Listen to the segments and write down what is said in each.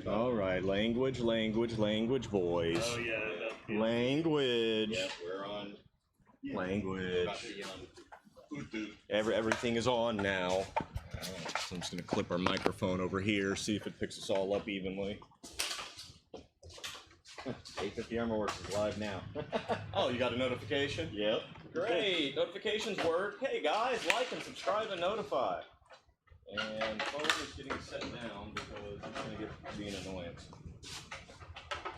All right, language, boys. Oh yeah, language. Yep, we're on. Language. Everything is on now. So I'm just gonna clip our microphone over here, see if it picks us all up evenly. 850 Armor Works is live now. Oh, you got a notification? Yep. Great, notifications work. Hey guys, like and subscribe and notify. And phone is getting set down because it's going to be an annoyance.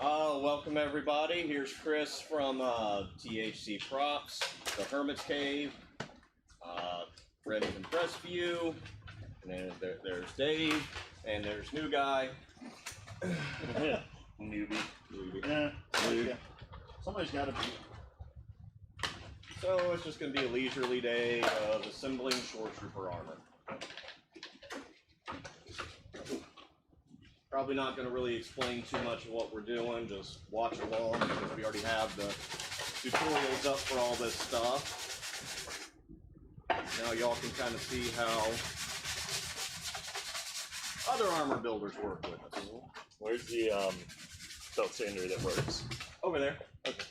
Welcome everybody. Here's Chris from THC Props, the Hermit's Cave, Freddy from Crestview, and then there's Dave, and there's New Guy. Newbie. Yeah. Somebody's got to be. So it's just going to be a leisurely day of assembling Shoretrooper armor. Probably not going to really explain too much of what we're doing, just watch along because we already have the tutorials up for all this stuff. Now y'all can kind of see how other armor builders work with us. Where's the belt sander that works? Over there. Okay.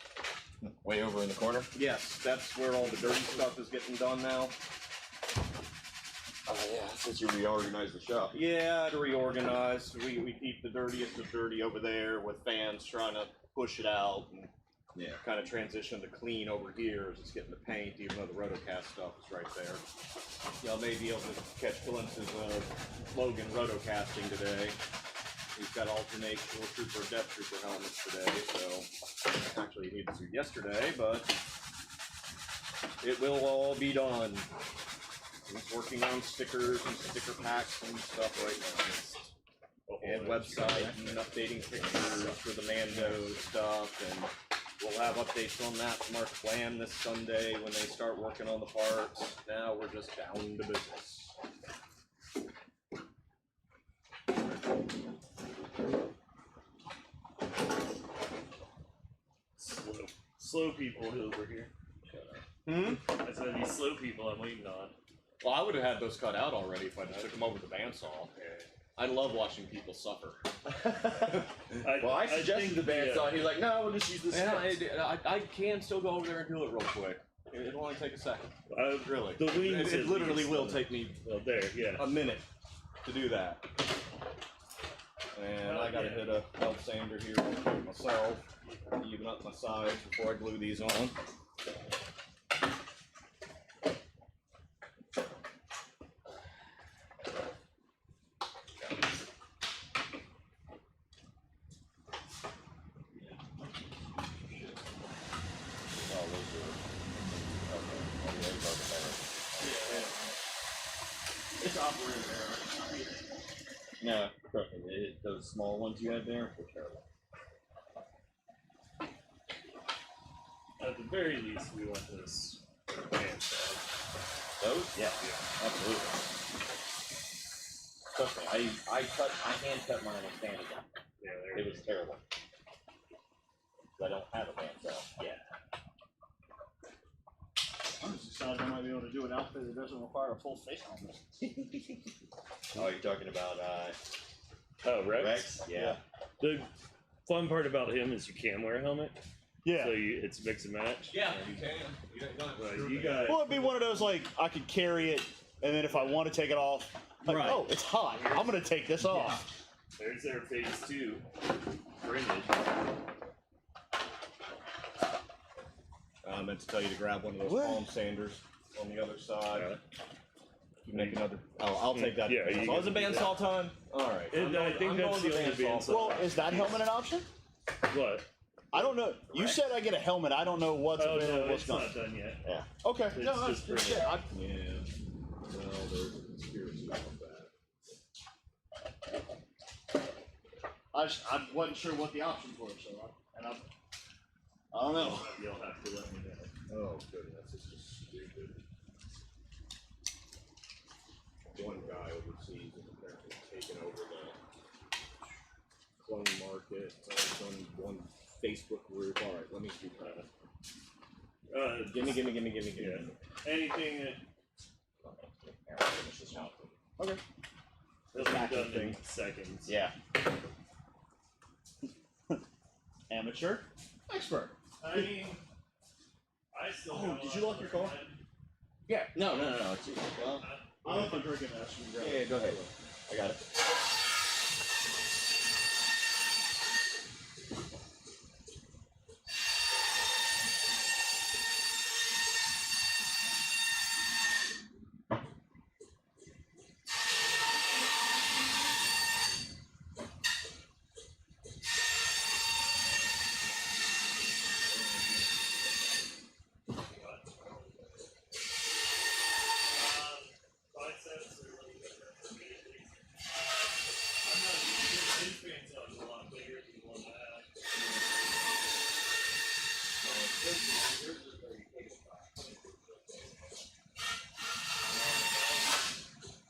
Way over in the corner? Yes, that's where all the dirty stuff is getting done now. Oh yeah, since you reorganized the shop. Yeah, to reorganize. We keep the dirtiest of dirty over there with fans trying to push it out and kind of transition to clean over here as it's getting the paint, even though the rotocast stuff is right there. Y'all may be able to catch glimpses of Logan rotocasting today. He's got alternate Shoretrooper, Death Trooper helmets today, so actually he needed to yesterday, but it will all be done. He's working on stickers and sticker packs and stuff right now. And website and updating pictures for the Mando stuff, and we'll have updates on that from our clan this Sunday when they start working on the parts. Now we're just down to business. Slow people over here. I said these slow people I'm waiting on. Well, I would have had those cut out already if I just took them over the bandsaw. I love watching people suffer. I suggested the bandsaw. He's like, no, we'll just use this. I can still go over there and do it real quick. It'll only take a second. Really. The wings it literally will take me a minute to do that. And I gotta hit a belt sander here myself, even up my sides before I glue these on. It's operating there. No, trust me, those small ones you had there were terrible. At the very least, we want this bandsaw. Those? Yeah, absolutely. Trust me, I hand cut mine with sanding. Yeah, it was terrible. I don't have a bandsaw yet. I'm just excited I might be able to do an outfit that doesn't require a full face helmet. Oh, you're talking about Rex? Yeah. The fun part about him is you can wear a helmet. Yeah. So it's mix and match. Yeah, you can. You got Well, it'd be one of those like I could carry it, and then if I want to take it off, like, oh, it's hot. I'm gonna take this off. There's their phase 2 printed. I meant to tell you to grab one of those palm sanders on the other side. You make another. Oh, I'll take that. Yeah, as long as the bandsaw time. All right. I think that's the only bandsaw. Well, is that helmet an option? What? I don't know. You said I get a helmet. I don't know what's available. No, What's it's not. not done yet. Yeah. Okay. It's No, just that's printed. Yeah. Well, there's a conspiracy about that. I wasn't sure what the options were, so I don't know. You'll have to let me know. Oh goodness, this is stupid. One guy overseas is apparently taking over the clone market. One Facebook group. All right, let me do that. Gimme. Yeah. Anything that Okay. It'll be Active done thing. in seconds. Yeah. Amateur. Expert. I mean, I still. Oh, did you lock your car? Yeah. No. It's, well, I don't know if I'm drinking that. So you can grab yeah, it. go ahead. I got it. Biceps are really different for me at least. I'm not his fans are a lot bigger than the one I have.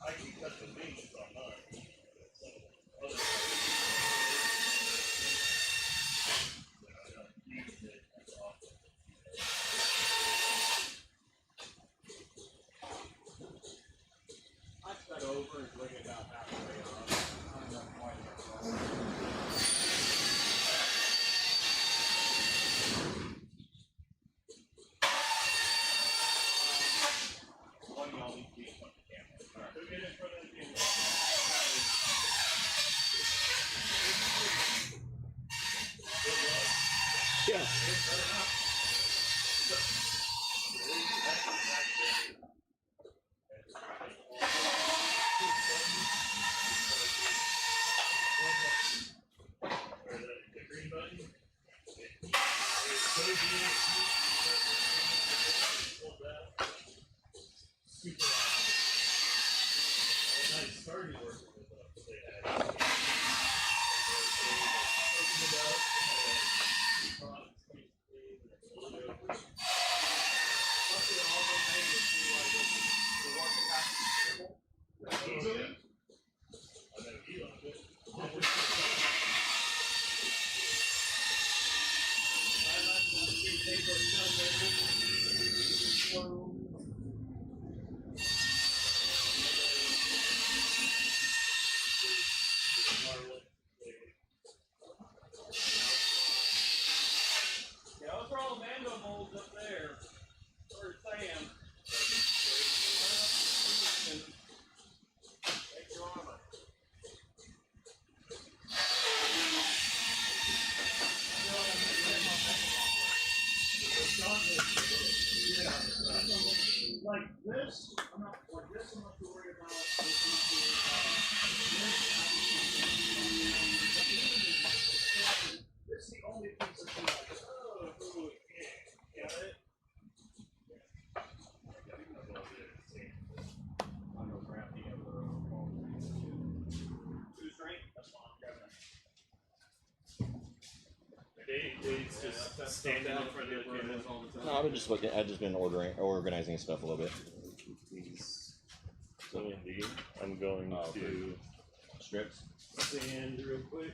I can cut the wings on mine. I cut over and bring it about halfway up. I'm not quite as One of y'all need to be in front of the camera. All right. So get in front of the camera. Yeah. The green button. Hold that. Super loud. And I started working with what they had. Open it up. Easily? I know he loved it. Yeah, those are all the Mando molds up there. Where's Sam? Extra armor. Like this, I'm not like this. I'm not too worried about. This, I'm not too worried about. This is the only piece that's like, oh, yeah, got it. I'm gonna grab the other two strength. That's fine. I'm grabbing it. Dave's just standing in front of the camera. No, I've been just looking. I've just been organizing stuff a little bit. So indeed, I'm going to Strips. sand real quick.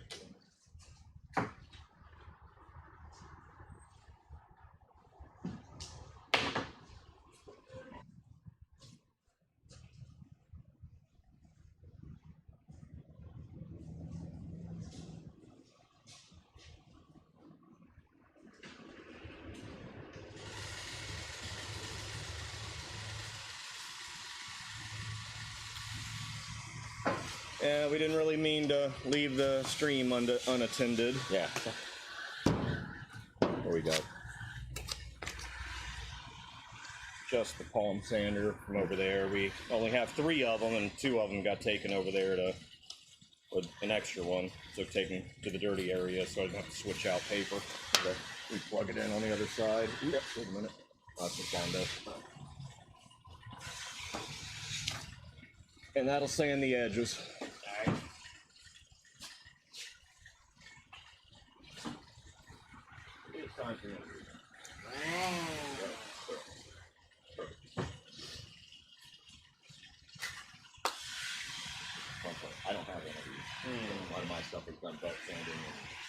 Yeah, we didn't really mean to leave the stream unattended. Yeah. There we go. Just the palm sander from over there. We only have 3 of them, and 2 of them got taken over there to with an extra one, so taken to the dirty area, so I didn't have to switch out paper. Okay. We plug it in on the other side. Yep. Wait a minute. That's what found us. And that'll sand the edges. Alright. It's time for you. I don't have one of these. A lot of my stuff is done belt sanding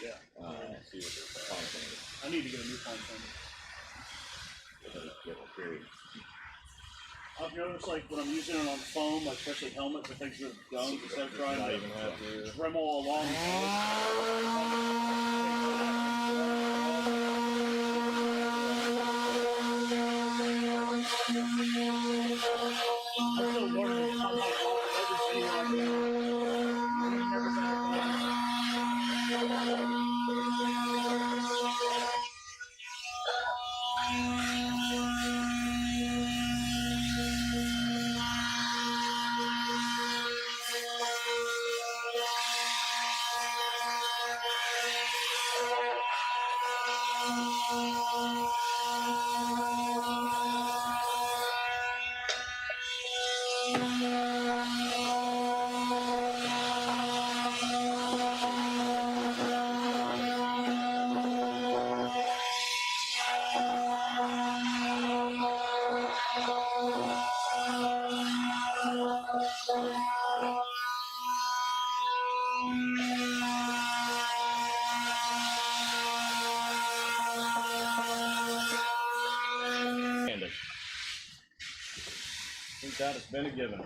and see what they're palm sanding. I need to get a new palm sander. Period. I've noticed, like, when I'm using it on foam, like, especially helmets and things with guns, instead of trying Not to even have to. trim all along. I'm still learning how to walk every video I do. I've never Handed. I think that has been a given.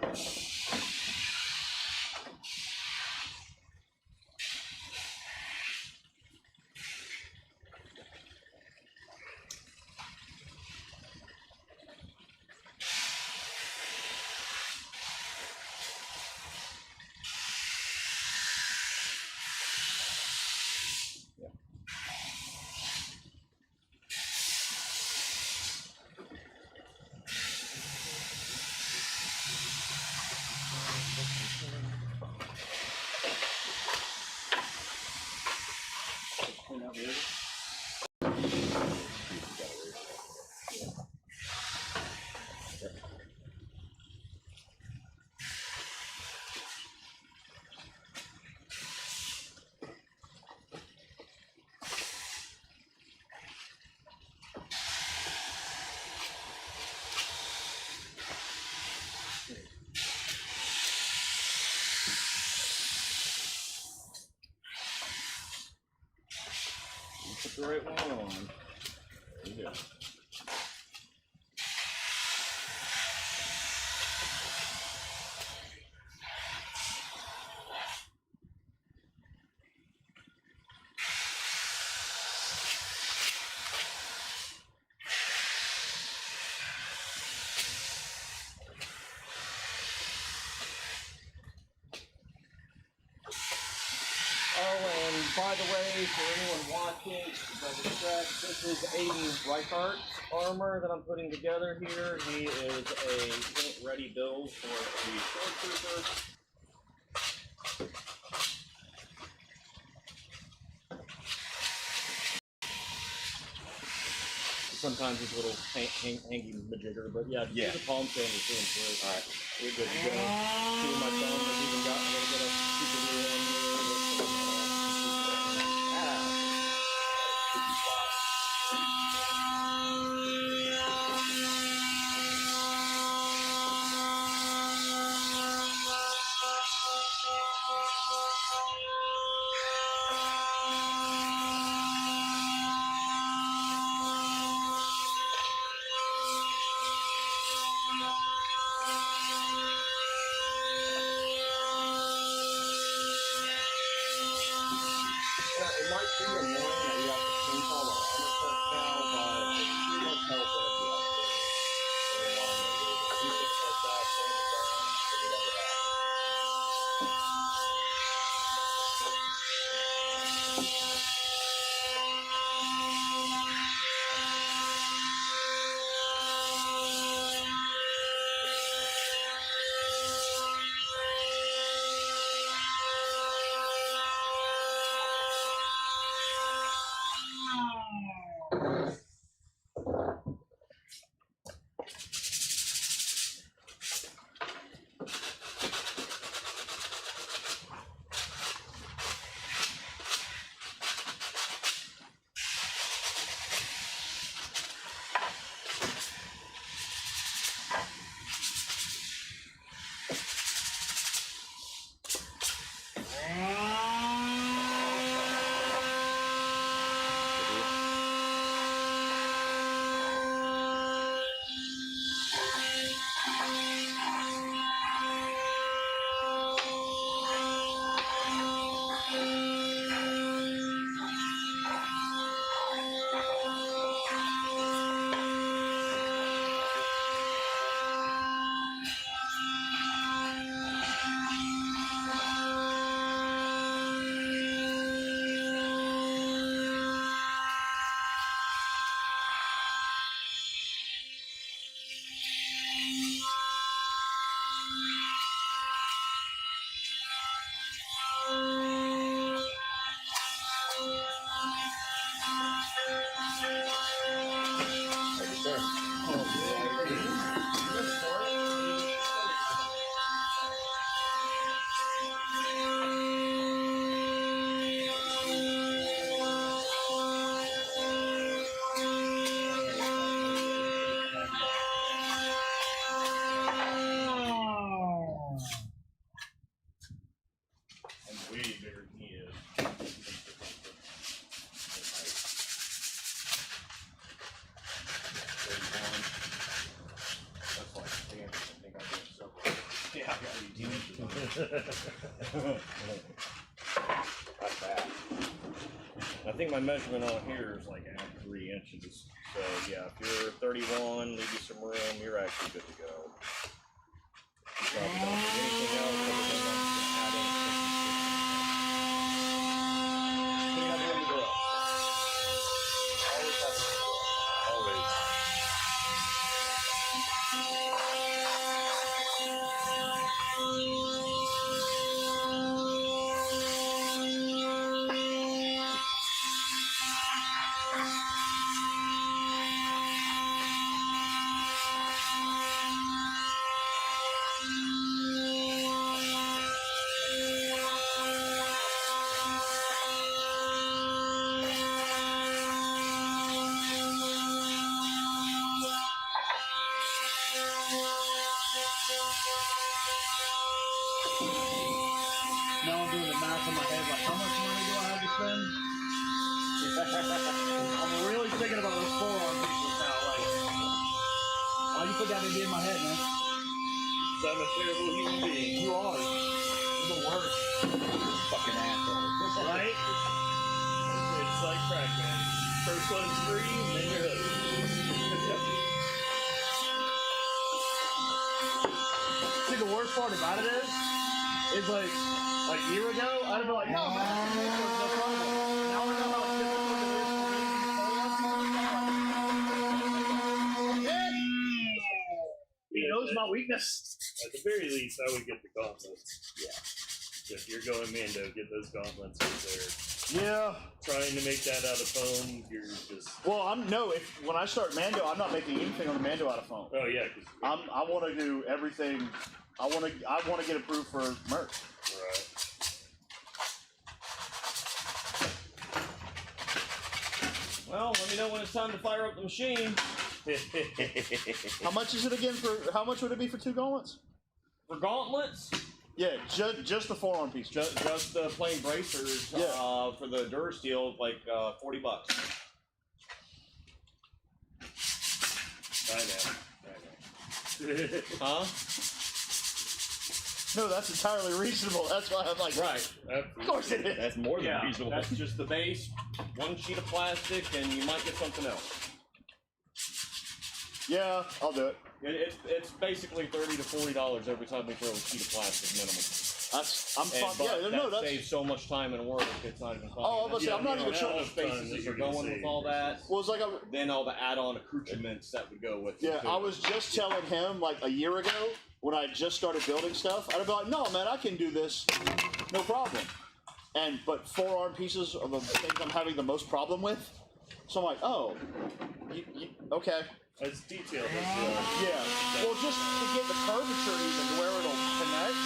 Put the right one on. There you go. Oh, and by the way, for anyone watching, this is Aiden Reichardt's armor that I'm putting together here. He is a paint-ready build for the Shoretrooper. Sometimes it's a little hanging majigger, but yeah, Yeah. the palm thing is doing good. All right. We're good to go. See my thumb has even got a little bit of super glue on here. It might be annoying that you have to change all the armor sets now, but it's too much help when it's the upgrade. Do things like that, change it down, and whatever happens. Yeah, I gotta use 2 inches on it. Not bad. I think my measurement on here is like at 3 inches. So yeah, if you're 31, leave you some room, you're actually good to go. You probably don't need anything else other than like to add in Clean up when you go. Always have a always. Now I'm doing the math in my head, like, how much money do I have to spend? I'm really thinking about those forearm pieces now, like, why you put that idea in my head, man? So I'm a terrible human being. You are. You're the worst. Fucking asshole. Right? It's like crack, man. First one's free, and then you're hooked. See, the worst part about it is like a year ago, I'd have been like, no, man, no problem. Now I know how difficult it is for me to He knows my weakness. At the very least, I would get the gauntlets. Yeah. If you're going Mando, get those gauntlets if they're Yeah. trying to make that out of foam. You're just. Well, when I start Mando, I'm not making anything on the Mando out of foam. Oh yeah, because. I want to do everything. I want to get approved for merch. Right. Well, let me know when it's time to fire up the machine. How much is it again how much would it be for 2 gauntlets? For gauntlets, Yeah, just the forearm piece. just the plain bracers Yeah. for the Durasteel, like $40. I know. Huh? No, that's entirely reasonable. That's why I'm like, Right. of course it is. That's more than Yeah, reasonable. that's just the base, one sheet of plastic, and you might get something else. Yeah, I'll do it. It's basically $30 to $40 every time we throw a sheet of plastic minimum. I'm fine. Yeah, no, that that's. saves so much time and work. It's not even funny. Oh, I was gonna say, I'm not even How sure. much spaces that you're going with all that. Well, it's like Then all the add-on accoutrements that would go with it. yeah, too. I was just telling him like a year ago when I just started building stuff. I'd be like, no, man, I can do this, no problem. But forearm pieces are the things I'm having the most problem with. So I'm like, oh, okay. It's detailed. Yeah. Well, just to get the curvature even to where it'll connect.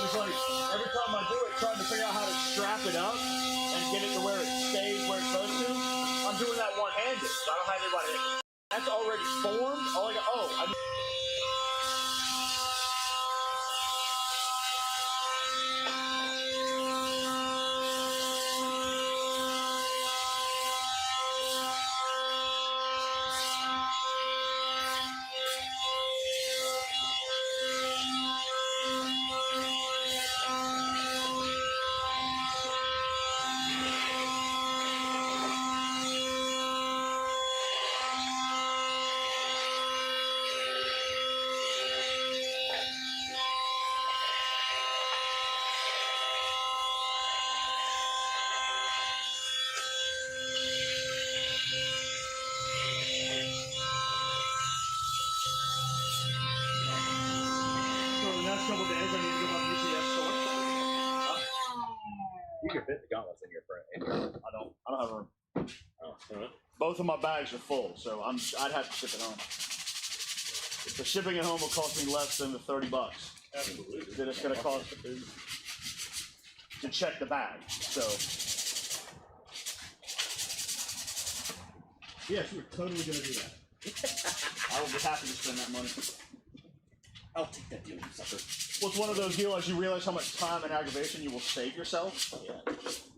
It's like every time I do it, trying to figure out how to strap it up and get it to where it stays where it's supposed to, I'm doing that one-handed. So I don't have anybody. That's already formed. All I got, So the next couple days, I need to go up UPS store. You can fit the gauntlets in your front. I don't have room. Oh. Both of my bags are full, so I'd have to ship it home. The shipping at home will cost me less than the $30. Absolutely. That it's going to cost to check the bag. So Yes, we're totally gonna do that. I will be happy to spend that money. I'll take that deal, you sucker. Well, it's one of those deals you realize how much time and aggravation you will save yourself. Yeah.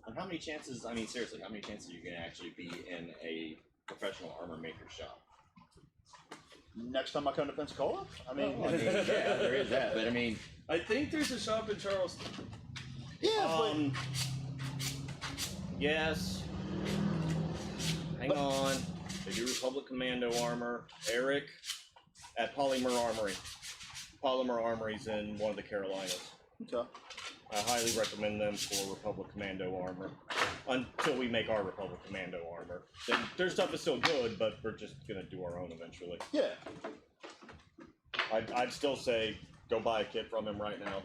And how many chances, I mean, seriously, how many chances are you going to actually be in a professional armor maker shop? Next time I come to Pensacola? I mean, Yeah, there is that. But I mean, I think there's a shop in Charleston. yeah, yes. Hang on. They do Republic Commando armor. Eric at Polymer Armory. Polymer Armory's in one of the Carolinas. but okay. I highly recommend them for Republic Commando armor. Until we make our Republic Commando armor. Then their stuff is still good, but we're just gonna do our own eventually. Yeah. I'd still say go buy a kit from him right now.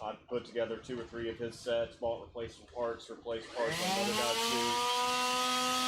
I'd put together 2 or 3 of his sets, bought replacement parts, replaced parts on other guys too.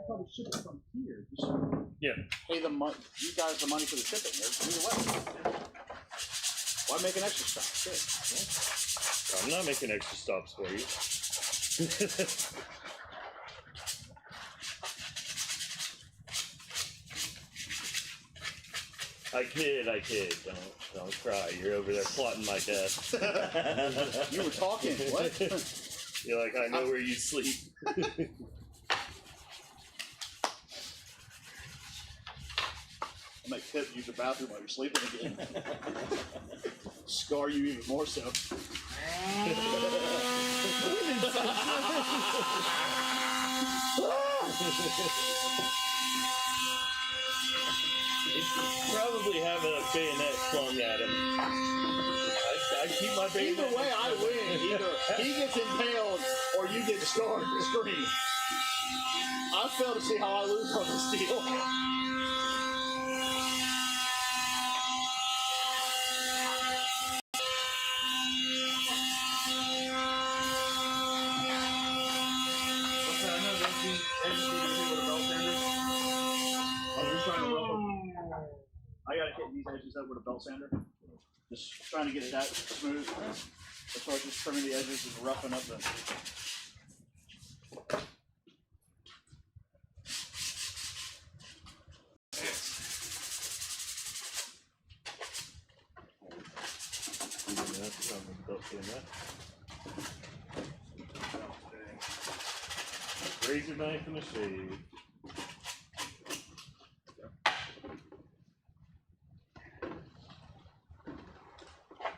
Probably ship it from here. Just Yeah. pay the money. You guys the money for the shipping. Either way. Why make an extra stop? Good. I'm not making extra stops for you. I kid. Don't cry. You're over there plotting my death. You were talking. What? You're like, I know where you sleep. I'll make Pip use the bathroom while you're sleeping again. Scar you even more so. He's probably having a bayonet flung at him. I keep my bayonet. Either way, I win. Either he gets impaled or you get scarred and scream. I fail to see how I lose on this deal. I gotta hit these edges up with a belt sander. Just trying to get it that smooth. As far as just trimming the edges and roughing up the. Razor knife and a shave.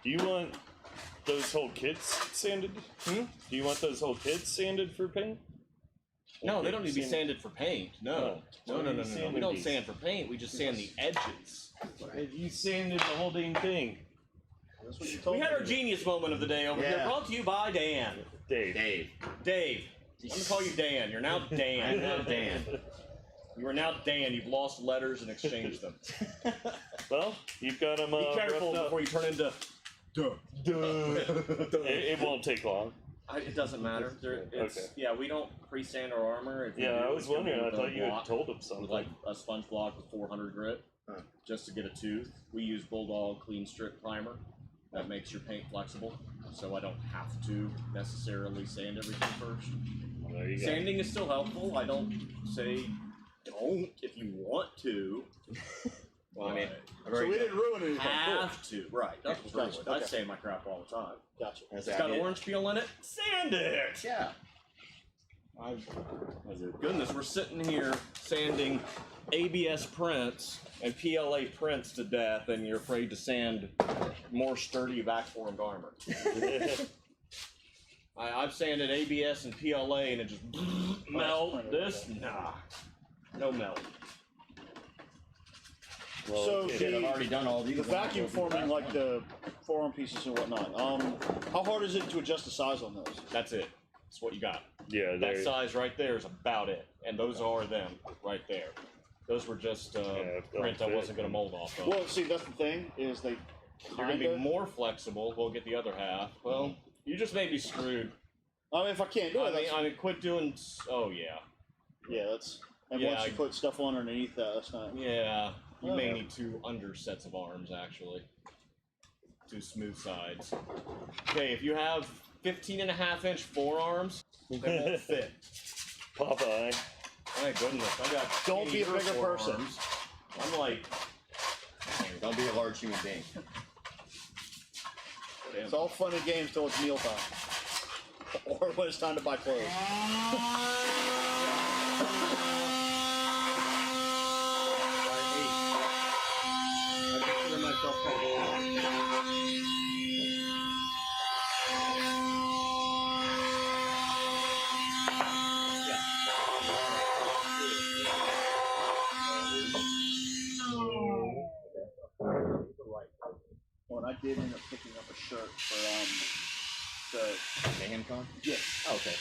Do you want those whole kits sanded? Do you want those whole kits sanded for paint? No, they don't need to be sanded for paint. No. No. We don't these? sand for paint. We just sand the edges. You sanded the whole dang thing. That's what you told We me. had our genius moment of the day over here, Yeah. brought to you by Dan. Dave. Dave. I'm gonna call you Dan. You're now Dan. I'm now Dan. You are now Dan. You've lost letters and exchanged them. Well, you've got them. Be careful before you turn into. It won't take long. It doesn't matter. Okay. Yeah, we don't pre-sand our armor. If we Yeah, do, I was it's gonna be wondering. I with a thought you had block, told him with something. like a sponge block with 400 grit, just to get a tooth. We use Bulldog Clean Strip Primer. That makes your paint flexible, so I don't have to necessarily sand everything first. There you go. Sanding is still helpful. I don't say don't if you want to. Well, I mean, So we didn't ruin anything. have to. Right. That's what's wrong Gotcha, with it. I okay. sand my crap all the time. Gotcha. It's got orange peel in it. Sand it. Yeah. Goodness, we're sitting here sanding ABS prints and PLA prints to death, and you're afraid to sand more sturdy vac-formed armor. I've sanded ABS and PLA, and it just melt. This, nah, no melt. Well, So shit, I've already done all these. The vacuum forming, like the forearm pieces and whatnot. How hard is it to adjust the size on those? That's it. That's what you got. Yeah, That size right there is about it, and those are them right there. Those were just prints I wasn't going to mold off of. Well, see, that's the thing is they You're going to be more flexible. We'll get the other half. Well, you just may be screwed. I mean, if I can't do it, I mean, quit doing. Oh yeah. Yeah, that's. And Yeah, once you put stuff on underneath that, that's not. Yeah. You Oh, may yeah. need 2 under sets of arms actually. 2 smooth sides. Okay, if you have 15.5-inch forearms, they won't fit. Popeye. My goodness, I got. Don't be a skinnier bigger person. forearms. I'm like. Don't be a large human being. It's all fun and games till it's mealtime. Or when it's time to buy clothes. I consider myself kind of old. Oh, and I did end up picking up a shirt for the. Mayhem Con? Yeah. Oh, okay.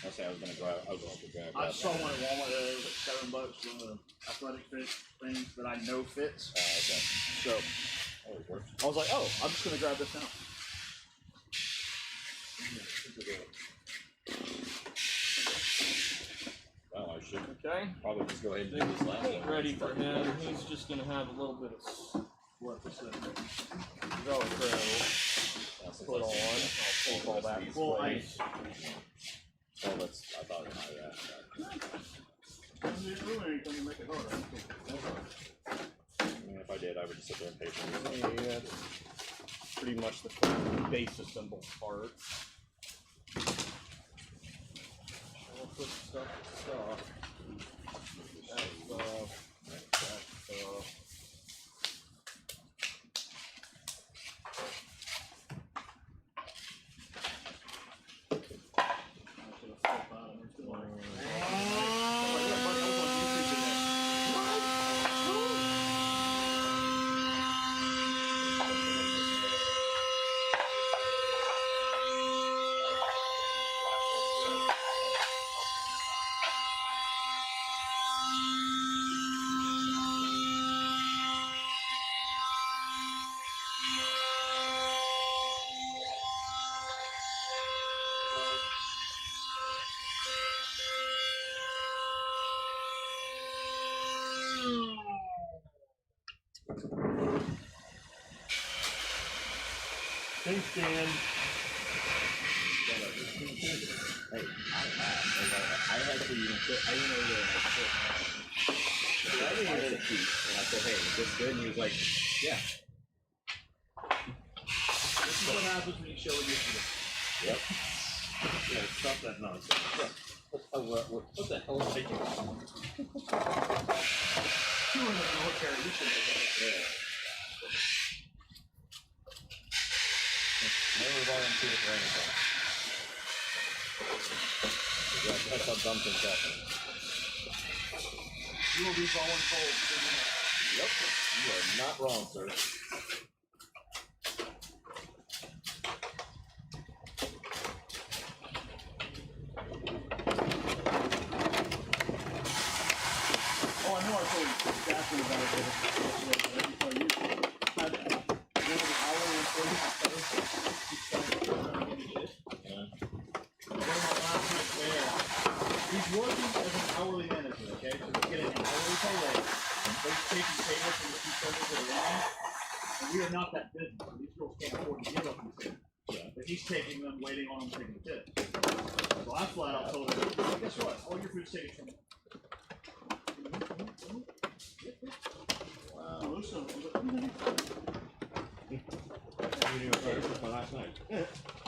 I say I was gonna grab. I was going to grab. I saw one at Walmart that was like $7. One of the athletic fit things that I know fits. Okay. So Always works. I was like, oh, I'm just gonna grab this now. Well, I should Okay. probably just go ahead and do this last one. Ready for him. He's just gonna have a little bit of What this thing? Velcro Now, since put on. that's- I'll pull all that. these Well, ways. Oh, that's. I thought it might have. Doesn't ruin anything to make it harder. I mean, if I did, I would just sit there and pay for it. Yeah, that's pretty much the base assembled part. I'll put stuff. That stuff. Thanks, Dan. Hey, I actually even put. I didn't know you were I didn't even a piece, and I said, "Hey, is this good?" And he was like, "Yeah." This is what happens when you show initiative. Yep. Yeah, stop that nonsense. What the hell is taking? You were in the military, you should have done it. Never volunteered for anything. That's how dumb things happen. You will be voluntold. Yep. You are not wrong, sir. Oh, I know I told you exactly about it. But I can tell you. I had one of the hourly employees at first. He's trying to get me shit. One of my last weeks there. He's working as an hourly manager, okay? So he's getting an hourly pay rate. He's taking payments from the two servers that are running. And we are not that business. So these girls can't afford to give up these tips. Yeah. But he's taking them, waiting on them, taking the tips. So I flat out told him, guess what? All your food's taken from me. Wow. Oh, those sons, I was like, what do you think? You knew it first, my last night. I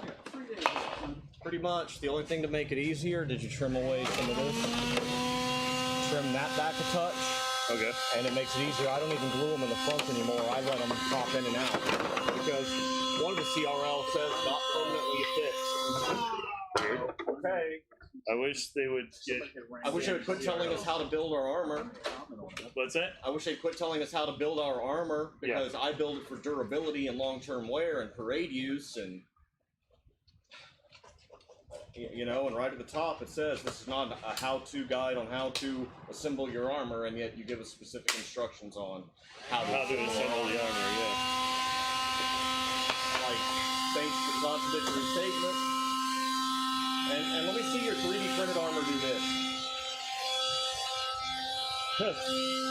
got 3 days left, son. Pretty much. The only thing to make it easier, did you trim away some of this? Trim that back a touch. Okay. And it makes it easier. I don't even glue them in the front anymore. I let them pop in and out. Because one of the CRL says not permanently affixed. Weird. Okay. I wish they would get. I wish they would quit telling us how to build our armor. What's that? I wish they'd quit telling us how to build our armor, because I build it for durability and long-term wear and parade use, and you know, and right at the top it says this is not a how-to guide on how to assemble your armor, and yet you give us specific instructions on how to Assemble the armor, yeah. Like, thanks for contradictory statements. And let me see your 3D printed armor do this.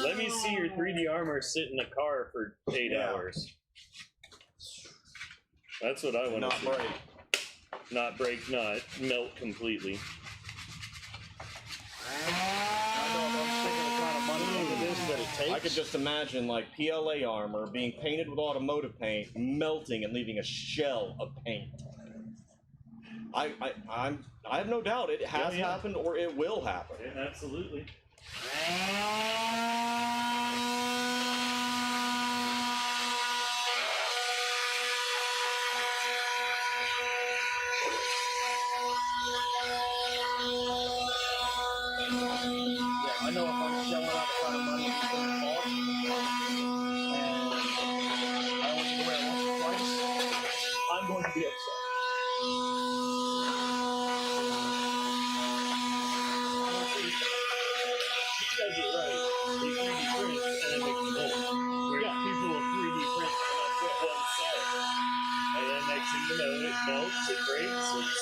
Let me see your 3D armor sit in a car for 8 hours. That's what I want to Not see. break. Not break, not melt completely. I could just imagine, like, PLA armor being painted with automotive paint, melting and leaving a shell of paint. I have no doubt it has happened or it will happen. Yeah, absolutely. I know if I'm shelling out the kind of money it's going to cost, and I only wear it once or twice, I'm going to be upset. You know, it melts, it breaks, it's...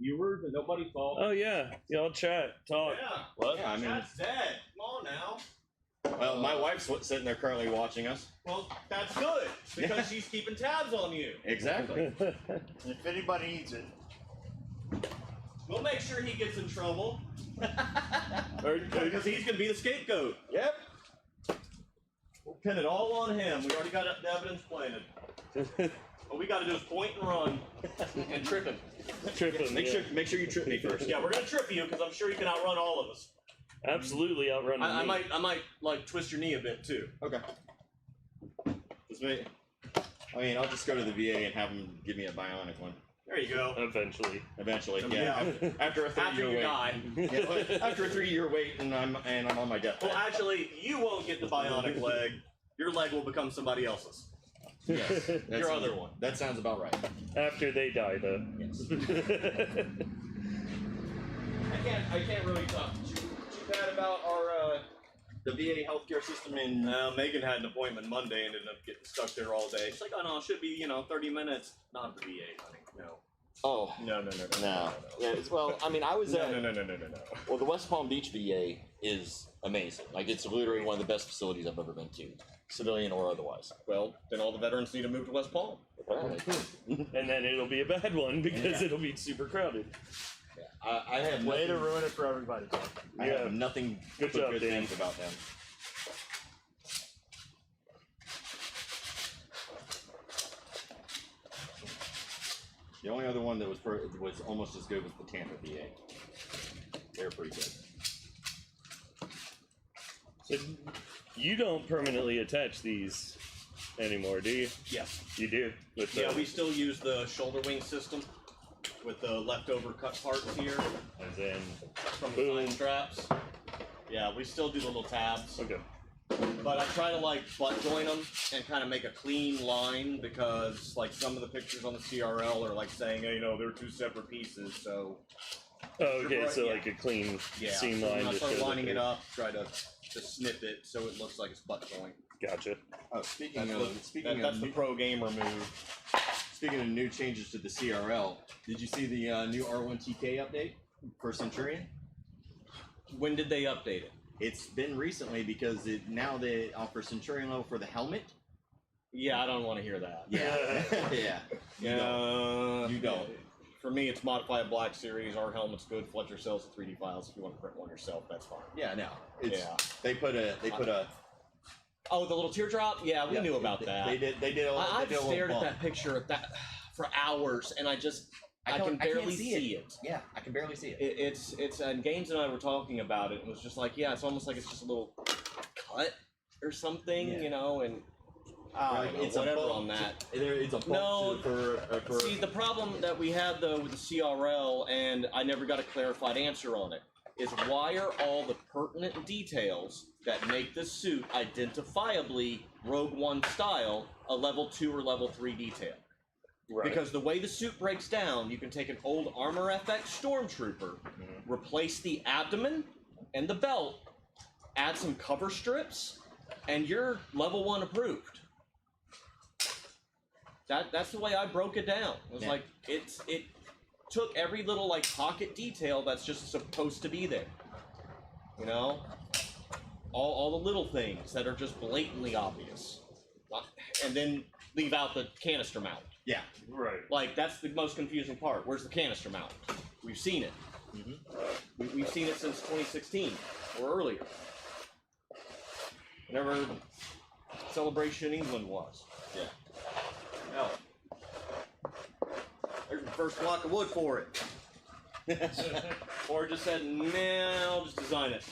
Viewers and nobody saw. Oh yeah, y'all chat, talk. Yeah. What? Yeah, I mean, that's dead. Come on now. Well, my wife's sitting there currently watching us. Well, that's good because she's keeping tabs on you. Exactly. If anybody needs it. We'll make sure he gets in trouble Or- because he's going to be the scapegoat. Yep. We'll pin it all on him. We already got the evidence planted. All we got to do is point and run and trip him. Tripping. Make sure you trip me first. Yeah, we're going to trip you because I'm sure you can outrun all of us. absolutely outrun I me. might like twist your knee a bit too. Okay. Just wait. I mean, I'll just go to the VA and have them give me a bionic one. There you go. Eventually. Eventually, Yeah. After a 3-year After you wait. die. Yeah, after a 3-year wait, and I'm on my deathbed. Well, actually, you won't get the bionic leg. Your leg will become somebody else's. Yes, that Your sounds- other one. That sounds about right. After they die, though. Yes. I can't really talk too bad about our The VA healthcare system in. Megan had an appointment Monday and ended up getting stuck there all day. She's like, oh no, it should be 30 minutes. Not the VA, honey. No. Oh, No. no. Yeah, well, I mean, I was at. No. Well, the West Palm Beach VA is amazing. Like, it's literally one of the best facilities I've ever been to, civilian or otherwise. Well, then all the veterans need to move to West Palm. Apparently. And then it'll be a bad one because Yeah. it'll be super crowded. I have Way to nothing, ruin it for everybody. I Yeah. have nothing Good but job, good Dan. things about them. The only other one that was almost as good was the Tampa VA. They're pretty good. So you don't permanently attach these anymore, do you? Yes. You do. With Yeah, we still use the shoulder wing system with the leftover cut parts here And then from the Boom. side straps. Yeah, we still do the little tabs. okay. But I try to like butt join them and kind of make a clean line because like some of the pictures on the CRL are like saying, hey, they're two separate pieces. So Oh, okay, Right, so yeah. like a clean yeah, seam so line when I to start show that lining it they're- up, try to snip it so it looks like it's butt joint. Gotcha. Oh, speaking That's, of that's the pro gamer move. speaking of new changes to the CRL, did you see the new R1TK update for Centurion? When did they update it? It's been recently because now they offer Centurion level for the helmet. Yeah, I don't want to hear that. Yeah, yeah. You don't. For me, it's modify a black series. Our helmet's good. Fletcher sells the 3D files. If you want to print one yourself, that's fine. Yeah, no. It's, Yeah. They put a. Oh, the little teardrop? Yeah, we yeah, knew about that. They did. They did. I've they did a stared little at that picture at that for hours, and I can barely see it. Yeah, I can barely see it. It's and Gaines and I were talking about it, and it was just like, yeah, it's almost like it's just a little cut or something, Yeah. and I don't know, it's a whatever bump on that. It's a bump No, for See, the problem that we had though with the CRL, and I never got a clarified answer on it, is why are all the pertinent details that make the suit identifiably Rogue One style a level 2 or level 3 detail? Right. Because the way the suit breaks down, you can take an old Armor FX Stormtrooper, replace the abdomen and the belt, add some cover strips, and you're level 1 approved. That's the way I broke it down. It was Yeah. like it took every little like pocket detail that's just supposed to be there. All the little things that are just blatantly obvious, and then leave out the canister mount. yeah. Right. Like that's the most confusing part. Where's the canister mount? We've seen it. We've seen it since 2016 or earlier. Whenever Celebration England was. Yeah. Hell. There's the first block of wood for it. Or just said, nah, I'll just design it.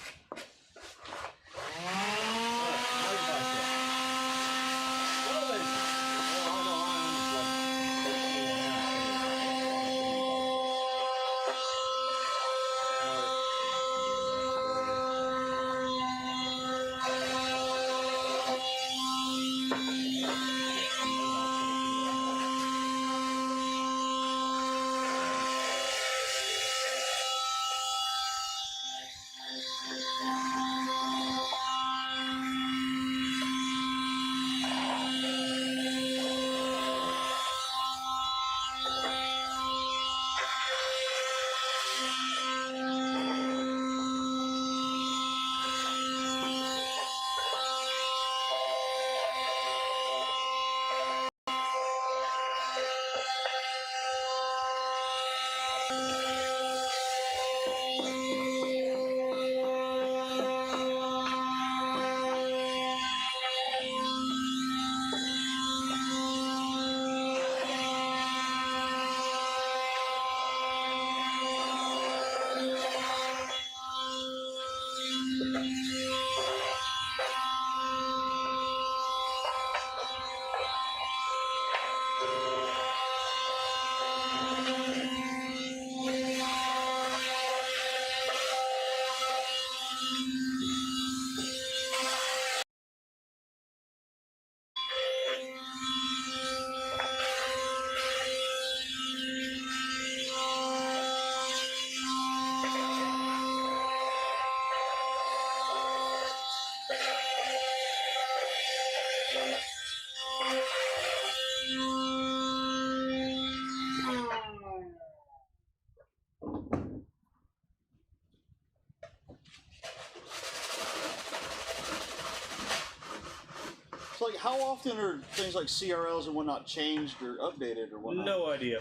how often are things like CRLs and whatnot changed or updated or whatnot? No idea.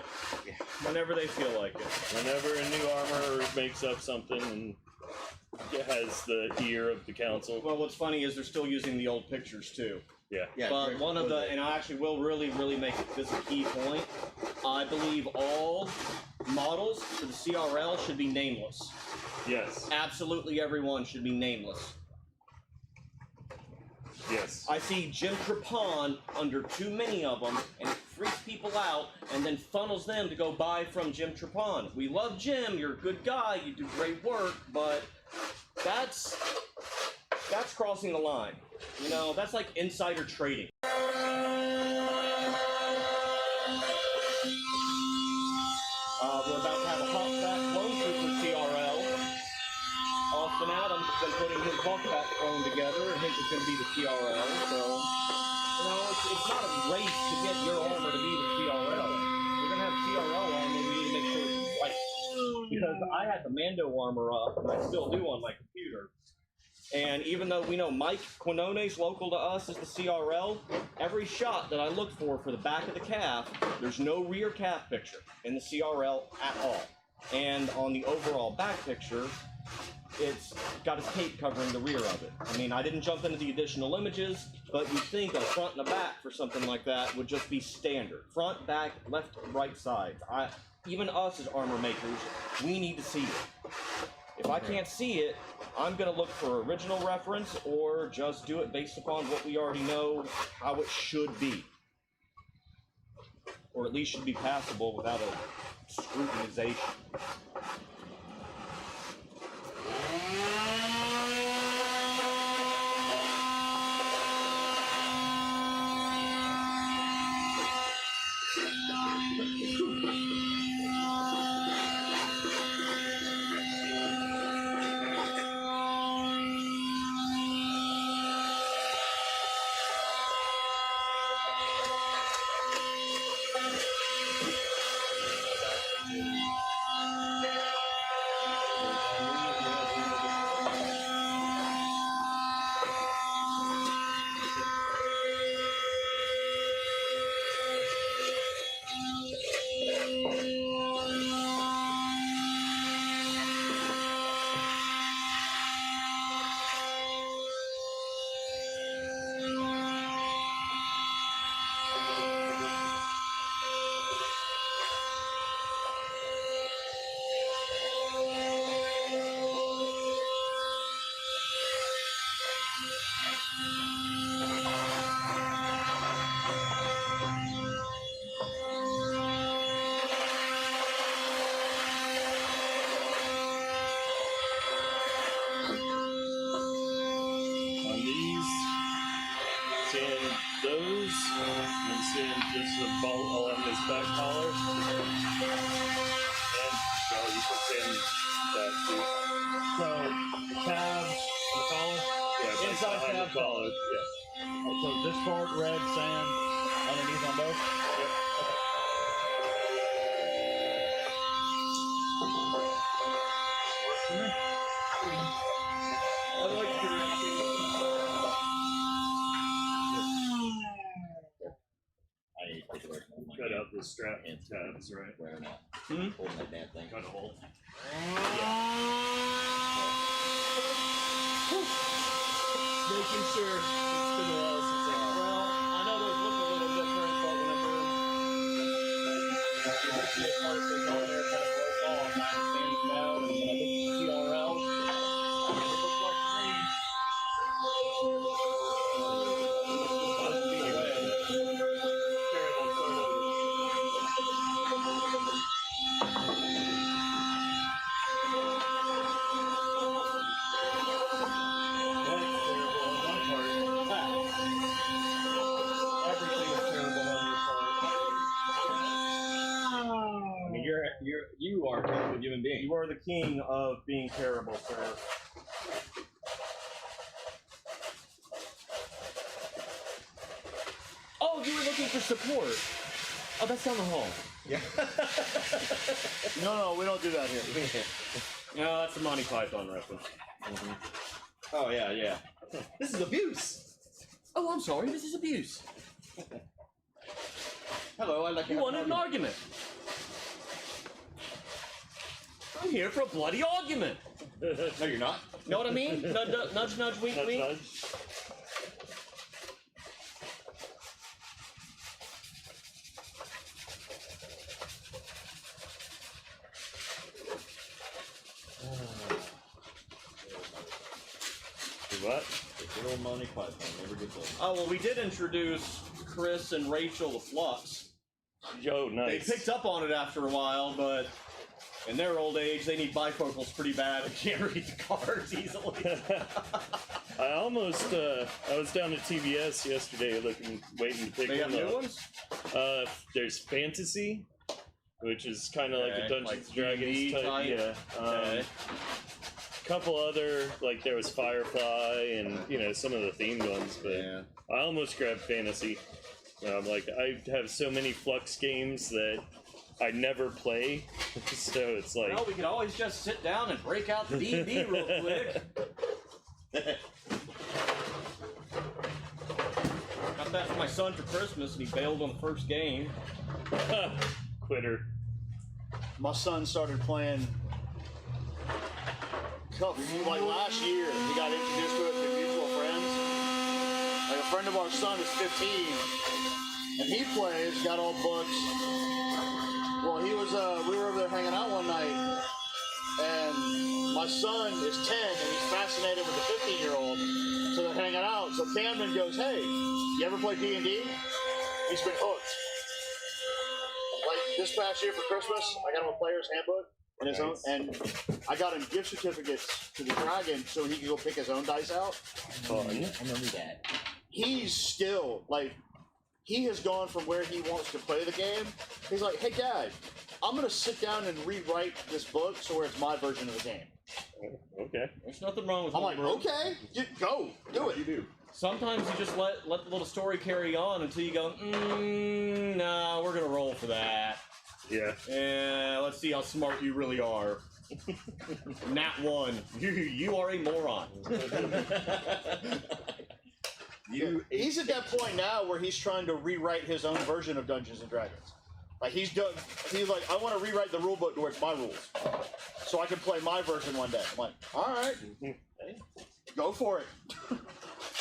Whenever they feel like it. Whenever a new armor makes up something and it has the ear of the council. Well, what's funny is they're still using the old pictures too. Yeah. But one of the, and I actually will really make this a key point. I believe all models for the CRL should be nameless. Yes. Absolutely everyone should be nameless. Yes. I see Jim Trapon under too many of them, and it freaks people out, and then funnels them to go buy from Jim Trapon. We love Jim, you're a good guy, you do great work, but that's crossing the line. You know, that's like insider trading. We're about to have a Hawkback Shoretrooper CRL. Austin Adams has been putting his Hawkback clone together, and his is going to be the CRL. So, you know, it's not a race to get your armor to be the CRL. We're going to have CRL armor, we need to make sure it's right. Because I had the Mando armor up, and I still do on my computer. And even though we know Mike Quinones, local to us, is the CRL, every shot that I look for the back of the calf, there's no rear calf picture in the CRL at all. And on the overall back picture, it's got his cape covering the rear of it. I mean, I didn't jump into the additional images, but you'd think a front and a back for something like that would just be standard. Front, back, left, right sides. Even us as armor makers, we need to see it. If I can't see it, I'm going to look for original reference or just do it based upon what we already know how it should be. Or at least should be passable without a scrutinization. And seeing just a bolt along his back collar. And so you can send that too. So, the tabs, the collar? Yeah, Inside behind tab the collar. Yeah. So this part, red, sand, underneath on both? Yep. I like your Cut out the strap tabs, right? Wearing that. Hmm? Holding that damn thing. Cut a hole. making sure. It's been a while since well, I know those look a little different, but whenever you see a part that's on there kind of broke off, I understand it now, and when I look at the CRL, it looks like to me. Must be red. Terrible photo. You are a terrible human being. You are the king of being terrible, sir. Oh, you were looking for support. Oh, that's down the hall. Yeah. No, we don't do that here. No, that's a Monty Python reference. Oh yeah. This is abuse. Oh, I'm sorry. This is abuse. Hello, I'd like to You have wanted an argument. I'm here for a bloody argument. No, you're not. Know what I mean? Nudge, nudge, wink, Nudge, wink. nudge. Do what? The good old Monty Python never gets old. Oh, well, we did introduce Chris and Rachel to Flux. Yo, nice. They picked up on it after a while, but in their old age, they need bifocals pretty bad and can't read the cards easily. I almost, I was down at TBS yesterday waiting to pick They have one new up. ones? There's Fantasy, which is kind of like a Okay, Dungeons like and Dragons D&D type. type? Yeah. Okay. Couple other, like there was Firefly and, you know, some of the themed ones, but Yeah. I almost grabbed Fantasy. Like, I have so many Flux games that I never play, so it's like... Well, we could always just sit down and break out the D&D real quick. Got that for my son for Christmas, and he bailed on the first game. Quitter. My son started playing like last year. He got introduced to it through mutual friends. Like a friend of our son is 15, and he plays, got all books. Well, we were over there hanging out one night, and my son is 10, and he's fascinated with the 15-year-old. So they're hanging out. So Camden goes, "Hey, you ever play D&D?" He's been hooked. Like this past year for Christmas, I got him a player's handbook and his own, and I got him gift certificates to the Dragon so he could go pick his own dice out. Fun. I remember that. He's still like, he has gone from where he wants to play the game. He's like, "Hey, Dad, I'm gonna sit down and rewrite this book so where it's my version of the game." Okay. There's nothing wrong with I'm like, homebrew. "Okay, go, do it." You do. Sometimes you just let the little story carry on until you go, nah, we're gonna roll for that. Yeah. Yeah, let's see how smart you really are. Nat 1. You are a moron. He's at that point now where he's trying to rewrite his own version of Dungeons and Dragons. Like he's like, "I want to rewrite the rule book to where it's my rules, so I can play my version one day." I'm like, "All right, go for it."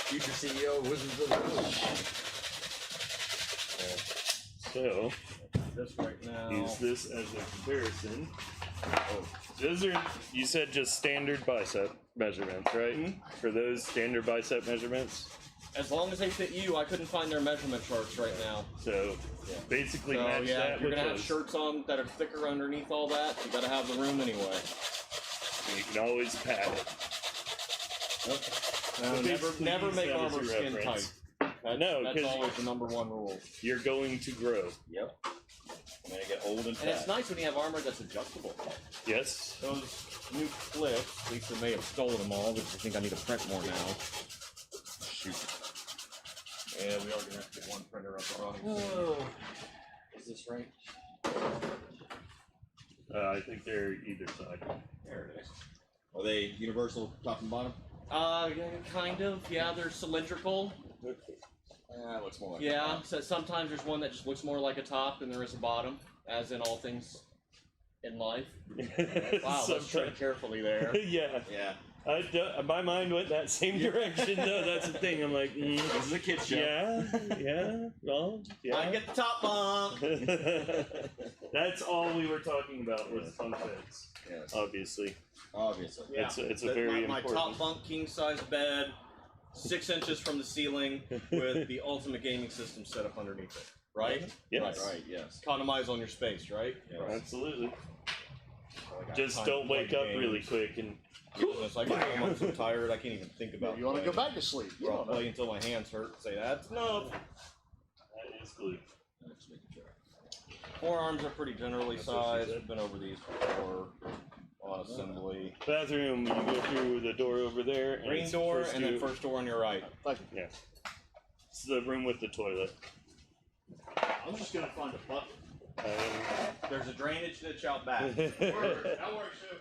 Future CEO of Wizards of the Coast. So, This right now. use this as a comparison. Those are, you said just standard bicep measurements, right? Mm-hmm. For those standard bicep measurements. As long as they fit you, I couldn't find their measurement charts right now. So, basically So match yeah, that if you're with gonna have those. shirts on that are thicker underneath all that, you gotta have the room anyway. You can always pad it. basically Never use make that as armor your skin reference. tight. That's 'cause always the #1 rule. You're going to grow. Yep. I'm gonna get old and And fat. it's nice when you have armor that's adjustable. Yes. Those new clips, Lisa may have stolen them all, but I think I need to print more now. Shoot. Yeah, we are gonna have to get one printer up and running. Oh. Is this right? I think they're either side. There it is. Are they universal top and bottom? Yeah, kind of. Yeah, they're cylindrical. Looks more like Yeah, so sometimes there's one that just looks more like a top than there is a bottom, as in all things in life. Wow, let's tread carefully there. Yeah. Yeah. My mind went that same direction, though. That's the thing. I'm like, This is a kid's show. yeah, well, yeah. I get the top bunk. That's all we were talking about was bunk beds, Yes. obviously. Obviously. Yeah. It's a very my important. top bunk king size bed, 6 inches from the ceiling, with the ultimate gaming system set up underneath it. Right? Yes. Right, yes. Economize on your space, right? Yes. Absolutely. So I got Just time don't to play wake up games. really quick and. It's like I'm so tired I can't even think about. You want to go playing. back to sleep? You Or I'll don't know. play until my hands hurt and say that's enough. That is glue. Just making sure. Forearms are pretty generally That's what she sized. said. We've been over these before. A lot of assembly. Bathroom, you go through the door over there. And Green it's door first and then to- first door on your right. Thank you. Yeah. It's the room with the toilet. I'm just gonna find a bucket. There's a drainage ditch out back. That works too.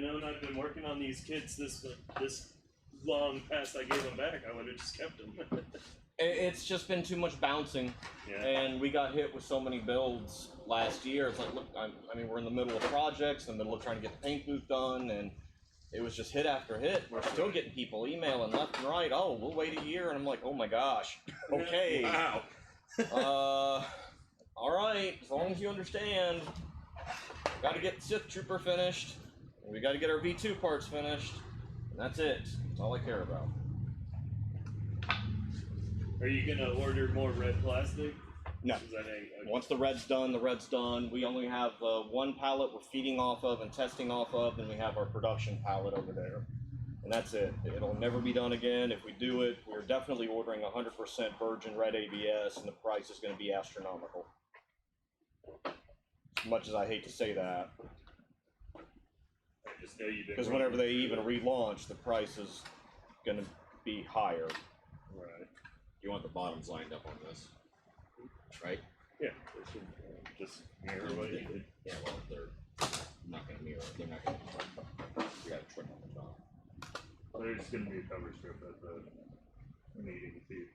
known I've been working on these kits this long past I gave them back, I would have just kept them. It's just been too much bouncing, Yeah. and we got hit with so many builds last year. It's like, look, I mean, we're in the middle of projects, in the middle of trying to get the paint booth done, and it was just hit after hit. We're still getting people emailing left and right. Oh, we'll wait a year, and I'm like, oh my gosh, okay. Wow. All right, as long as you understand, we got to get Sith Trooper finished, and we got to get our V2 parts finished, and that's it. That's all I care about. Are you gonna order more red plastic? No. Is that okay. Once the red's done, the red's done. We only have one pallet we're feeding off of and testing off of, and we have our production pallet over there. And that's it. It'll never be done again. If we do it, we're definitely ordering 100% virgin red ABS, and the price is going to be astronomical. As much as I hate to say that. I just know you've been. Because whenever they even relaunch, the price is going to be higher. Right. You want the bottoms lined up on this, right? Yeah. They should just mirror what you did. Yeah, well, they're not going to mirror. They're not going to. You got to trim on the top. There's gonna be a cover strip at the meeting too.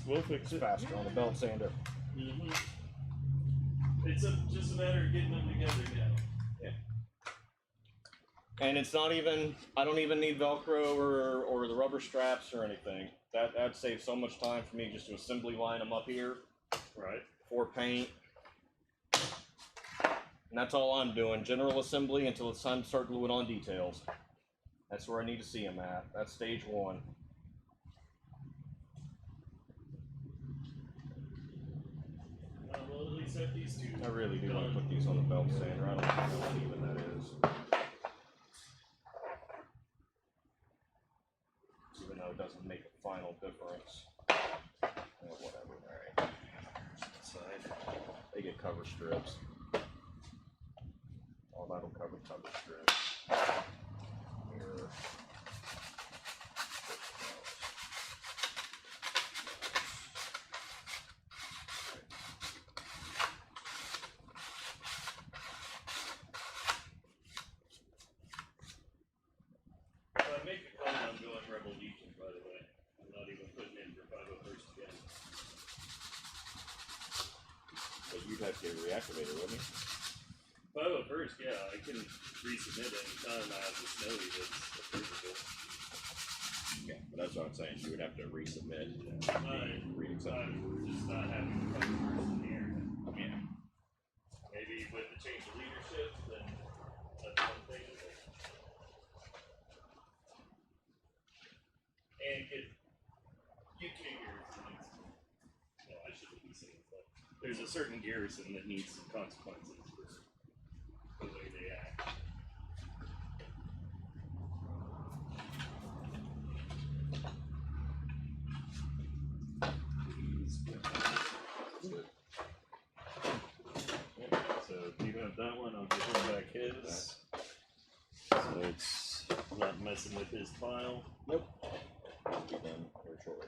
We'll fix it. Faster on the belt sander. Mm-hmm. It's just a matter of getting them together now. And it's not even, I don't even need Velcro or the rubber straps or anything. That'd save so much time for me just to assembly line them up here Right. for paint. And that's all I'm doing, general assembly until it's time to start gluing on details. That's where I need to see them at. That's stage one. Well, at least have these two. I really do want to put these on the belt sander. I don't know how even that is. Even though it doesn't make a final difference. Whatever, alright. Side. They get cover strips. All that'll cover cover strips. Mirror. If I make a call, I'm going Rebel Legion, by the way. I'm not even putting in for 501st again. But you'd have to reactivate it, wouldn't you? 501st, yeah, I can resubmit anytime I have the snowy that's approvable. Yeah, but that's what I'm saying. You would have to resubmit and I'm re-accept. just not having the 501st in here. Yeah. Maybe with the change of leadership, then that's one thing. And get garrisons. No, I shouldn't be saying that. There's a certain garrison that needs some consequences for the way they act. Yeah, so if you have that one, I'll give him back his. So it's not messing with his pile. Nope. It'll be done very shortly.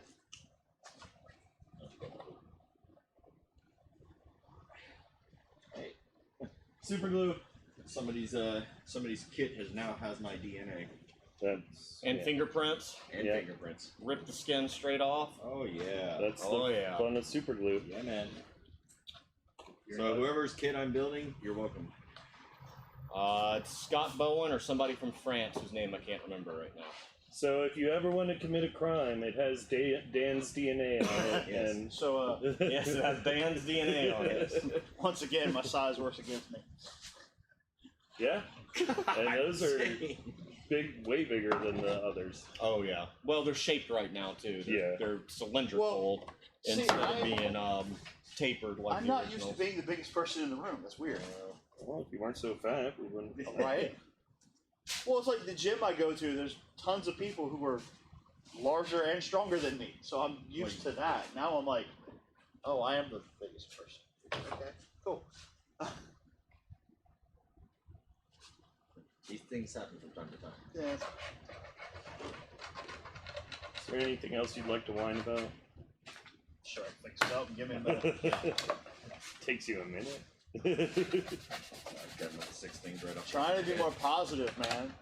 Hey, Super glue. somebody's kit has my DNA That's And fingerprints. and Yeah. fingerprints. Rip the skin straight off. Oh yeah. that's Oh, the yeah. fun of super glue. Yeah, man. So whoever's kit I'm building, you're welcome. It's Scott Bowen or somebody from France whose name I can't remember right now. So if you ever want to commit a crime, it has Dan's DNA on it, Yes. and So, Yes, it has Dan's DNA on it. once again, my size works against me. yeah, and those are big, way bigger than the others. Oh yeah. Well, they're shaped right now too. Yeah. They're cylindrical see, instead of being tapered like I'm the not original. used to being the biggest person in the room. That's weird. Well, if you weren't so fat, we wouldn't. Right? Well, it's like the gym I go to, there's tons of people who are larger and stronger than me. So I'm used to that. Now I'm like, oh, I am the biggest person. Okay, cool. These things happen from time to time. Yeah. Is there anything else you'd like to whine about? Sure, fix it up and give me a minute. Takes you a minute. Alright, grab my 6 things right up. Trying to be more positive, man.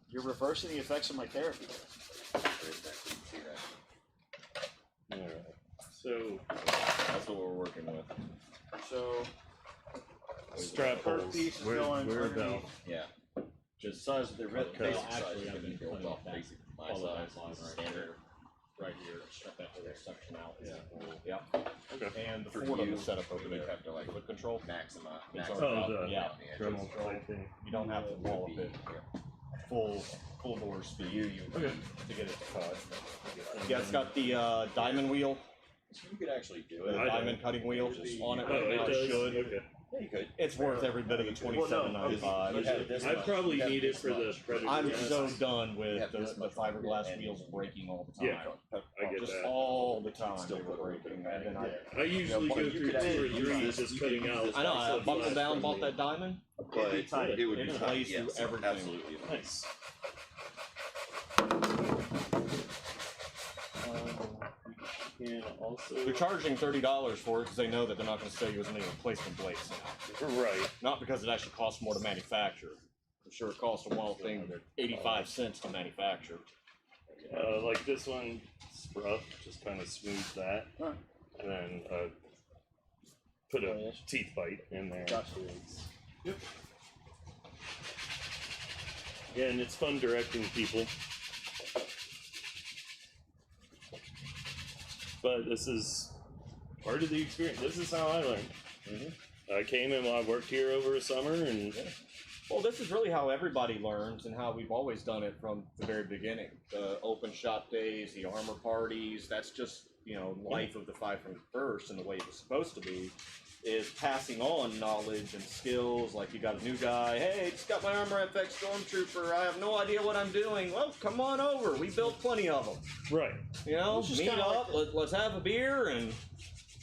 You're reversing the effects of my therapy. Alright. So That's what we're working with. So strap third holes. piece is Where going about? underneath. Yeah. Just size of the Basic they'll size actually have have been been built cut off off that basic my follow size. that line right Standard. here. Right here, shut that whole section out. Yeah. Yeah. Okay. And the For Ford on you, the setup over you there, have to like foot control. maximize. It's Oh, already the yeah. Dremel type thing. You don't have to wall it full bore speed. You Okay. to get it to cut. Yeah, it's got the diamond wheel, You could actually do the it. I diamond cutting wheel on it Oh, right now. it It does. should. Okay. Yeah, you could. It's worth every bit of the $27.95. You have this I much. probably You have need it this for the much. Predator. I'm yeah. so done with Yeah, the this much fiberglass and- wheels breaking all the time. Yeah, I get Just that. all the time Still they were put a little breaking. bit And then of I usually Yeah, go you through could 2 or actually 3 use this- just you could cutting use out. this I know, I stuff buckled less down, from bought the- that diamond. But it would be It fun. plays Yes, through everything. absolutely. Nice. And also, They're charging $30 for it because they know that they're not going to sell you as many replacement blades now. right. Not because it actually costs more to manufacture. I'm sure it costs a wild thing 85 cents to manufacture. Like this one, Spruff just kind of smooths that, Huh. and then put a teeth bite in there. Gotcha. Yep. Yeah, and it's fun directing people. But this is part of the experience. This is how I learned. I came and I worked here over a summer, and Well, this is really how everybody learns and how we've always done it from the very beginning. The open shop days, the armor parties, that's just, life of the 501st and the way it was supposed to be, is passing on knowledge and skills. Like, you got a new guy, hey, just got my Armor FX Shoretrooper, I have no idea what I'm doing. Well, come on over, we built plenty of them. right, It's just Meet kinda up, let's have a beer and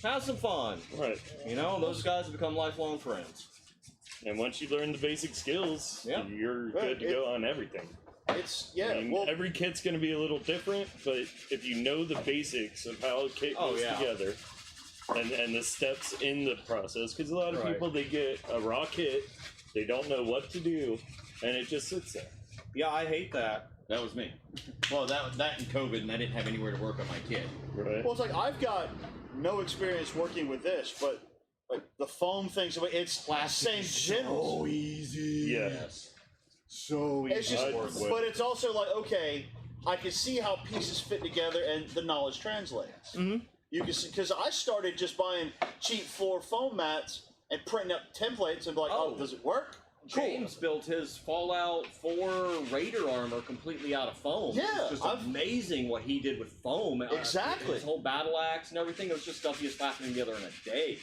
have some fun. right. Those guys have become lifelong friends. And once you learn the basic skills, Yeah. you're Right, good to go on everything. It's I mean, well, every kit's going to be a little different, but if you know the basics of how a kit Oh, goes yeah. together, and the steps in the process, because a lot of Right. people, they get a raw kit, they don't know what to do, and it just sits there. Yeah, I hate that. That was me. Well, that and COVID, and I didn't have anywhere to work on my kit. Right. well, it's like I've got no experience working with this, but like the foam things, it's same general. easy. Yeah. Yes. So It's just, I'd work with. but it's also like, okay, I can see how pieces fit together and the knowledge translates. Mhm. You can see, because I started just buying cheap floor foam mats and printing up templates and be like, oh, Oh. does it work? James built his Fallout 4 Raider armor completely out of foam. Yeah, It's just I've- amazing what he did with foam. Exactly. His whole battle axe and everything, it was just stuff he was slapping together in a day.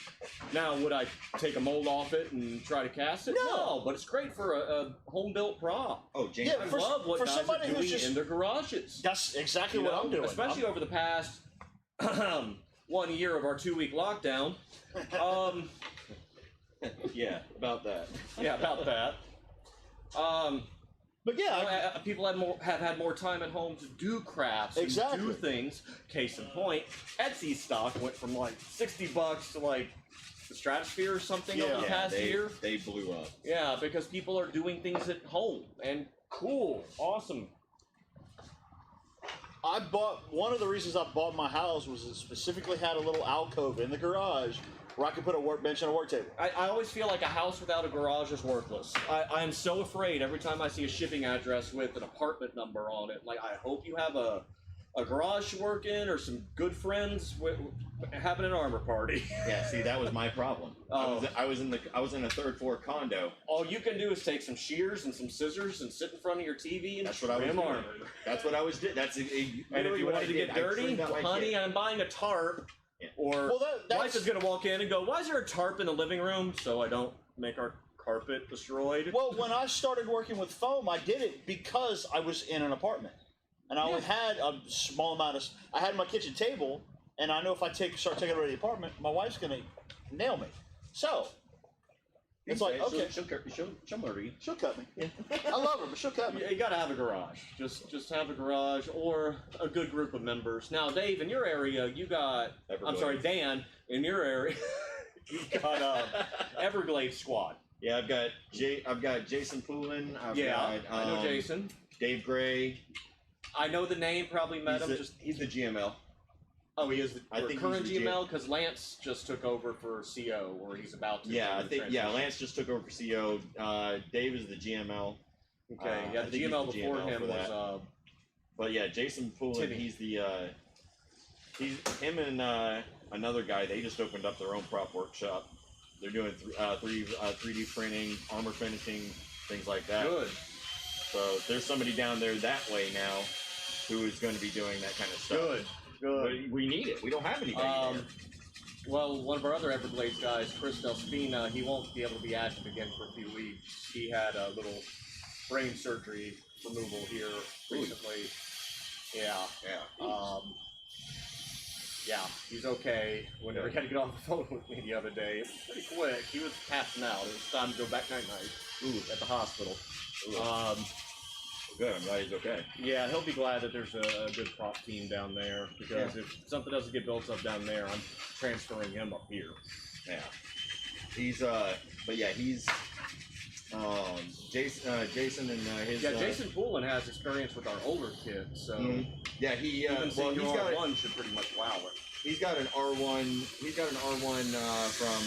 Now, would I take a mold off it and try to cast it? No. But it's great for a home-built prop. Oh, James. Yeah, I for- love what for guys somebody are who's doing just- in their garages. That's exactly what I'm doing. Especially over the past 1 year of our 2-week lockdown. Yeah, about that. Yeah, about that. But yeah, People have had more time at home to do crafts Exactly. and do things. Case in point, Etsy stock went from like $60 to like the stratosphere or something over the Yeah, past year. They blew up. Yeah, because people are doing things at home and cool, awesome. I bought, one of the reasons I bought my house was it specifically had a little alcove in the garage where I could put a workbench and a work table. I always feel like a house without a garage is worthless. I am so afraid every time I see a shipping address with an apartment number on it. Like, I hope you have a garage to work in or some good friends having an armor party. Yeah, see, that was my problem. Oh. I was in a 3rd floor condo. All you can do is take some shears and some scissors and sit in front of your TV and That's what I was trim doing. armor. That's what I was doing. That's And if literally you what wanted I to did. get I dirty, trimmed out my honey, kit. I'm buying a tarp. Yeah. Or Well, that's- wife is going to walk in and go, why is there a tarp in the living room so I don't make our carpet destroyed? Well, when I started working with foam, I did it because I was in an apartment. And I only had a small amount of, I had my kitchen table, and I know if I start taking it over to the apartment, my wife's going to nail me. So, it's like, okay, She'll murder you. she'll cut me. I love her, but she'll cut me. You gotta have a garage. Just have a garage or a good group of members. Now, Dave, in your area, you got. I'm Everglades. sorry, Dan, in your area, you got Everglades Squad. Yeah, I've got Jason Poulin. I know Jason. Dave Gray. I know the name. Probably met him. He's the GML. Oh, he is the I think current he's the GML because Lance just took over for CO, or he's about to. Yeah, I think Lance just took over for CO. Dave is the GML. Okay, yeah, the GML before him was. But yeah, Jason Poulin. Timmy. He's him and another guy. They just opened up their own prop workshop. They're doing 3D printing, armor finishing, things like that. Good. So there's somebody down there that way now who is going to be doing that kind of stuff. Good. But we need it. We don't have anybody there. Well, one of our other Everglades guys, Chris Delspina, he won't be able to be active again for a few weeks. He had a little brain surgery removal here recently. Yeah. Yeah, he's okay. Whenever he had to get off the phone with me the other day, it was pretty quick. He was passing out. It was time to go back night at the hospital. Good. I'm glad he's okay. Yeah, he'll be glad that there's a good prop team down there because if something doesn't get built up down there, I'm transferring him up here. Yeah. He's Jason and his. Yeah, Jason Poulin has experience with our older kids, so yeah, he even well, he's he's got got one should pretty much wow it. He's got an R1. He's got an R1 from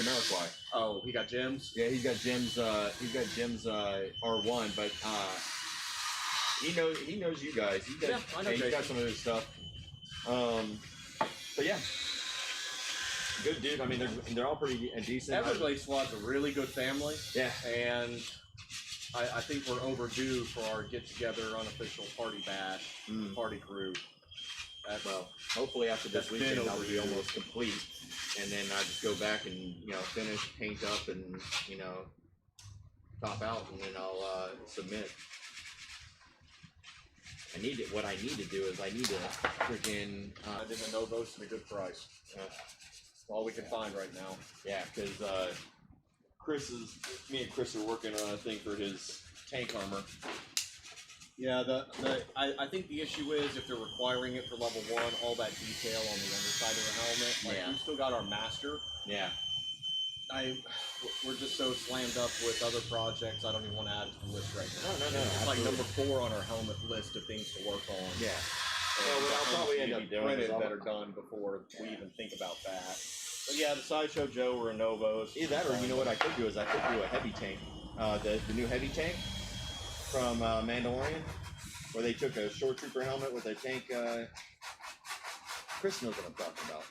Jamiroquai. Oh, he got Jim's. Yeah, he's got Jim's. R1, but he knows you guys. I know he's got some of his stuff. But yeah, good dude. I mean, they're all pretty decent. Everglades Squad's a really good family. Yeah, and I think we're overdue for our get-together unofficial party bash, party crew. Well, hopefully after this That's weekend been I'll be overdue. almost complete, and then I just go back and finish, paint up, and top out, and then I'll submit. What I need to do is I need to freaking. I didn't know those at a good price. All we can find right now. Yeah, because me and Chris are working on a thing for his tank armor. Yeah, I think the issue is if they're requiring it for level 1, all that detail on the underside of the helmet. Like, we've still got our master. Yeah. We're just so slammed up with other projects. I don't even want to add it to the list right now. No. It's like number 4 on our helmet list of things to work on. Yeah. Well, what I'll probably end up doing is that are done before we even think about that. But yeah, the Sideshow Joe or Novos. Either that, or you know what I could do is I could do a heavy tank, the new heavy tank from Mandalorian, where they took a Shoretrooper helmet with a tank. Chris knows what I'm talking about.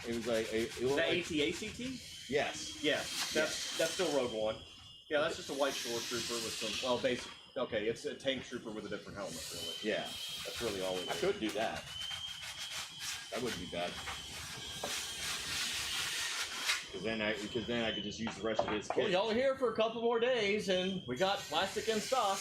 It was like the AT-ACT? Yes. Yes. That's still Rogue One. Yeah, that's just a white Shoretrooper with some basic. Okay, it's a tank trooper with a different helmet, really. Yeah. That's really all it is. I could do that. That wouldn't be bad. Because then I could just use the rest of his kit. Well, y'all are here for a couple more days, and we got plastic in stock.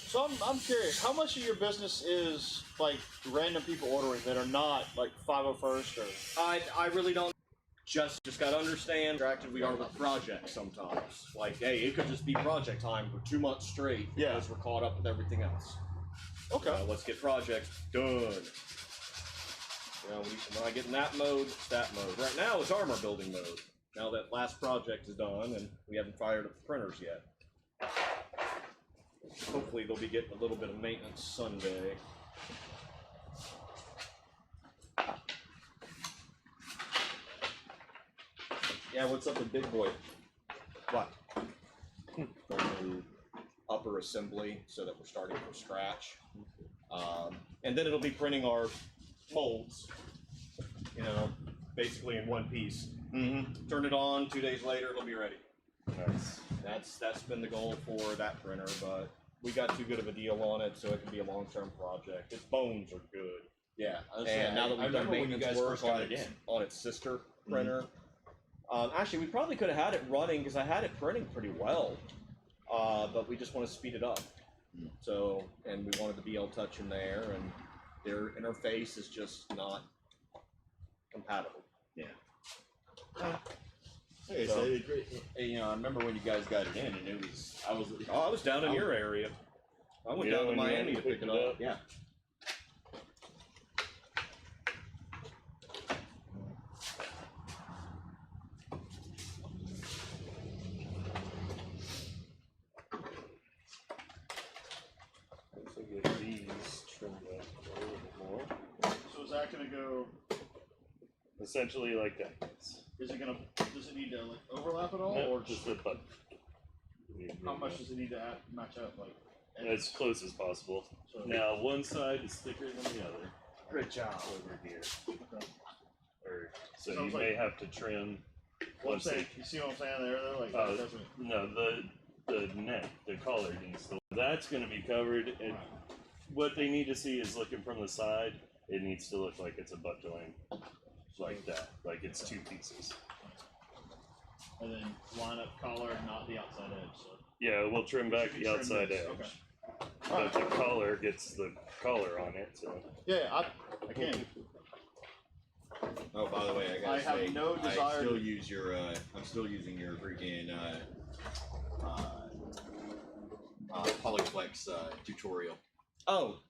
So I'm curious, how much of your business is like random people ordering that are not like 501st or? I really don't. Just got to understand how distracted we are with projects sometimes. Like, hey, it could just be project time for 2 months straight because we're caught up with everything else. Okay. Let's get projects done. When I get in that mode, it's that mode. Right now, it's armor building mode. Now that last project is done, and we haven't fired up the printers yet. Hopefully, they'll be getting a little bit of maintenance Sunday. Yeah, what's up with Big Boy? What? Upper assembly, so that we're starting from scratch. And then it'll be printing our molds, basically in one piece. Turn it on, 2 days later, it'll be ready. That's been the goal for that printer, but we got too good of a deal on it, so it can be a long-term project. Its bones are good. Yeah, And now that we've done maintenance work on its sister printer, actually, we probably could have had it running because I had it printing pretty well, but we just want to speed it up. So, and we wanted the BL Touch in there, and their interface is just not compatible. Yeah. Hey, so I remember when you guys got it in, and it was I was down in your area. I went down to Miami to pick it up. Yeah. that gonna go? Essentially like that. Is it gonna? Does it need to like overlap at all, No, or just a button. how much does it need to match up? Like As close as possible. So, Now, one side is thicker than the other. great job. Over here. Okay. Or, so Sounds you may like- have to trim. What I'm once saying, it- you see what I'm saying there? Though, like Oh, that doesn't. no, the neck, the collar needs to. That's going to be covered. And what they need to see is looking from the side. It needs to look like it's a butt joint, like that, like it's two pieces. And then line up collar, not the outside edge. So. Yeah, we'll trim back the Trim outside this, edge, Okay. but the collar gets the collar on it. So Yeah, I can. Oh, by the way, I I gotta have say, no I desire still to- use your. I'm still using your freaking Polyflex tutorial. Oh,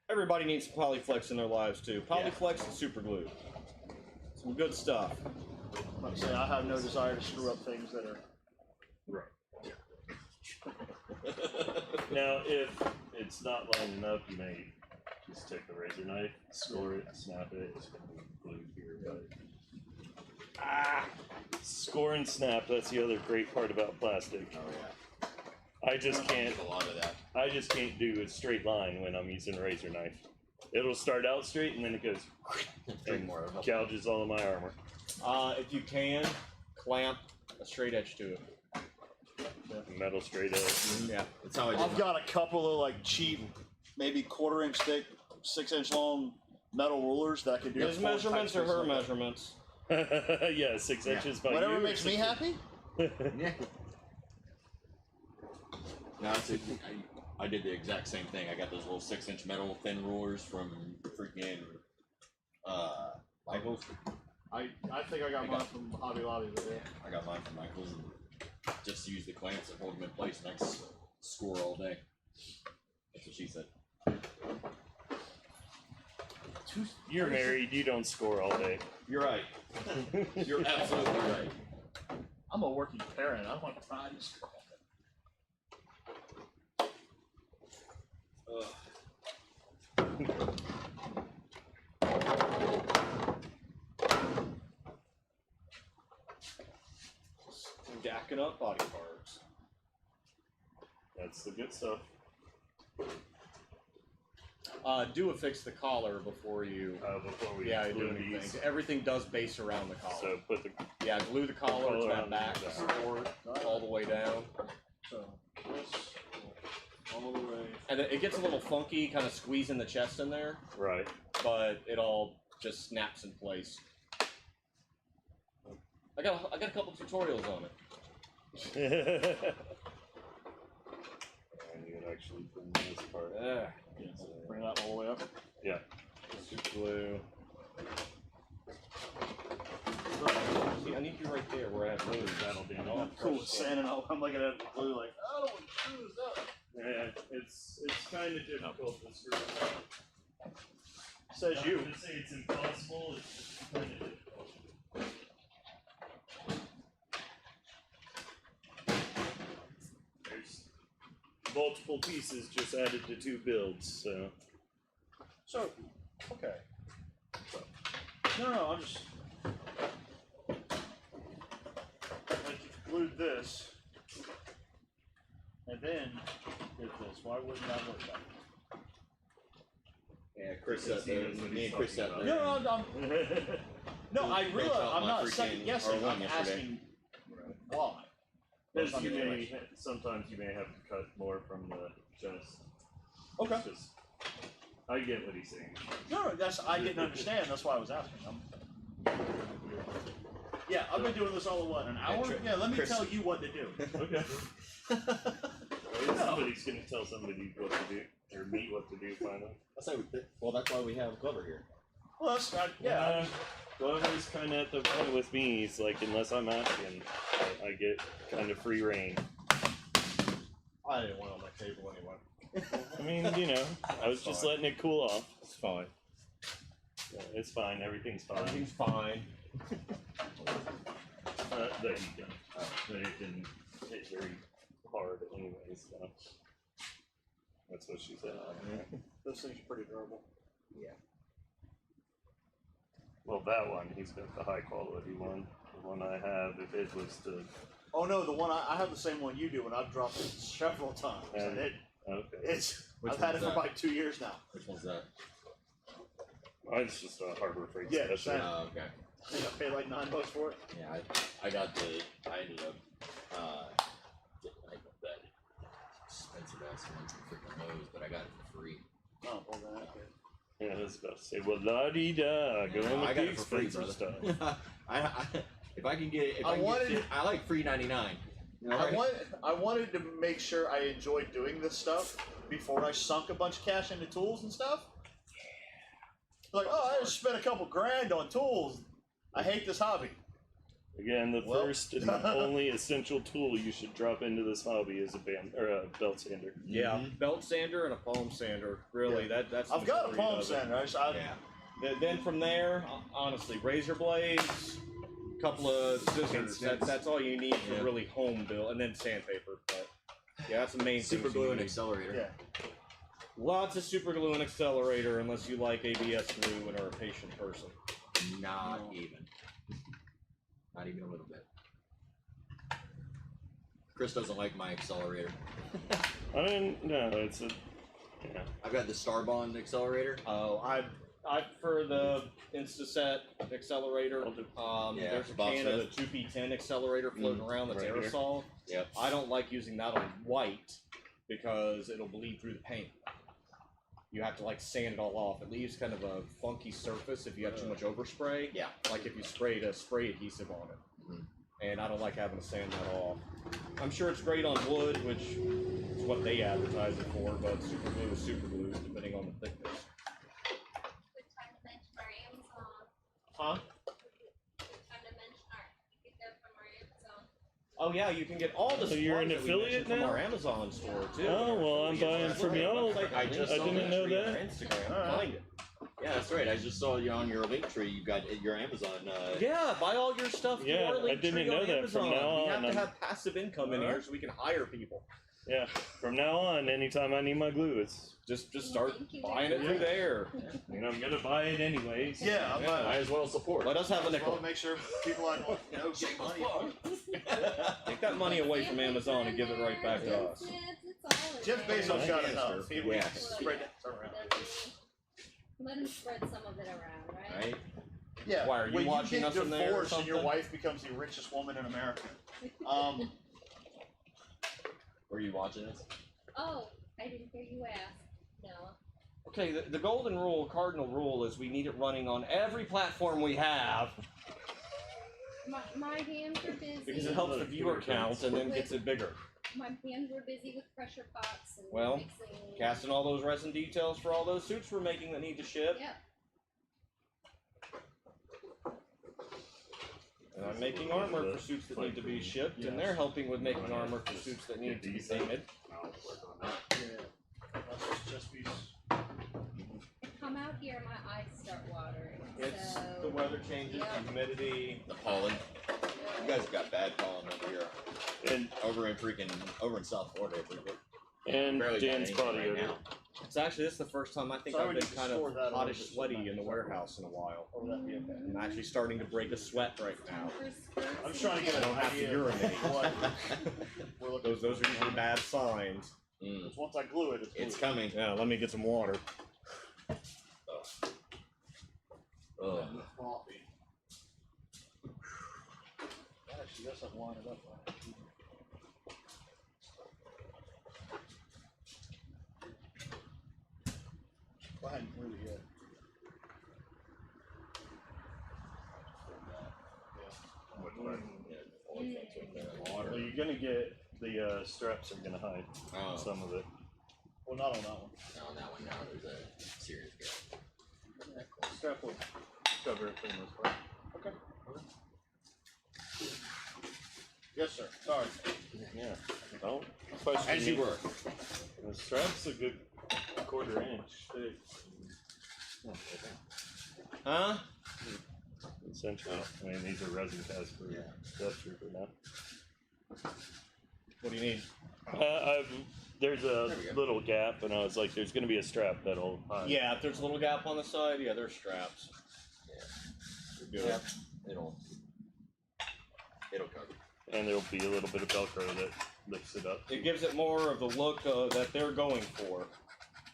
everybody needs some Polyflex in their lives too. Polyflex and super glue. Some good stuff. Like I say, I have no desire to screw up things that are. right. Now, if it's not lining up, you may just take the razor knife, score it, snap it. It's going to be glued here, but score and snap. That's the other great part about plastic. Oh yeah. I just can't. There's a lot of that. I just can't do a straight line when I'm using a razor knife. It'll start out straight and then it goes and gouges all of my armor. If you can, clamp a straight edge to it. Metal straight edge. Yeah. That's how I did. I've got a couple of like cheap, maybe 1/4 inch thick, 6 inch long metal rulers that I can do. His 4 measurements types are of her stuff. measurements. Yeah, 6 inches by Whatever you or makes me 6 happy. Yeah. No, I did the exact same thing. I got those little 6-inch metal thin rulers from freaking Michaels. I think I got mine from Hobby Lobby. But yeah. I got mine from Michaels and just use the clamps and hold them in place, and I can score all day. That's what she said. You're married, you don't score all day. You're right. You're absolutely right. I'm a working parent. I don't want to try to scroll. Jacking up body parts. That's the good stuff. Do affix the collar before you. Before we Yeah, glue do anything. these. Everything does base around the collar. So put the Yeah, glue the collar to Collar that on back the back. support all the way down. So this all the way. And then it gets a little funky, kind of squeezing the chest in there, right. but it all just snaps in place. I got a couple tutorials on it. And you can actually bring this part. Yeah. Yeah, so bring that all the way up. Yeah. Super glue. See, I need you right there where I have glue. That'll be I'm enough. cool with sand, and I'm looking at the glue like, I don't want to screw this up. Yeah, it's kind of difficult to screw up. Says Not you. to say it's impossible. It's just kind of difficult. There's multiple pieces just added to 2 builds, so. So, okay. No, I'm just. Like, you glued this, and then did this. Why wouldn't that work better? Yeah, Chris sat there. Me and Chris sat there. No, I Broke realize out I'm my not freaking second guessing. R1 I'm yesterday. asking why. Because you may, sometimes you may have to cut more from the chest. Okay. It's just, I get what he's saying. No, I didn't understand. That's why I was asking. Yeah, I've been doing this all in what, an hour? Yeah, let me Chris- tell you what to do. Okay. Somebody's gonna tell somebody what to do, or me what to do finally. That's why we have Glover here. Well, that's not, yeah. Glover's kind of at the point with me. He's like, unless I'm asking, I get kind of free reign. I didn't want it on my table anyway. I mean, you know, I was just letting it cool off. It's fine. Yeah, it's fine. Everything's fine. Everything's fine. That you can. But it didn't hit very hard anyways. So. That's what she said. Those things are pretty durable. Well, that one, he's got the high quality one. The one I have, if it was to. Oh no, the one I have the same one you do, and I've dropped it several times. And Okay. I've had it for about 2 years now. Which one's that? Mine's just a Harbor Freight Yeah, special. same. Oh, okay. I think I paid like $9 for it. Yeah, I ended up getting like that expensive ass one from freaking Lowe's, but I got it for free. Oh, well then, okay. Yeah, I was about to say, well, la di da, go on I with got the it for free, expensive brother. stuff. If I can get it, I like free 99. You know, I wanted to make sure I enjoyed doing this stuff before I sunk a bunch of cash into tools and stuff. Like, oh, I just spent a couple grand on tools. I hate this hobby. Again, the Well. first and only essential tool you should drop into this hobby is a belt sander. Yeah, belt sander and a palm sander. Really, that's. the I've got a majority palm of it. sander. Then from there, honestly, razor blades, couple of scissors. That's all you need for really home build, and then sandpaper. But yeah, that's the main super things you glue and need. accelerator. Yeah. Lots of super glue and accelerator, unless you like ABS glue and are a patient person. Not even. Not even a little bit. Chris doesn't like my accelerator. I mean, no, it's a. Yeah. I've got the Starbond accelerator. Oh, I prefer the InstaSet accelerator. Yeah, There's a Bob can of the Smith. 2P10 accelerator floating around that's right here. aerosol. Yep. I don't like using that on white because it'll bleed through the paint. You have to like sand it all off. It leaves kind of a funky surface if you have too much overspray. Yeah. Like if you sprayed a spray adhesive on it. Mhm. And I don't like having to sand that off. I'm sure it's great on wood, which is what they advertise it for, but super glue is super glue, depending on the thickness. Good time to mention our Amazon. Huh? Good time to mention you get that from our Amazon. Oh yeah, you can get all the So you're an supplies that we affiliate mentioned now? from our Amazon store too. Oh, well, I'm buying That's from right. y'all. I just I saw didn't know tree on that. our Instagram. Alright. Find it. Yeah, that's right. I just saw you on your link tree. You got your Amazon. Yeah, buy all your stuff. through Yeah, our I link didn't tree know on that. From Amazon. now We on, have to I'm- have passive income in here so we can hire people. Yeah. From now on, anytime I need my glue, it's. Just start Thank you buying it very through much. there. I mean, I'm gonna buy it anyways. Yeah, I'm Might as well support. Let us have a Well, nickel. make sure people I know get money. Take that money away from Amazon and give it right back to us. It's all in Jeff there. Bezos got Yeah. enough. He Yeah. spread it around. Let him spread some of it around, right? Right? Yeah. Why, are you when watching you us get in there or divorced and your something? wife becomes the richest woman in America. Were you watching this? Oh, I didn't hear you ask. No. Okay, the golden rule, cardinal rule, is we need it running on every platform we have My hands are busy. because it helps the viewer count and then gets it bigger. My hands were busy with pressure pots and Well, mixing. Casting all those resin details for all those suits we're making that need to ship. Yep. And I'm making armor for suits that need to be shipped, and they're helping with making armor for suits that need to be painted. Come out here, my eyes start watering. It's so, the weather changes, Yep. the humidity. The pollen. You guys have got bad pollen over here. And Over in South Florida. and Barely got Dan's anything body right odor. now. It's actually, this is the first time I think So I I've would been just kind store of that hottish, over sweaty some in the warehouse in a while. Or would that be okay? I'm actually starting to break a sweat right now. I'm just trying to get I an don't have to idea urinate. of what we're looking Those are usually bad signs. Mm, Once I glue it, it's glued. coming. Yeah, let me get some water. Ugh. Coffee. Actually, that's not line it up right. I hadn't really yet. Well, you're gonna get the straps are gonna hide Oh, some of it. Well, not on that one. no, on that one now there's a serious gap. Strap will cover it for the most part. Okay. Yes, sir. Sorry. Yeah. Well, especially As you were. The strap's a good quarter-inch thick. Huh? Essentially, I mean these are resin casts for Shoretrooper now. What do you need? There's a There we go. little gap, and I was like, "There's going to be a strap that'll hide." Yeah, if there's a little gap on the side, yeah, there's straps. good. Yeah. It'll cover. And there'll be a little bit of Velcro that lifts it up. It gives it more of the look that they're going for.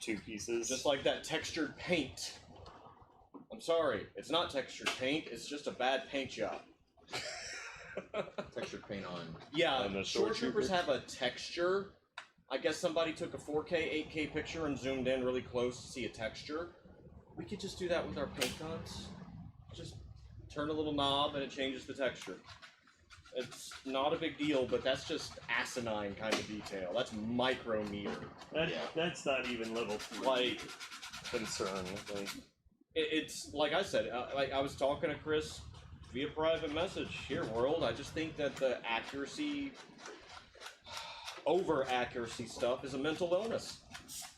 2 pieces. Just like that textured paint. I'm sorry, it's not textured paint, it's just a bad paint job. Textured paint on. Yeah, On the Shore Troopers Shoretrooper? have a texture. I guess somebody took a 4K, 8K picture and zoomed in really close to see a texture. We could just do that with our paint guns. Just turn a little knob and it changes the texture. It's not a big deal, but that's just asinine kind of detail. That's micrometer. That's not even level 3 Like, concern. Like, it's like I said, like I was talking to Chris via private message here, world. I just think that the accuracy, over accuracy stuff is a mental illness.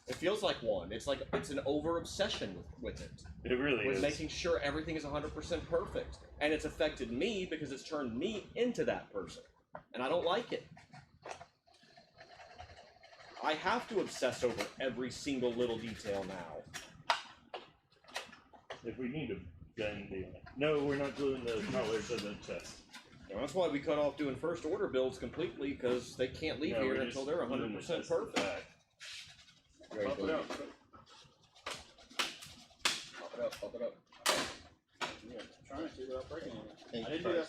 It feels like one. It's like it's an over obsession with it. it really With is. making sure everything is 100% perfect. And it's affected me because it's turned me into that person. And I don't like it. I have to obsess over every single little detail now. If we need to bend the... No, we're not gluing the collar to the chest. And that's why we cut off doing first order builds completely, because they can't leave No, here we're until just they're gluing the 100% chest to the perfect. back. Pop it up. Pop it up, pop it up. Yeah, trying to without breaking anything. Thank I you, didn't do that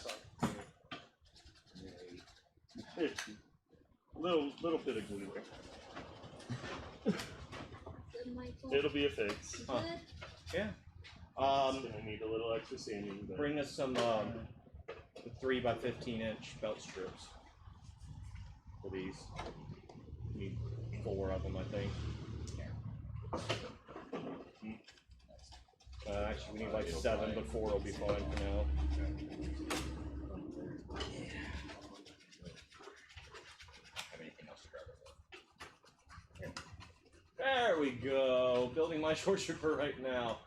Frank. side. Little bit of glue there. Good, Michael. It'll be a fix. Good. Yeah. It's gonna need a little extra sanding, but Bring us some 3 by 15 inch belt strips for these. Need 4 of them, I think. Actually, we need like 7, but 4 will be fine for now. Have anything else to grab it for? There we go. Building my Shore Trooper right now.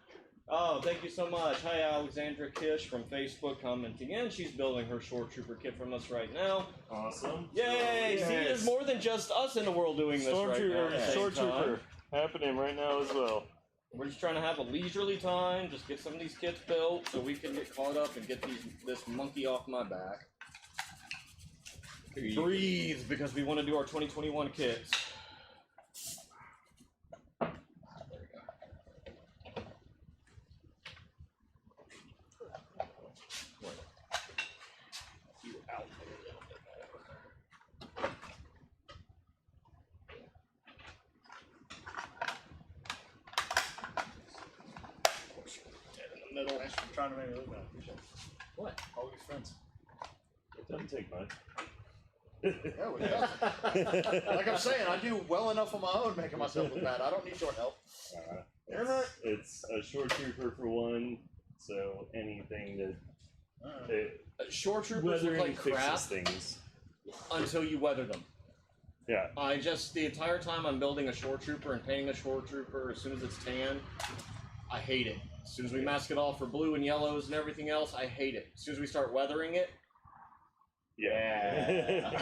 Oh, thank you so much. Hi, Alexandra Kish from Facebook commenting in. She's building her Shore Trooper kit from us right now. awesome. Yay! See, there's more than just us in the world doing this right now. at the same Shore time. Trooper happening right now as well. We're just trying to have a leisurely time, just get some of these kits built so we can get caught up and get this monkey off my back. Breathe, because we want to do our 2021 kits. You out a little bit more. Middle. Thanks for trying to make me look bad. Appreciate it. What? Always friends. It doesn't take much. Yeah, we got Like I'm saying, I do well enough on my own making myself look bad. I don't need your help. It's a Shore Trooper for one, so anything that Shore Troopers look weathering like crap fixes things. until you weather them. Yeah. I just, the entire time I'm building a Shore Trooper and painting a Shore Trooper, as soon as it's tan, I hate it. As soon as we mask it all for blue and yellows and everything else, I hate it. As soon as we start weathering it, Yeah.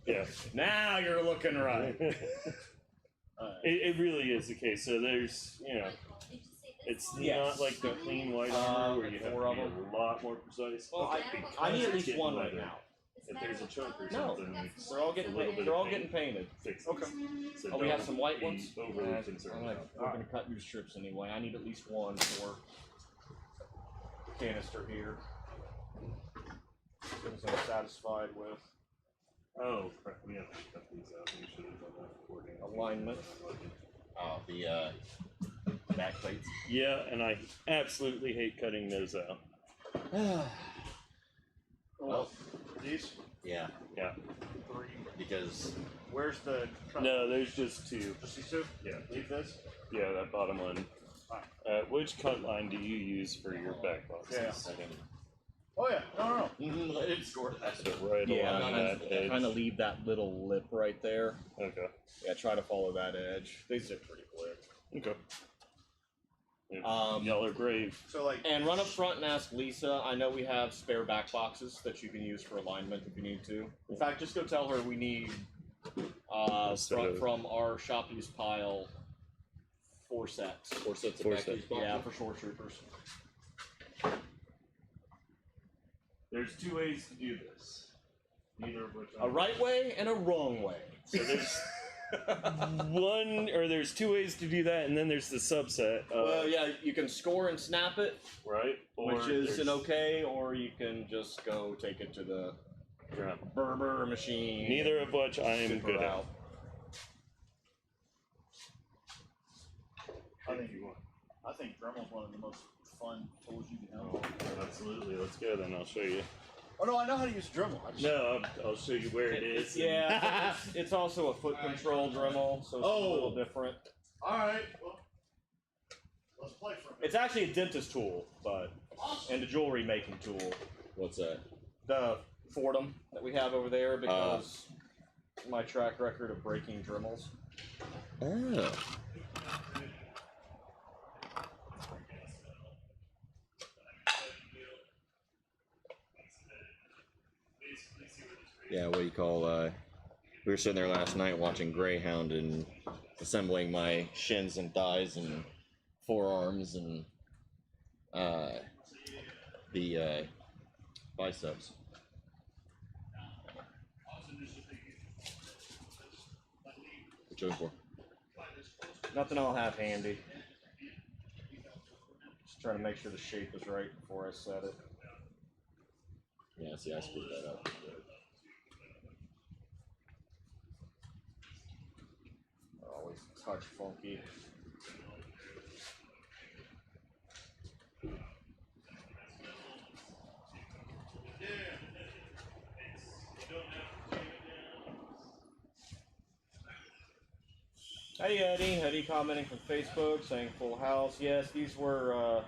Yeah. now you're looking right. It really is the case. So there's, Michael, did you see this it's one? Yes. not like the clean white armor where you have 4 to of be them. a lot more precise. Well, Because I need at it's least getting 1 right weathered. now. Is If that there's a what chunk or color? No. something, That's it's They're all getting a little bit they're of all paint. getting painted. Fixes. Okay. So Oh, we have don't some white be ones. overly concerned about it. We're gonna cut new strips anyway. I need at least 1 for canister here. Things I'm satisfied with. Oh, crap, we have to cut these out. We should have done that beforehand. Alignment. Oh, the back plates. Yeah, and I absolutely hate cutting those out. Well, these Yeah, Yeah. 3. Because Where's the cut? No, there's just 2. Just these 2? Yeah. Leave this? Yeah, that bottom one. Which cut line do you use for your back boxes? Yeah. Oh yeah. No. I didn't score that. So right along that edge. Kind of leave that little lip right there. Okay. Yeah, try to follow that edge. They zip pretty quick. Okay. If Um, y'all are brave. So like. And run up front and ask Lisa. I know we have spare back boxes that you can use for alignment if you need to. In fact, just go tell her we need from our shop use pile 4 sets. 4 sets of Four back sets. use boxes. Yeah, for Shore Troopers. There's two ways to do this. Neither of which A right way and a wrong way. So there's there's two ways to do that, and then there's the subset. Well, yeah, you can score and snap it, Right? which is an there's okay, or you can just go take it to the drum. Berber machine. Neither of which I am super good at. out. I think Dremel's one of the most fun tools you can have. Absolutely. Let's go then. I'll show you. Oh no, I know how to use Dremel. I just, No, I'll show you where it is. Yeah, it's also a foot control Dremel, so it's a little different. all right. Well, let's play for a minute. It's actually a dentist tool, and a jewelry making tool. What's that? The Fordham that we have over there, because my track record of breaking Dremels. Oh. Yeah, what do you call, we were sitting there last night watching Greyhound and assembling my shins and thighs and forearms and, the, biceps. What you looking for? Nothing I'll have handy. Just trying to make sure the shape is right before I set it. Yeah, see, I screwed that up. Always touch funky. Hey Eddie commenting from Facebook saying full house. Yes, these were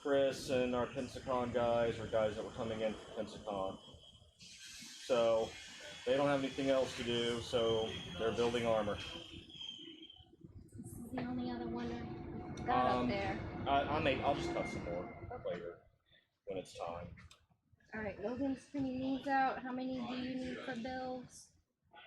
Chris and our Pensacon guys, or guys that were coming in for Pensacon. So they don't have anything else to do, so they're building armor. This is the only other one I got up there. I'll just cut some more later when it's time. Alright, Logan's printing these out. How many do you need for builds?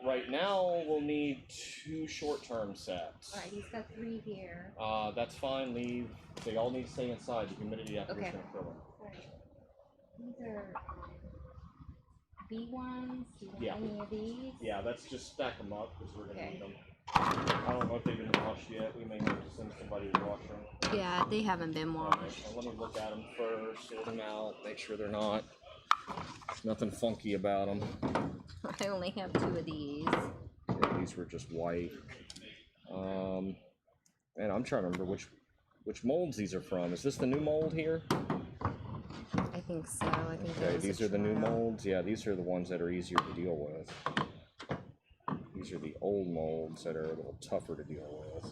Right now, we'll need 2 short-term sets. Alright, he's got 3 here. That's fine. Leave. They all need to stay inside. The humidity after is Okay. going to kill them. Alright. These are B1s. Do you want Yeah. any of these? Yeah, let's just stack them up because we're going to Okay. need them. I don't know if they've been washed yet. We may need to send somebody to wash them. Yeah, they haven't been Alright, so let me look at them first, sort them out, make sure they're not. There's nothing funky about them. I only have 2 of these. Yeah, these were just white. Man, I'm trying to remember which molds these are from. Is this the new mold here? I think so. I think Okay, these are the new molds. Yeah, these are the ones that are easier to deal with. These are the old molds that are a little tougher to deal with.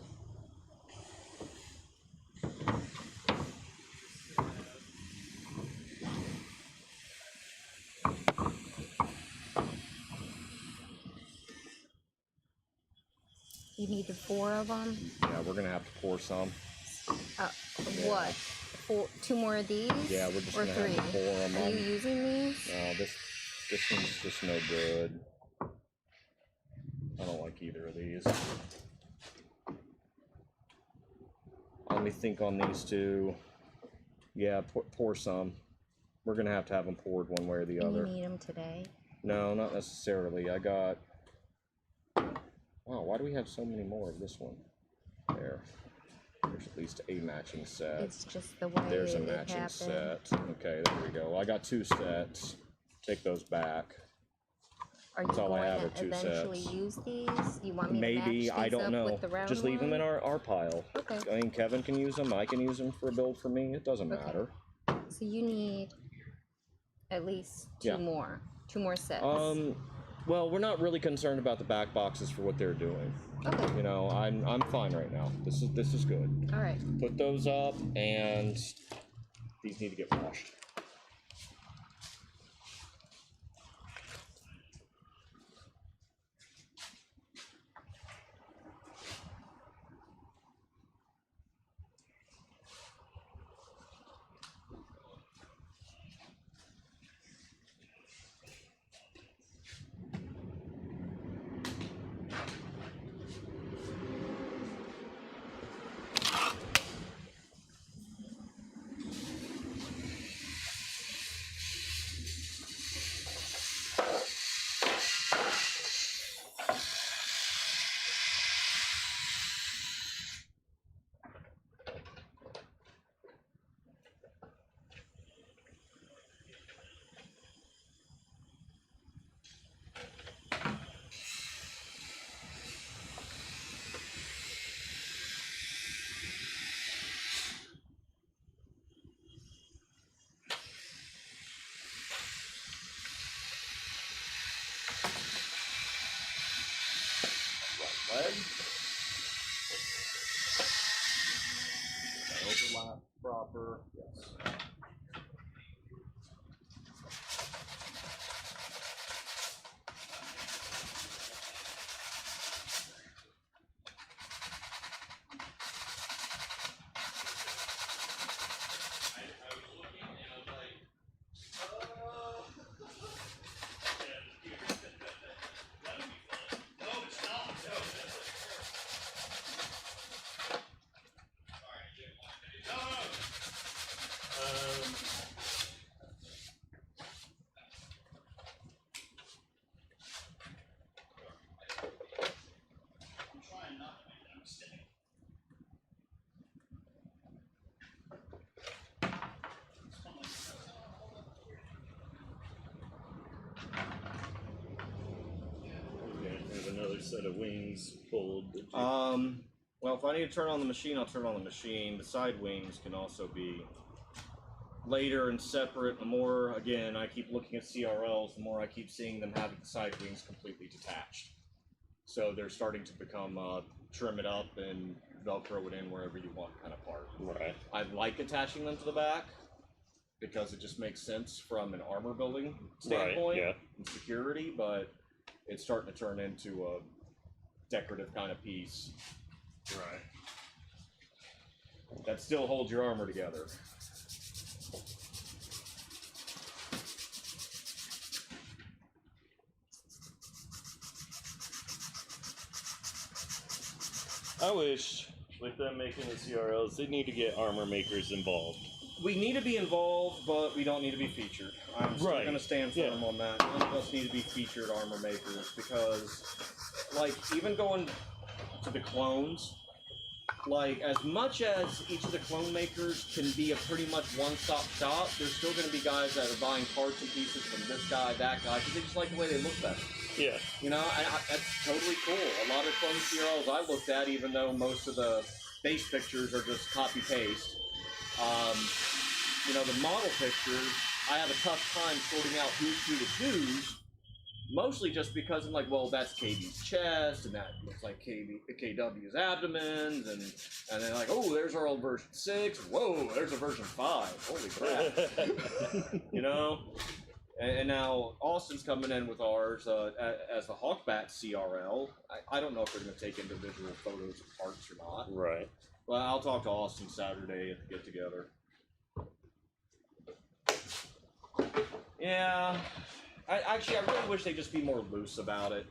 You need the 4 of them? Yeah, we're gonna have to pour some. What? 2 more of these? Yeah, we're just or gonna 3? have to pour them Are on. you using these? No, this one's just no good. I don't like either of these. Let me think on these 2. Yeah, pour some. We're gonna have to have them poured one way or the And other. you need them today? No, not necessarily. I got. Wow, why do we have so many more of this one? There. There's at least a matching set. It's just the way There's a it matching happened. set. Okay, there we go. I got 2 sets. Take those back. Are you That's all I going have to are 2 eventually sets. use these? You want me to Maybe, match I these don't up know. with the round Just leave them in one? our pile. Okay. I mean, Kevin can use them. I can use them for a build for me. It doesn't Okay. matter. So you need at least 2 Yeah. more. 2 more sets. Well, we're not really concerned about the back boxes for what they're doing. Okay. You know, I'm fine right now. This is good. All right. Put those up, and these need to get washed. another set of wings pulled. Did you? Well, if I need to turn on the machine, I'll turn on the machine. The side wings can also be later and separate. The more, again, I keep looking at CRLs, the more I keep seeing them having the side wings completely detached. So they're starting to become trim it up and Velcro it in wherever you want kind of part. Right. I like attaching them to the back because it just makes sense from an armor building standpoint and security, but it's starting to turn into a decorative kind of piece. Right. That still holds your armor together. I wish, with them making the CRLs, they need to get armor makers involved. We need to be involved, but we don't need to be featured. I'm still going to stand firm on that. None of us need to be featured armor makers because, like, even going to the clones, like, as much as each of the clone makers can be a pretty much one-stop shop, there's still going to be guys that are buying parts and pieces from this guy, that guy, because they just like the way they look better. Yeah. You know, that's totally cool. A lot of clone CRLs I looked at, even though most of the base pictures are just copy-paste, you know, the model pictures, I have a tough time sorting out who's who to choose, mostly just because I'm like, well, that's KB's chest, and that looks like KW's abdomens, and then like, oh, there's our old version 6, whoa, there's a version 5, holy crap. You know? And now Austin's coming in with ours as the Hawkbat CRL. I don't know if they're going to take individual photos of parts or not. Right. Well, I'll talk to Austin Saturday at the get-together. Yeah, I really wish they'd just be more loose about it.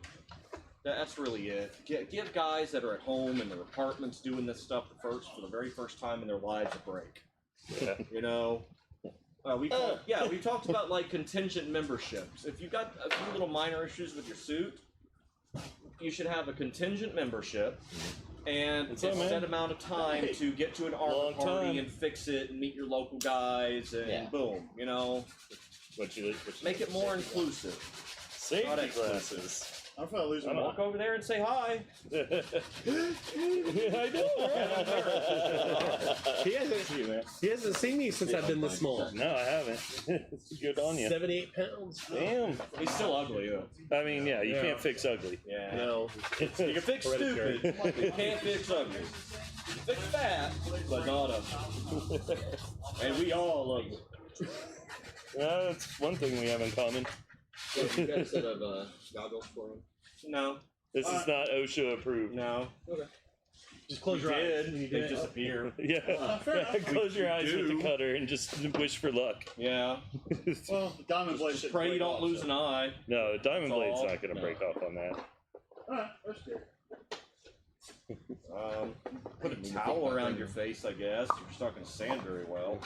That's really it. Give guys that are at home in their apartments doing this stuff for the very first time in their lives a break. Yeah. You know, we talked about like contingent memberships. If you've got a few little minor issues with your suit, you should have a contingent membership. And it's a set amount of time to get to an armor party and fix it and meet your local guys and boom, you know. Make it more inclusive. Safety glasses. I'm probably losing my Walk over there and say hi. I know. He hasn't seen me since I've been this small. No, I haven't. It's good on you. 78 pounds. Damn. He's still ugly though. I mean, yeah, you can't fix ugly. Yeah. No. You can fix stupid. You can't fix ugly. You fix fat, but not ugly. And we all ugly. That's one thing we have in common. You got a set of goggles for him? No. This is not OSHA approved. No. Okay. Just close your eyes. They disappear. Yeah. Close your eyes with the cutter and just wish for luck. Yeah. Well, the diamond blade should Pray you break don't off, lose so. an eye. No, the diamond That's blade's all. not going to break off on that. Alright, that's good. Put a towel around your face, I guess. You're stuck in sand very well.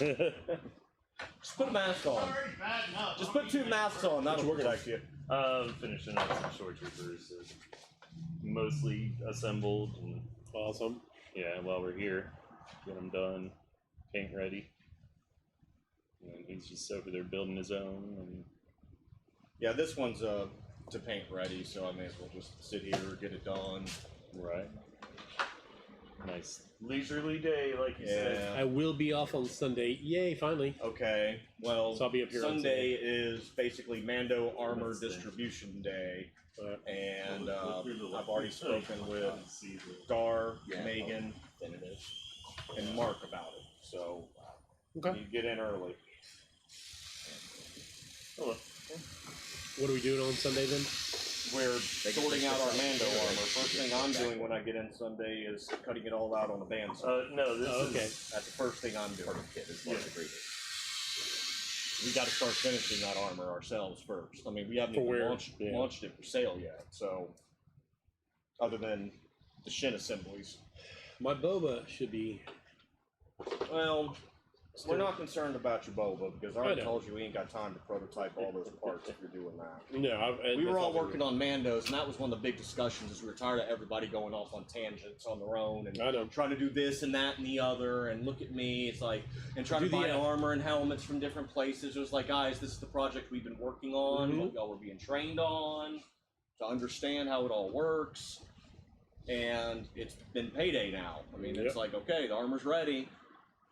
Just put a mask on. Just put 2 masks on. That'll protect you. Finishing up some Shoretroopers. Mostly assembled. And, Awesome. yeah, while we're here, get them done, paint ready. And he's just over there building his own. And Yeah, this one's to paint ready, so I may as well just sit here, get it done. right. Nice leisurely day, like you said. I will be off on Sunday. Yay, finally. Okay. Well, So I'll be up here on Sunday is basically Mando Armor Wednesday. Distribution Day, and I've I've already spoken with Dar, Megan, and Mark about it. So Okay. you get in early. Hello. What are we doing on Sunday then? We're sorting out our Mando armor. First thing I'm doing when I get in Sunday is cutting it all out on the bandsaw. No, this okay. is That's the first thing I'm doing. Yeah. We got to start finishing that armor ourselves first. I mean, we haven't For even where? launched it for sale yet. So, other than the shin assemblies, My boba should be. well, we're not concerned about your boba because I already I know. told you we ain't got time to prototype all those parts if you're doing that. No, We were all working on Mandos, and that was one of the big discussions. Is we were tired of everybody going off on tangents on their own and I know. trying to do this and that and the other. And look at me, it's like, and trying to Do the, buy armor and helmets from different places. It was like, guys, this is the project we've been working on. Mhm. What y'all were being trained on. to understand how it all works. And it's been payday now. I mean, it's like, okay, the armor's ready.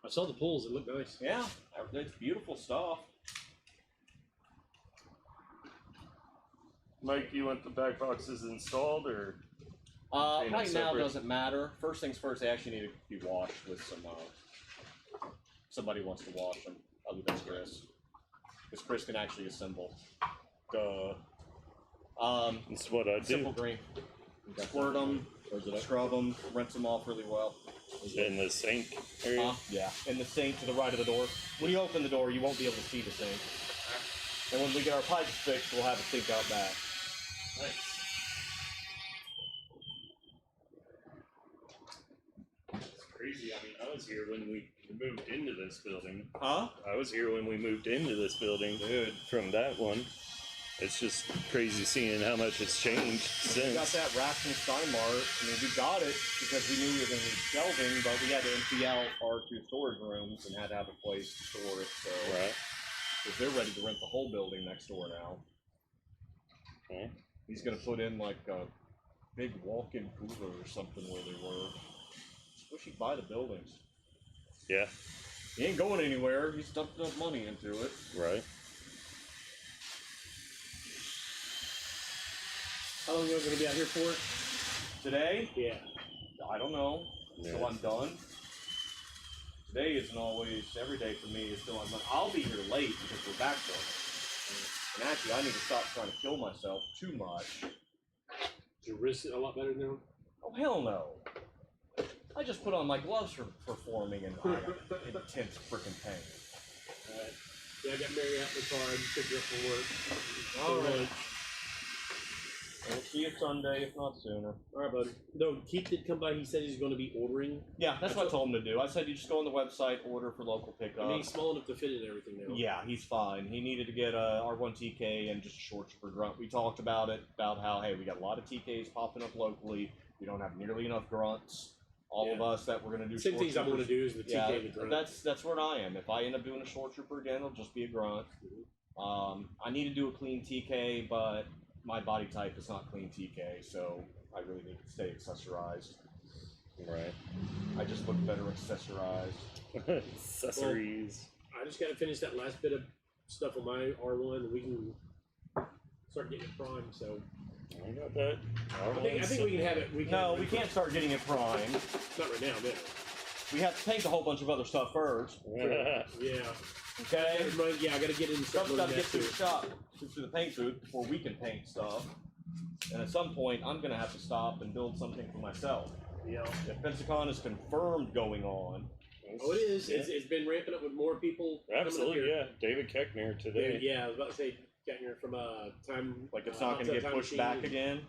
I saw the pulls. It looked nice. Yeah, it's beautiful stuff. Mike, you want the back boxes installed or? Right now separate? doesn't matter. First things first, they actually need to be washed with some. Somebody wants to wash them, other than Chris, because Chris can actually assemble. That's what I do. Simple green. Squirt them, scrub them, rinse them off really well. In the sink area. Yeah, in the sink to the right of the door. When you open the door, you won't be able to see the sink. And when we get our pipes fixed, we'll have a sink out back. Nice. It's crazy. I mean, I was here when we moved into this building. Huh? I was here when we moved into this building. Dude. From that one. It's just crazy seeing how much it's changed since. We got that rack from Steinmart. I mean, we got it because we knew we were going to need shelving, but we had to empty out our 2 storage rooms and had to have a place to store it. So, Right. because they're ready to rent the whole building next door now. Okay. He's going to put in like a big walk-in cooler or something where they were. Just wish he'd buy the buildings. Yeah. He ain't going anywhere. He's dumped enough money into it. Right. How long are you going to be out here for? Today? Yeah. I don't know. Yeah. Until I'm done. Today isn't always, every day for me is still I'm done. I'll be here late because we're back for it. And actually, I need to stop trying to kill myself too much. Is your wrist a lot better now? Oh, hell no. I just put on my gloves for performing and I got intense freaking pain. Alright. Yeah, I got Mary out in the car. I just picked her up from work. All right. Lunch. We'll see you Sunday, if not sooner. Alright, buddy. No, Keith did come by. He said he's going to be ordering. Yeah, that's what I told him to do. I said you just go on the website, order for local pickup. I mean, he's small enough to fit in everything now. Yeah, he's fine. He needed to get a R1TK and just a Shoretrooper grunt. We talked about it, about how, hey, we got a lot of TKs popping up locally. We don't have nearly enough grunts. All of us that we're going to do Same things I'm going to do is the TK yeah, and the grunt. that's where I am. If I end up doing a Shoretrooper again, it'll just be a grunt. I need to do a clean TK, but my body type is not clean TK, so I really need to stay accessorized. Right. I just look better accessorized. Accessories. I just got to finish that last bit of stuff on my R1 and we can start getting it primed, so. I got that. I think we can have it. No, we can't start getting it primed. Not right now, no. We have to paint a whole bunch of other stuff first. Yeah. Okay? Yeah, I got to get in Stuff's got to get through too. the shop, through the paint booth before we can paint stuff. And at some point, I'm going to have to stop and build something for myself. Yeah. If Pensacon is confirmed going on. Oh, it is. Yeah. It's been ramping up with more people. Absolutely, coming up yeah. David Keckner today. here. Yeah, I was about to say, Keckner from time. Like it's not going to get Time pushed Machine. back again.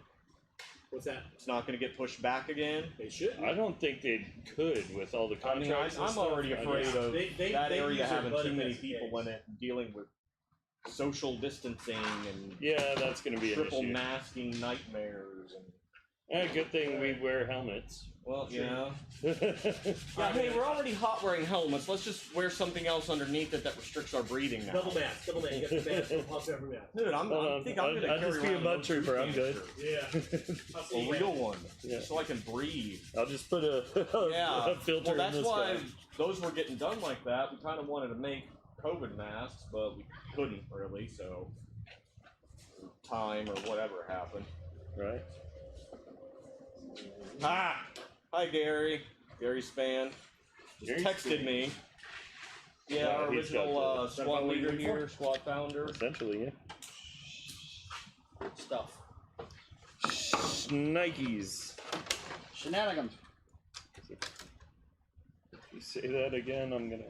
What's that? It's not going to get pushed back again. They should. I don't think they could with all the I mean, contracts. and I'm stuff. already afraid of They that area use it having better too many than people SPKs. in it and dealing with social distancing and Yeah, that's going to be an triple issue. masking nightmares. And Yeah, good thing we wear helmets. well, yeah. Yeah, Yeah, hey, we're already hot wearing helmets. Let's just wear something else underneath it that restricts our breathing now. Double mask. You got the mask. Don't pop every mask. Dude, I think I'm gonna I'll carry just be a around mud an O2 trooper. I'm good. canister. Yeah. I'll see A you real guys. one, Yeah. so I can breathe. I'll just put a, Yeah, a filter well, that's in this why guy. those were getting done like that. We kind of wanted to make COVID masks, but we couldn't really, so time or whatever happened. Right. Ah, hi Gary. Gary Span just Gary texted Span. me. Yeah, Yeah, our he's got original the- squad leader here, squad founder. Essentially, yeah. Stuff. Nikes. Shenanigans. If you say that again, I'm gonna.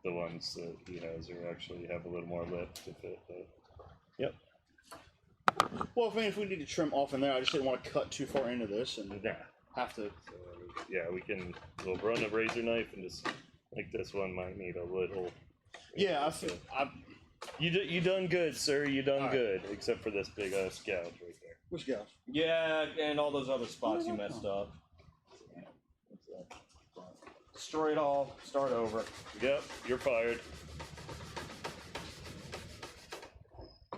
The ones that he has are actually have a little more lip to fit. But... Yep. Well, if we need to trim off in there, I just didn't want to cut too far into this and Yeah. have to. Yeah, we can. We'll run a razor knife and just like this one might need a little. Yeah, I feel. You done good, sir. You done All right. good, except for this big gouge right there. Which goes? Yeah, and all those other spots you messed up. Destroy it all, start over. Yep, you're fired.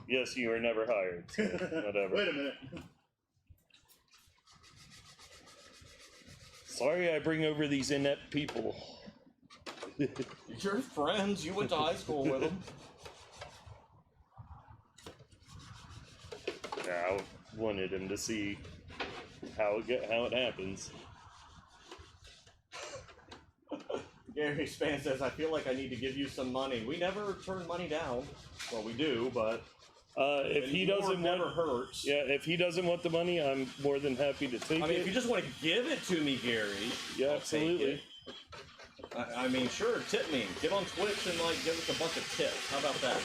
Yes, you were never hired. So whatever. Wait a minute. Sorry, I bring over these inept people. Your friends, you went to high school with them. I wanted him to see how it happens. Gary Span says, I feel like I need to give you some money. We never turn money down. Well, we do, but If he doesn't never want, hurts. yeah, if he doesn't want the money, I'm more than happy to take I mean, it. if you just want to give it to me, Gary, Yeah, I'll take absolutely. it. I mean, sure, tip me. Get on Twitch and like give us a bunch of tips. How about that?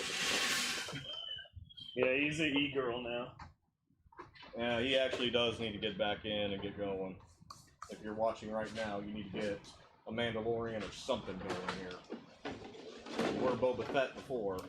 Yeah, he's an e-girl now. Yeah, he actually does need to get back in and get going. If you're watching right now, you need to get a Mandalorian or something going here. You were Boba Fett before.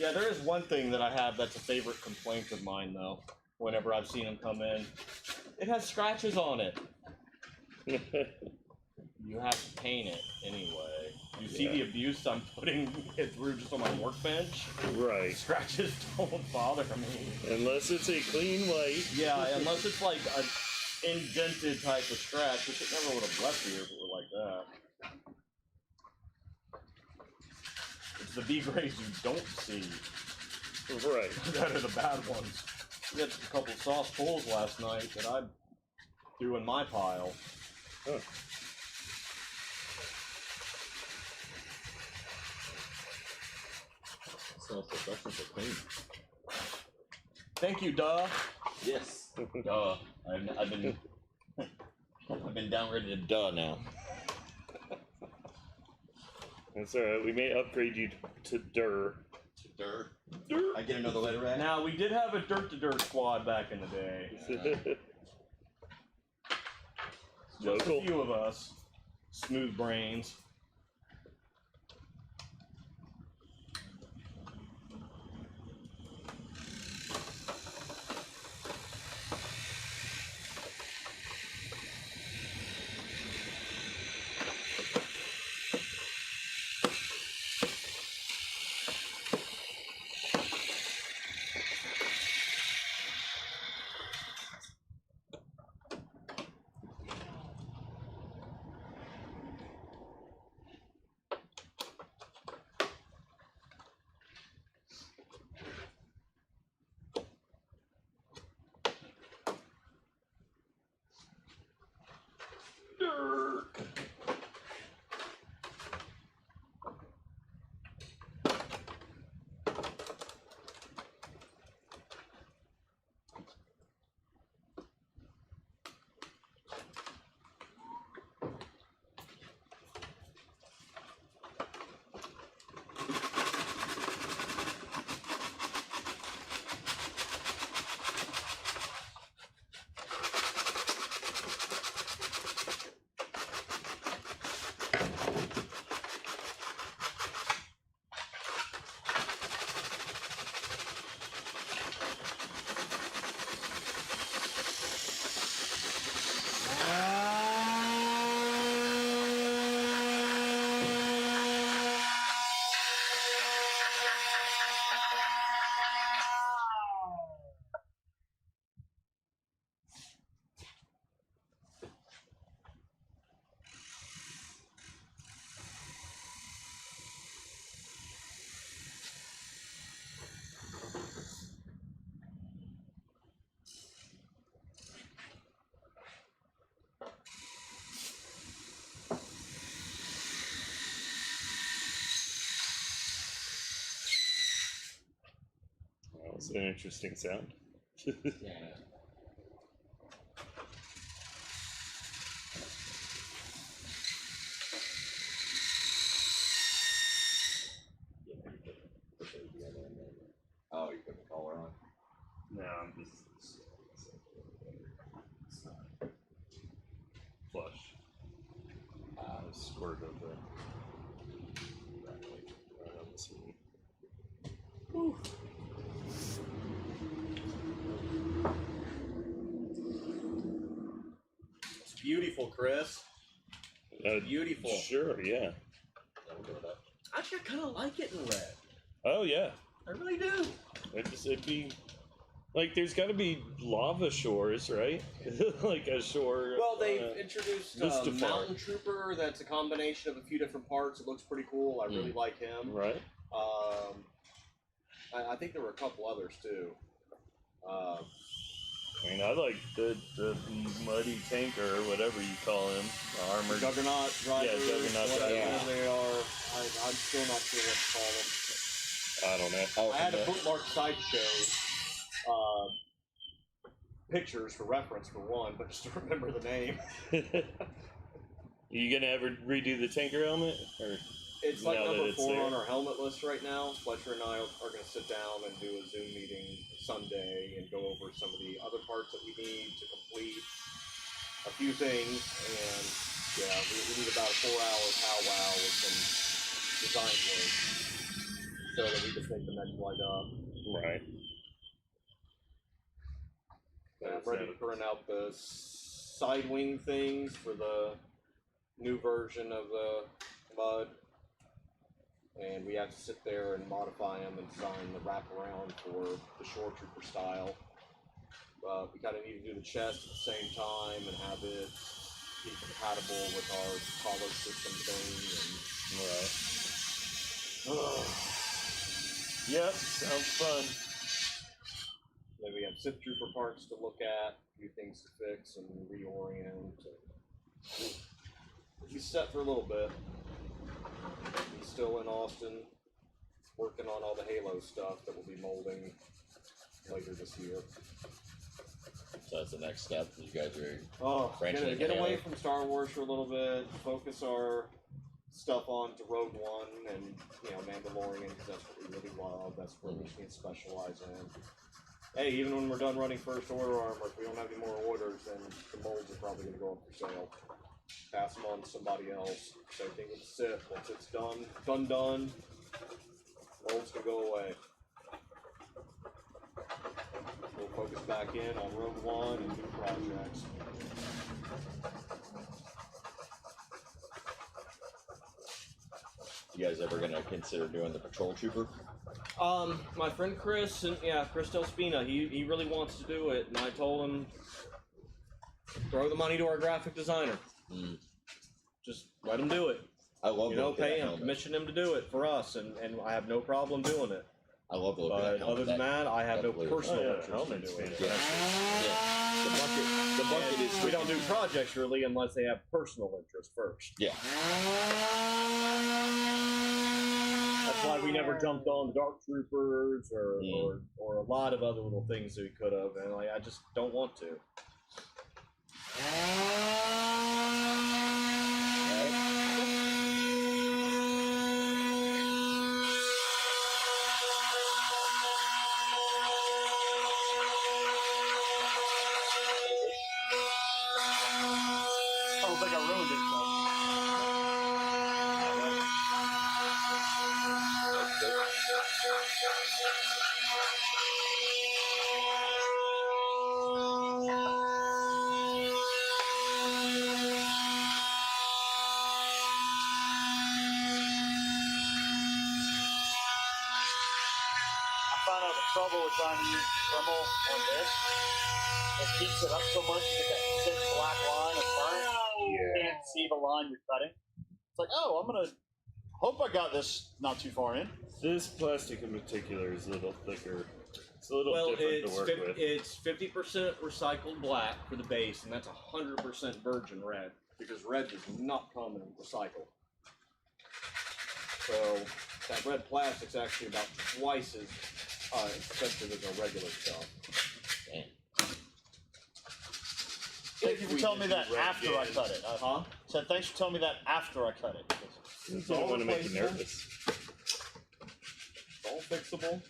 Yeah, there is one thing that I have that's a favorite complaint of mine, though. Whenever I've seen them come in, it has scratches on it. You have to paint it anyway. You see the abuse I'm putting it through just on my workbench? Right. Scratches don't bother me. Unless it's a clean white. Yeah, unless it's like an indented type of scratch, which it never would have left here if it were like that. It's the B grades you don't see. Right. That are the bad ones. We had a couple soft pulls last night that I threw in my pile. Huh. Smells professional for clean. Thank you, duh. Yes. Duh. I've been downgraded to duh now. That's alright. We may upgrade you to Dur. Dirt. Dur. I get another letter at. Now, we did have a dirt to dirt squad back in the day. Just a Local. few of us. Smooth brains. That's an interesting sound. Oh, you put the collar on. No. now I'm just flush. Squirt of the right on the scene. It's beautiful, Chris. Beautiful. Sure, yeah. Actually, I kind of like it in red. Oh yeah. I really do. It'd be like there's got to be lava shores, right? Like a shore. Well, they've introduced Mustafar. Mountain Trooper. That's a combination of a few different parts. It looks pretty cool. I really like him. Right. I think there were a couple others too. I mean, I like the muddy tanker or whatever you call him, the armored. Juggernaut drivers, Yeah, Juggernaut whatever drivers. they are. I'm still not sure what to call them. I don't know. Oh, I had to bookmark sideshows pictures for reference for one, but just to remember the name. You gonna ever redo the tanker helmet, or It's like now that number it's 4 there? on our helmet list right now. Fletcher and I are going to sit down and do a Zoom meeting Sunday and go over some of the other parts that we need to complete a few things. And yeah, we need about a 4-hour powwow with some design work so that we can take the next leg up. right? And I'm ready to print out the side wing things for the new version of the Mud. And we have to sit there and modify them and design the wraparound for the Shoretrooper style. We kind of need to do the chest at the same time and have it be compatible with our collar system thing. Right. Yep, sounds fun. Then we have Sith Trooper parts to look at, a few things to fix and reorient. We'll be set for a little bit. He's still in Austin, working on all the Halo stuff that we'll be molding later this year. So that's the next step. You guys are Oh, branching into get away Halo. from Star Wars for a little bit. Focus our stuff on to Rogue One and Mandalorian, because that's what we really love. That's what we can specialize in. Hey, even when we're done running First Order armor, if we don't have any more orders, then the molds are probably going to go up for sale. Pass them on to somebody else. Same thing with the Sith. Once it's done, molds can go away. We'll focus back in on Rogue One and new projects. You guys ever gonna consider doing the patrol trooper? My friend Chris, and Chris Del Spina, he really wants to do it, and I told him, throw the money to our graphic designer. Just let him do it. I love Pay him, commission him to do it for us, and I have no problem doing it. I love the look of But that helmet. other than that, I have no Definitely. personal Oh, yeah, interest in helmet's doing it. Yeah. The bucket is We don't do projects really unless they have personal interest first. Yeah. That's why we never jumped on Dark Troopers or a lot of other little things that we could have, and I just don't want to. I don't think I ruined it though. I found out the trouble with trying to use Dremel on this. It heats it up so much you get that thick black line of burnt. You can't see the line you're cutting. It's like, oh, I'm gonna hope I got this not too far in. This plastic in particular is a little thicker. It's a little Well, different to work with. it's 50% recycled black for the base, and that's 100% virgin red, because red does not come in recycled. So that red plastic's actually about twice as expensive as our regular stuff. Thank you for telling me that after I cut it. Huh? Said thanks for telling me that after I cut it. I don't want to make you nervous. It's all fixable.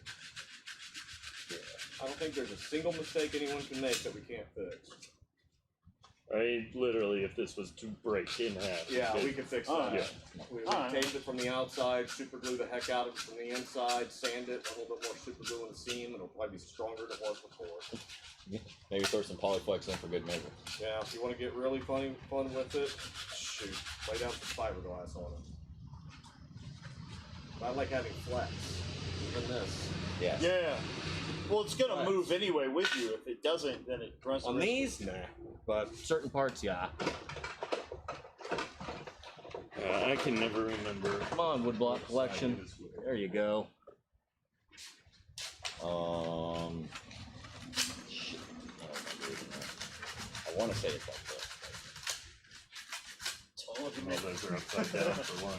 I don't think there's a single mistake anyone can make that we can't fix. I mean, literally, if this was to break in half. Yeah, we can fix Oh, that. yeah. We Alright. tape it from the outside, super glue the heck out of it from the inside, sand it, a little bit more super glue in the seam, and it'll probably be stronger than it was before. Maybe throw some polyflex in for good measure. Yeah, if you want to get really fun with it, shoot, lay down some fiberglass on it. But I like having flex. Even this. Yeah. Yeah. Well, it's gonna Right. move anyway with you. If it doesn't, then it runs the On risk. these, nah. But certain parts, yeah. I can never remember. Come on, woodblock collection. There you go. Shit. I want to say it's like this. All those are upside down for one.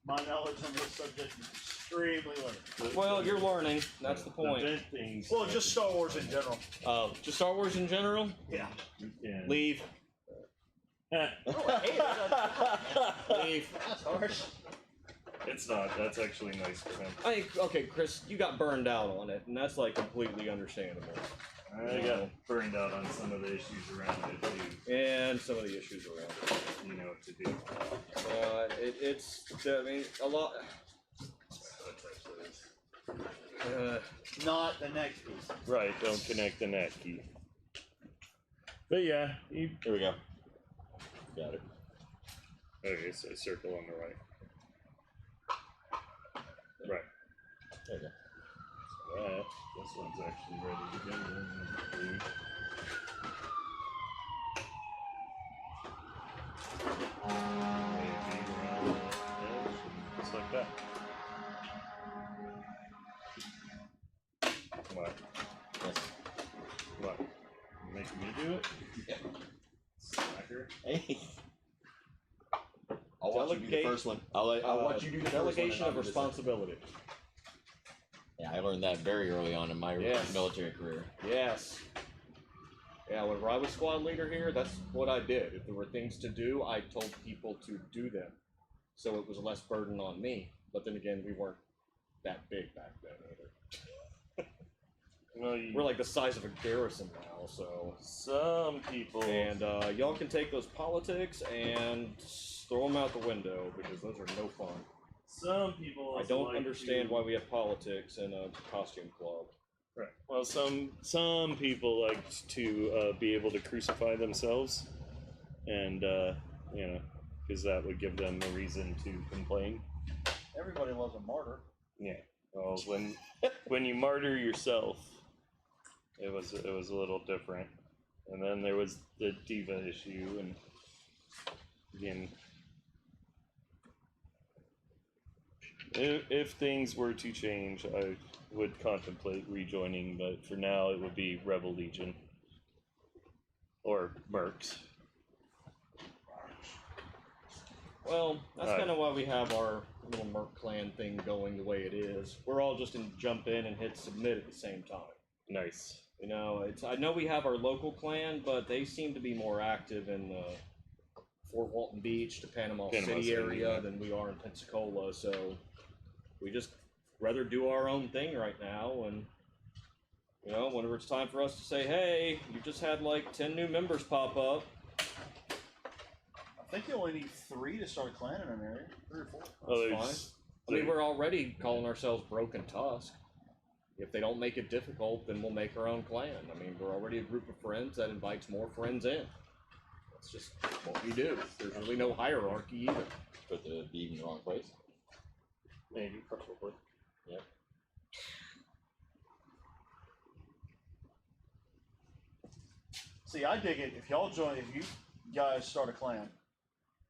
My knowledge on this subject is extremely limited. Well, you're learning. That's the point. vent things. Well, just Star Wars in general. Just Star Wars in general? Yeah. Yeah. Leave. Leave. That's harsh. It's not. That's actually nice for him. Okay, Chris, you got burned out on it, and that's like completely understandable. I got burned out on some of the issues around it too. And some of the issues around it. You know what to do. It's, I mean, a lot. Not the next piece. Right. Don't connect the net key. But yeah, you, Here we go. Got it. okay. So circle on the right. Right. There you go. That, this one's actually ready to go. Maybe around the edge, just like that. What? Yes. What? You making me do it? Yeah. Slacker. Hey. I'll watch you do the Delegate- first one. I'll watch you do the Delegation first one. of responsibility. Yeah, I learned that very early on in my Yes. military career. Yes. Yeah, whenever I was squad leader here, that's what I did. If there were things to do, I told people to do them. So it was less burden on me. But then again, we weren't that big back then either. Well, you, We're like the size of a garrison now, so. some people. And y'all can take those politics and throw them out the window because those are no fun. Some people. I also don't like understand to, why we have politics in a costume club. Right. Well, some people like to be able to crucify themselves, and you know, because that would give them a reason to complain. Everybody loves a martyr. Yeah. Well, when you martyr yourself, it was a little different. And then there was the diva issue, and again, if things were to change, I would contemplate rejoining, but for now it would be Rebel Legion or Mercs. Well, that's Alright. kind of why we have our little Merc clan thing going the way it is. We're all just in jump in and hit submit at the same time. Nice. You know, I know we have our local clan, but they seem to be more active in the Fort Walton Beach to Panama City City, area yeah. than we are in Pensacola. So we just rather do our own thing right now. And you know, whenever it's time for us to say, "Hey, you just had like 10 new members pop up," I think you only need 3 to start a clan in an area. 3 or 4. Oh, fine. there's, I mean, we're already calling ourselves Broken Tusk. If they don't make it difficult, then we'll make our own clan. I mean, we're already a group of friends that invites more friends in. That's just what we do. There's really no hierarchy either. Put the bead in the wrong place. maybe probably. Yeah. See, I dig it. If y'all join, if you guys start a clan,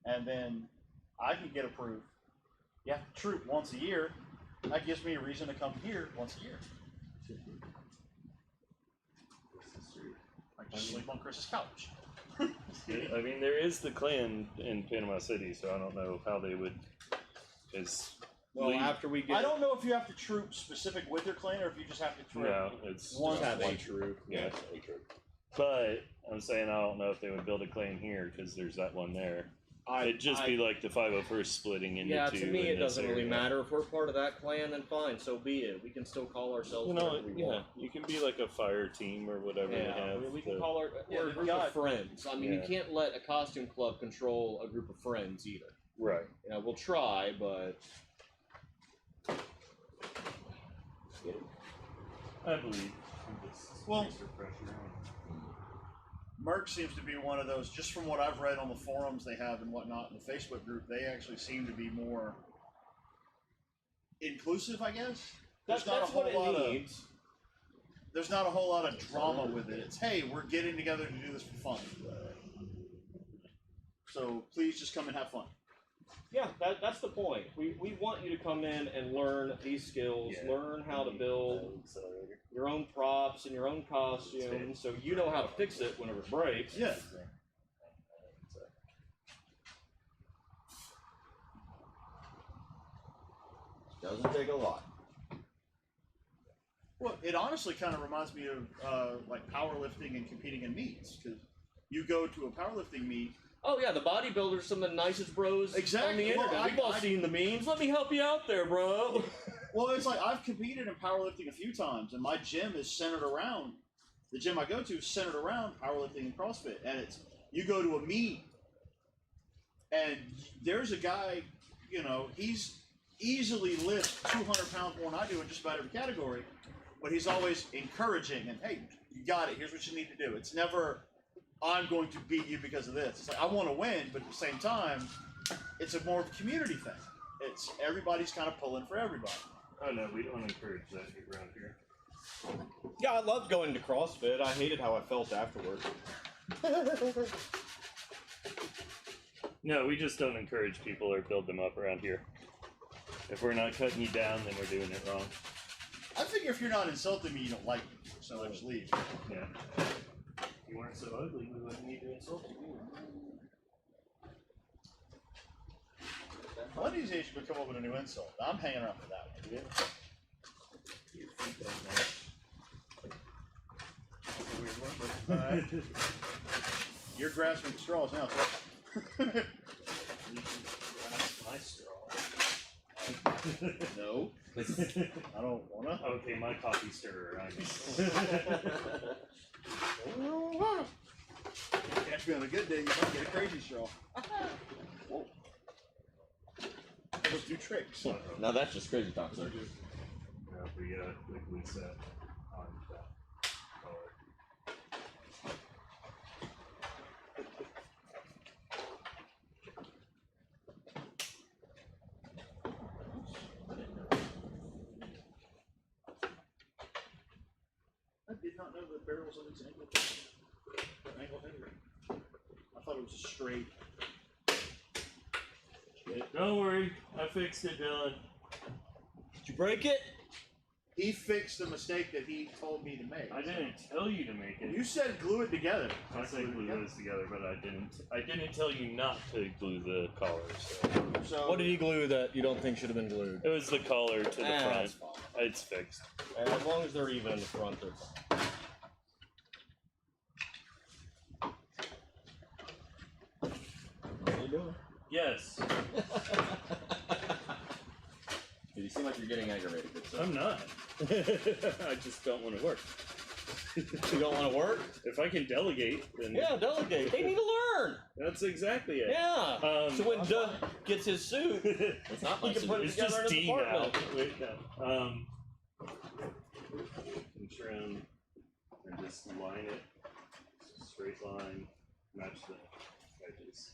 and then I can get approved, you have to troop once a year. That gives me a reason to come here once a year. I just sleep on Chris's couch. I mean, there is the clan in Panama City, so I don't know how they would. Is Well, after we get I don't know if you have to troop specific with your clan or if you just have to troop. no, it's One have one a troop. yeah. True. But I'm saying I don't know if they would build a clan here because there's that one there. It'd just be like the 501st splitting into Yeah, two. to me in it this doesn't really area. matter. If we're part of that clan, then fine, so be it. We can still call ourselves You know, whatever we yeah, want. you can be like a fire team or whatever they Yeah, have. we can call we're a they've group got- of friends. I mean, you Yeah. can't let a costume club control a group of friends either. Right. You know, we'll try, but I believe. Just Well- extra pressure on. Merc seems to be one of those, just from what I've read on the forums they have and whatnot in the Facebook group, they actually seem to be more inclusive, I guess. that's not a what whole lot it of- needs. There's not a whole lot of drama with it. It's, hey, we're getting together to do this for fun. So please just come and have fun. Yeah, that's the point. We want you to come in and learn these skills, Yeah. learn how to build Accelerator. your own props and your own costumes, so you know how to fix it whenever it breaks. Yeah. Doesn't take a lot. Well, it honestly kind of reminds me of like powerlifting and competing in meets, because you go to a powerlifting meet. Oh yeah, the bodybuilders, some of the nicest bros on Exactly. the Well, internet. We've all I- seen the memes. Let me help you out there, bro. Well, it's like I've competed in powerlifting a few times, and my gym is centered around the gym I go to is centered around powerlifting and CrossFit. And it's you go to a meet, and there's a guy, you know, he's easily lifts 200 pounds more than I do in just about every category, but he's always encouraging and hey, you got it. Here's what you need to do. It's never I'm going to beat you because of this. It's like I want to win, but at the same time, it's a more of a community thing. It's everybody's kind of pulling for everybody. Oh no, we don't encourage that around here. Yeah, I loved going to CrossFit. I hated how I felt afterwards. No, we just don't encourage people or build them up around here. If we're not cutting you down, then we're doing it wrong. I figure if you're not insulting me, you don't like me, so I just leave. Yeah. If you weren't so ugly, we wouldn't need to insult you. One of these days you could come up with a new insult. I'm hanging around for that one. Your feet don't match. That's a weird one, but you're grasping at straws now. So. My straw. No. I don't wanna. Okay, my coffee stirrer. I Catch me on a good day, you might get a crazy straw. Whoa. Those do tricks. Now that's just crazy talk, sir. Yeah, we quickly set on that color. I did not know the barrels on these angle header. I thought it was a straight. Don't worry, I fixed it, Dylan. Did you break it? He fixed the mistake that he told me to make. I didn't tell you to make it. You said glue it together. I said glue those together, but I didn't. I didn't tell you not to glue the collars. So What did he glue that you don't think should have been glued? It was the collar to the front. That's fine. It's fixed. And as long as they're even in the front, they're fine. What are you doing? Yes, You seem like you're getting aggravated. I'm not. I just don't want to work. You don't want to work? If I can delegate, then Yeah, delegate. They need to learn. that's exactly it. Yeah. Um, So when Doug gets his suit, it's not my suit. It's together just in his D now. apartment. Wait, no. And trim and just line it. Straight line. Match the edges.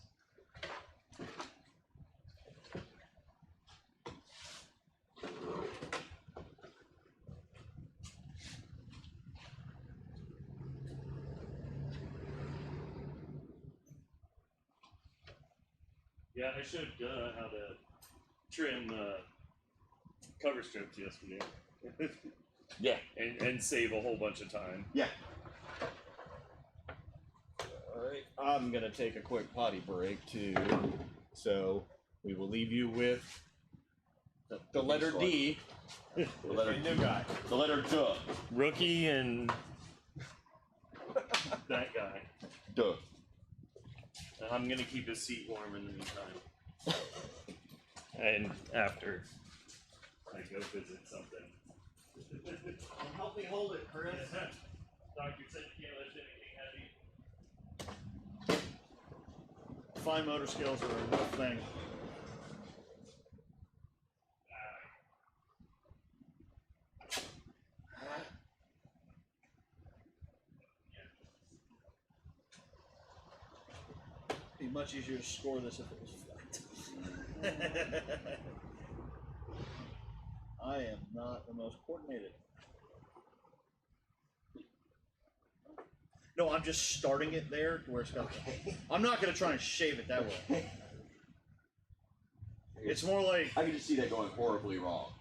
Yeah, I showed how to trim cover strips yesterday. Yeah. and save a whole bunch of time. Yeah. Alright, I'm gonna take a quick potty break too. So we will leave you with the letter D. The letter new guy. The letter D. Rookie and that guy. Duh. I'm gonna keep his seat warm in the meantime. And after I go visit something. Help me hold it, Chris. Doctor said you can't lift anything heavy. Fine motor skills are a rough thing. Be much easier to score this if it was flat. I am not the most coordinated. No, I'm just starting it there to where it's got. I'm not gonna try and shave it that way. It's more like I can just see that going horribly wrong.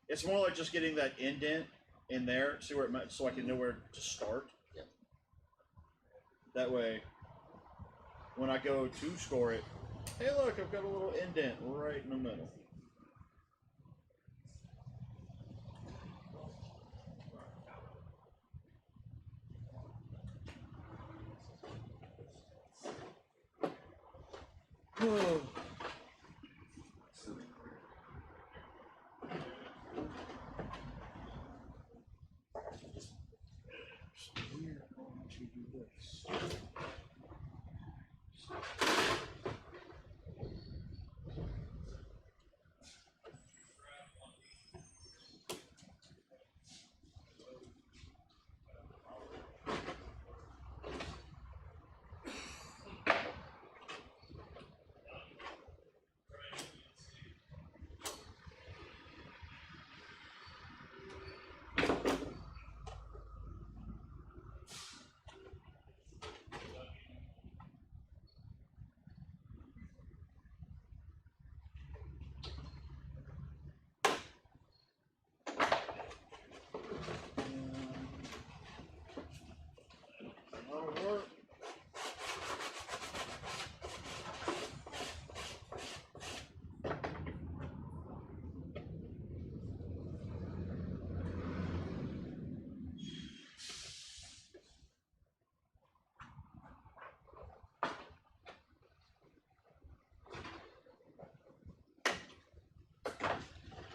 it's more like just getting that indent in there, see where it might, so I can know where to start. Yeah. That way, when I go to score it, hey look, I've got a little indent right in the middle. That'll work.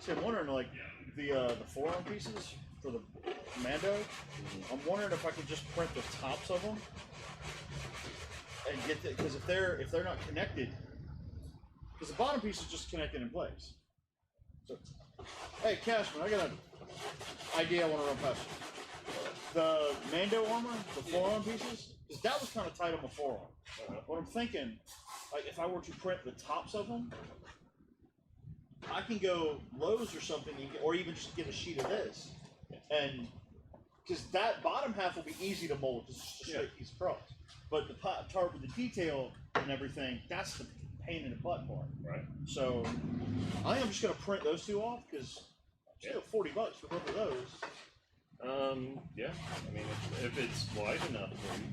See, I'm wondering, like, the forearm pieces for the Mando, I'm wondering if I could just print the tops of them and get the, because if they're not connected, because the bottom piece is just connected in place. So, hey, Cashman, I got an idea I want to run past you. The Mando armor, the forearm pieces, because that was kind of tight on the forearm. What I'm thinking, like, if I were to print the tops of them, I can go Lowe's or something, or even just get a sheet of this, and because that bottom half will be easy to mold because it's just a straight piece of cross. But the part with the detail and everything, that's the pain in the butt part. Right. So I think I'm just gonna print those two off because still $40 for both of those. Yeah. I mean, if it's wide enough for you.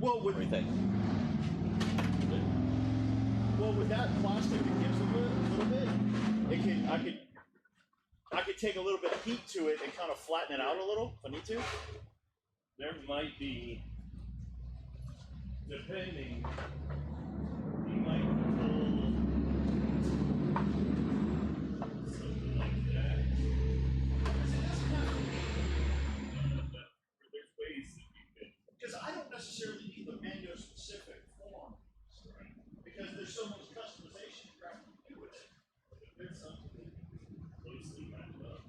Well, with Everything. that plastic that gives a little bit, I could take a little bit of heat to it and kind of flatten it out a little if I need to. There might be, depending, you might pull something like that. There's ways that you can. Because I don't necessarily need the Mando specific form, because there's so much customization crap you can do with it. If there's something closely matched up,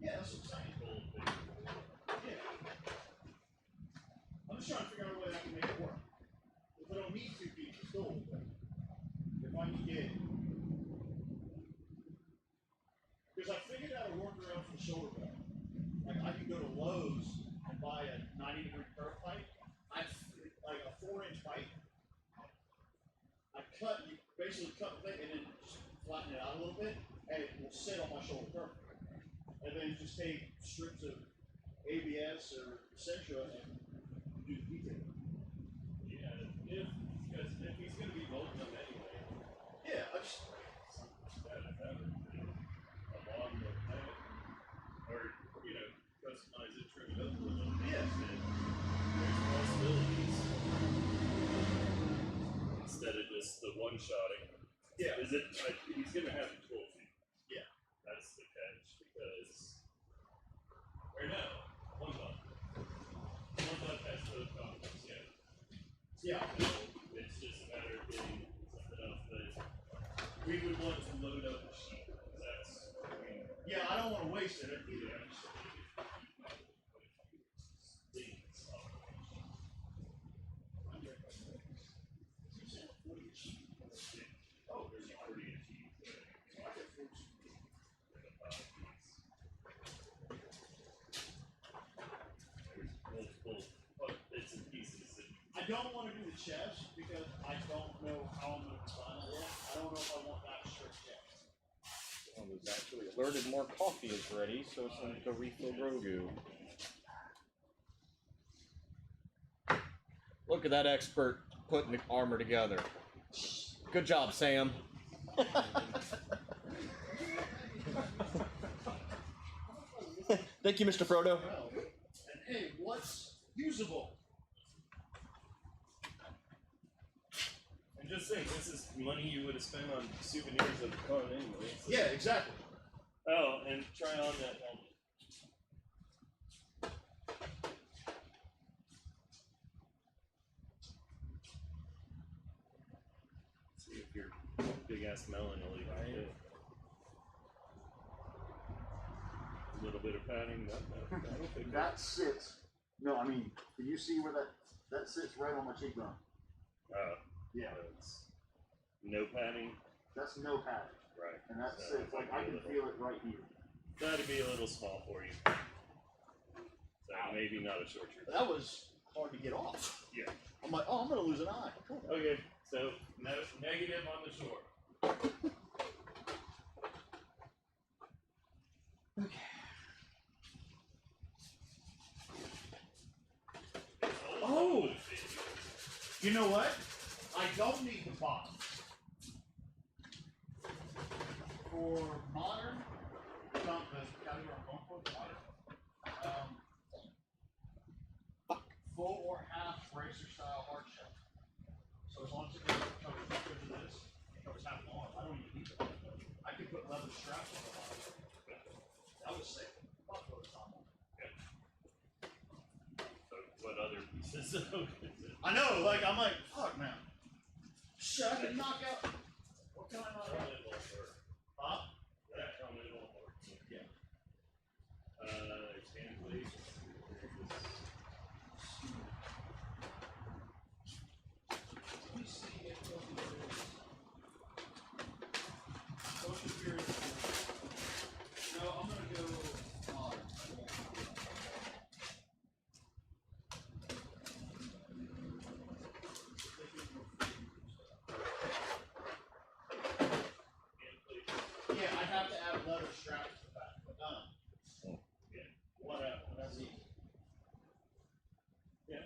Yeah, that's what I'm saying. pull things. Yeah. I'm just trying to figure out a way I can make it work. If I don't need 2 pieces, cool. But if I can get, because I figured out a workaround for the shoulder belt. Like I could go to Lowe's and buy a 90-degree curve pipe. Like a 4-inch pipe. You basically cut the thing and then just flatten it out a little bit, and it will sit on my shoulder curve. And then just take strips of ABS or Centra and do the detail. Yeah, if he's going to be molding them anyway. Yeah, I just. That would be along with that. Or, customize it, trim it up a little bit. Yeah. And there's possibilities. Instead of one-shotting. Yeah. Is it? He's gonna have 12 feet. Yeah. That's the catch because. Or no, one buck. One buck has both combos. Yeah. Yeah. So it's just a matter of getting something else that we would want to load up the sheet. That's. Yeah, I don't want to waste it either. Oh, there's a 40-inch sheet. There's multiple bits and pieces. I don't want to do the chest because I don't know how I'm going to design it yet. I don't know if I want that strict chest. I was actually alerted more coffee is ready, so it's time to refill Grogu. Look at that expert putting the armor together. Good job, Sam. Thank you, Mr. Frodo. And hey, what's usable? And just think, this is money you would have spent on souvenirs of the con anyway. So. Yeah, exactly. Oh, and try on that helmet. See if your big ass melon will even fit. A little bit of padding, that'll fit. That sits. No, I mean, can you see where that sits right on my cheekbone? Yeah. It's no padding. That's no padding. Right. And that So sits like I can feel it right here. That'd be a little small for you. So maybe not a short trip. That was hard to get off. Yeah. I'm like, oh, I'm gonna lose an eye. Cool. Okay, so no negative on the shore. Oh! You know what? I don't need the box. For modern, the category I'm going for, modern, full or half racer style hard shell. So as long as it covers this, it covers half the arm. I don't even need the box. I could put leather straps on the bottom. That would save a buttload of time. So what other pieces of I know, like, I'm like, fuck, man. Shit, I can knock out. What can I knock out? Huh? Yeah. Stand please. No, I'm gonna go modern. Yeah, I'd have to add a leather strap to the back, but yeah, whatever, that's easy. Yeah.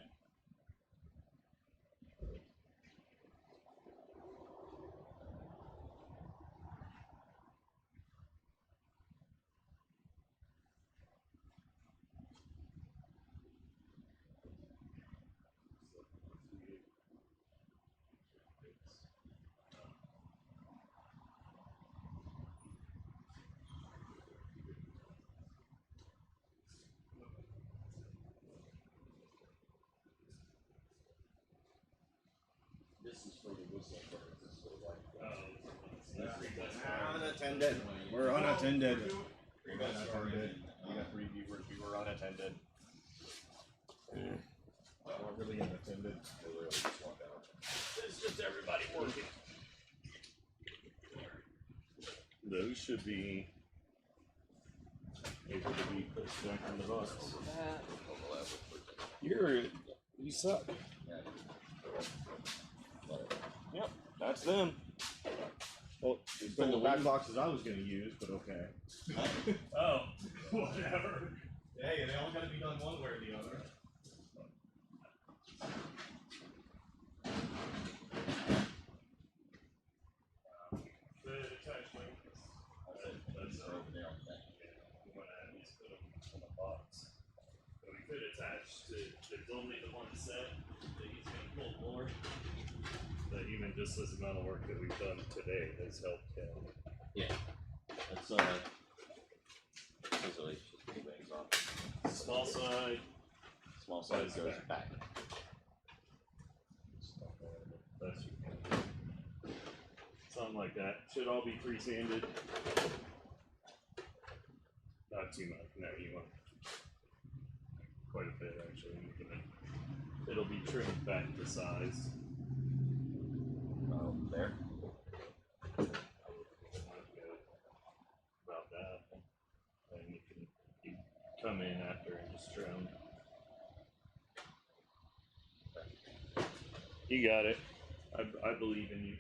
This is for the whistle birds. This is for like. Unattended. We're unattended. You guys are good. We got 3 viewers. We were unattended. We're really unattended. They really just walk out. It's just everybody working. Those should be able to be pushed back in the box. You suck. Yep, that's them. Well, It's the back boxes I was going to use, but okay. Oh, whatever. Hey, they all got to be done one way or the other. The attachment. That's over there. We want to at least put them in a box. But we could attach to. There's only the one set that he's going to pull more. that even just this amount of work that we've done today has helped him. Yeah. That's scissors just put things off. Small side. Small size goes back. That's something like that. Should all be free-sanded. Not too much. No, you want quite a bit actually. It'll be trimmed back to size. Oh, there. About that. And you can come in after and just trim. You got it. I believe in you.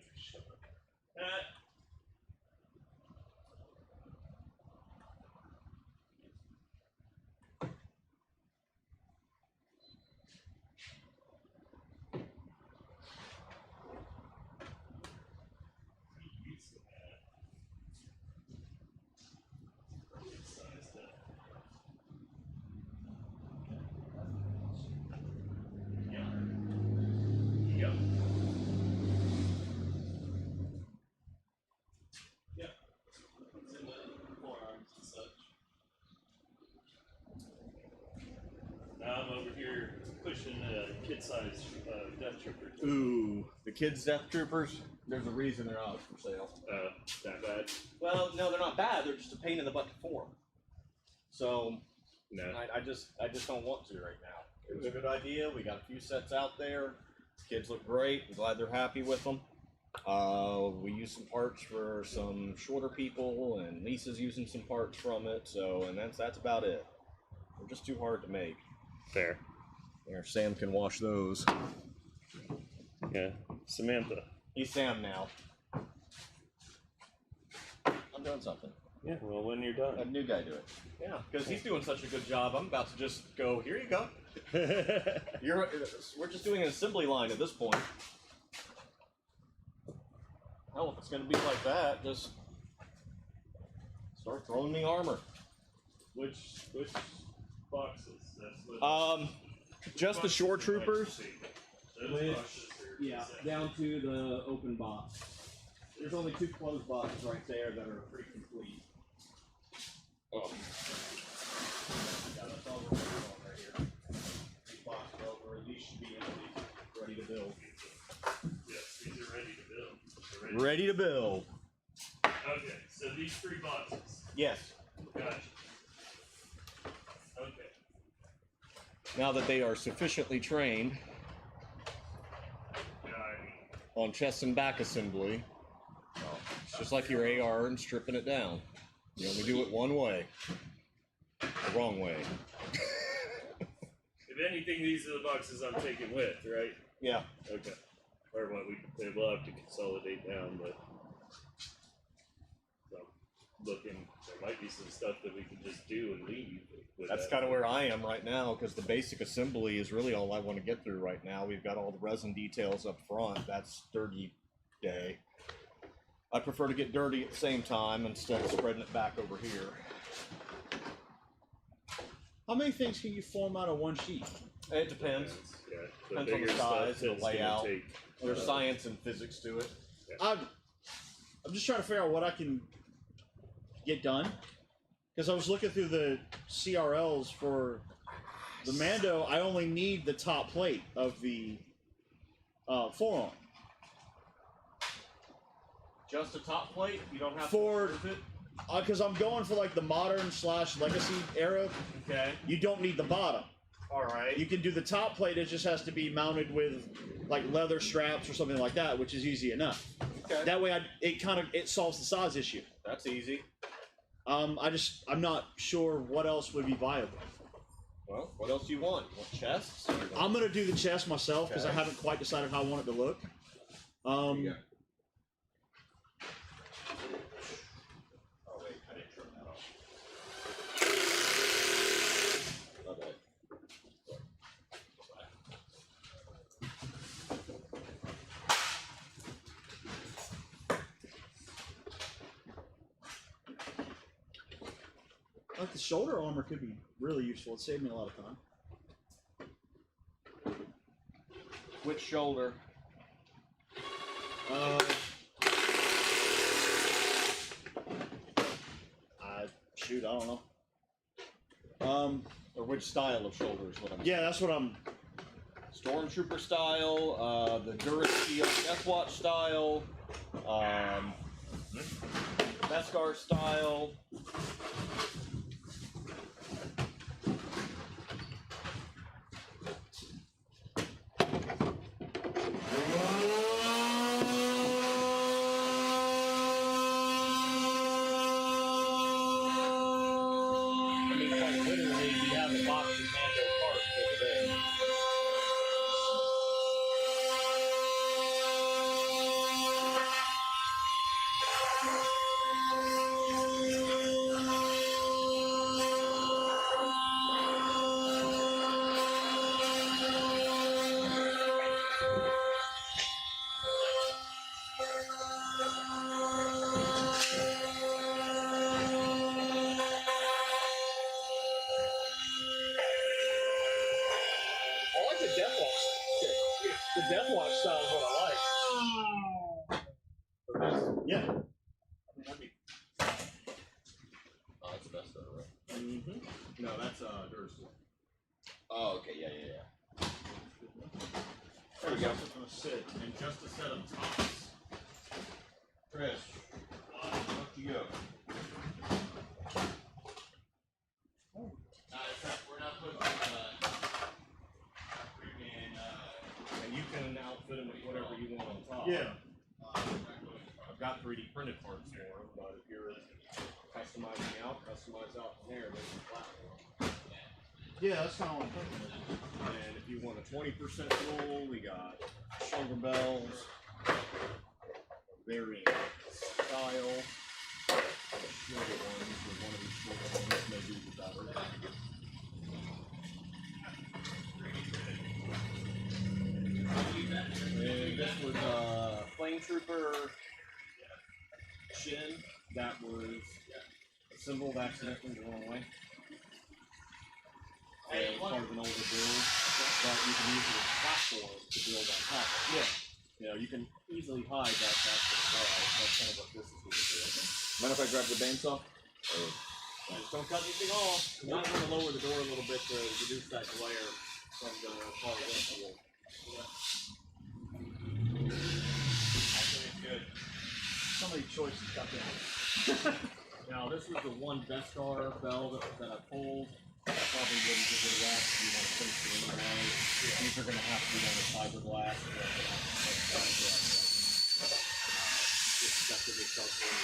Now I'm over here pushing a kid-sized Death Trooper. Ooh, the kids' Death Troopers. There's a reason they're not for sale. That bad? Well, no, they're not bad. They're just a pain in the butt to form. So, No. I just don't want to right now. It was a good idea. We got a few sets out there. Kids look great. I'm glad they're happy with them. We used some parts for some shorter people, and Lisa's using some parts from it. So, and that's about it. They're just too hard to make. Fair. There, Sam can wash those. Yeah. Samantha. He's Sam now. I'm doing something. Yeah, well, when you're Let a done. new guy do it. Yeah, because he's doing such a good job. I'm about to just go. Here you go. We're just doing an assembly line at this point. Hell, if it's going to be like that, just start throwing me armor. Which boxes? That's what. Just the Shoretroopers. Those With- boxes are Yeah, down to the open box. There's only 2 closed boxes right there that are pretty complete. Oh. Yeah, that's all we're working on right here. These boxes over, these should be empty, ready to build. Yes, these are ready to build. They're Ready to build. Okay, so these 3 boxes. Yes. Gotcha. Okay. Now that they are sufficiently trained Got it. on chest and back assembly, it's just like your AR and stripping it down. You only do it one way. The wrong way. If anything, these are the boxes I'm taking with, right? Yeah. Okay. Or what we'll have to consolidate down, but so looking, there might be some stuff that we can just do and leave. with That's that. kind of where I am right now, because the basic assembly is really all I want to get through right now. We've got all the resin details up front. That's 30 day. I prefer to get dirty at the same time instead of spreading it back over here. How many things can you form out of one sheet? It depends. Yeah, Depends on the bigger size stuff and the it's gonna layout. take, There's science and physics to it. I'm just trying to figure out what I can get done, because I was looking through the CRLs for the Mando. I only need the top plate of the forearm. Just a top plate. You don't have For- to it. Because I'm going for like the modern / legacy era. Okay. You don't need the bottom. All right. You can do the top plate. It just has to be mounted with like leather straps or something like that, which is easy enough. Okay. That way, it solves the size issue. That's easy. I'm not sure what else would be viable. Well, what else do you want? You want chests? I'm gonna do the chest myself because I Okay. haven't quite decided how I want it to look. Oh wait, I didn't trim that off. Okay. Like the shoulder armor could be really useful. It saved me a lot of time. Which shoulder? Shoot, I don't know. Or which style of shoulder is what I'm Yeah, that's what I'm. Stormtrooper style, the Durasteel Deathwatch style, Beskar style. I mean, quite literally, we have a box of Mando parts over there. I like the Deathwatch. The Deathwatch style is what I like. Yeah. I mean, that'd be. Oh, that's the best though, right? Mm-hmm. No, that's Durasteel. Oh, okay, yeah. There we go. Just gonna sit, and just a set of tops. Chris, up you go. We're not putting freaking. And you can outfit them with whatever you want on top. Yeah. I've got 3D printed parts for them, but if you're customizing out, customize out from there. There's a platform. Yeah, that's kind of what I'm thinking. And if you want a 20% roll, we got shoulder bells, varying style, shorter ones, or one of these shorter ones may be better. And this was Flame Trooper Shin that was assembled accidentally the wrong way. And part of an older build, but you can use it as a platform to build on top of. Yeah. You know, you can easily hide that that's as well. That's kind of what this is going to do. Mind if I grab the bandsaw? Just don't cut anything off. You might want to lower the door a little bit to reduce that glare from the car windshield. Actually, it's good. So many choices got there. Now, this is the one Beskar bell that I pulled. I probably wouldn't get rid of that if you want to finish it anyway. These are going to have to be done with fiberglass. Just stuff that they sell for me.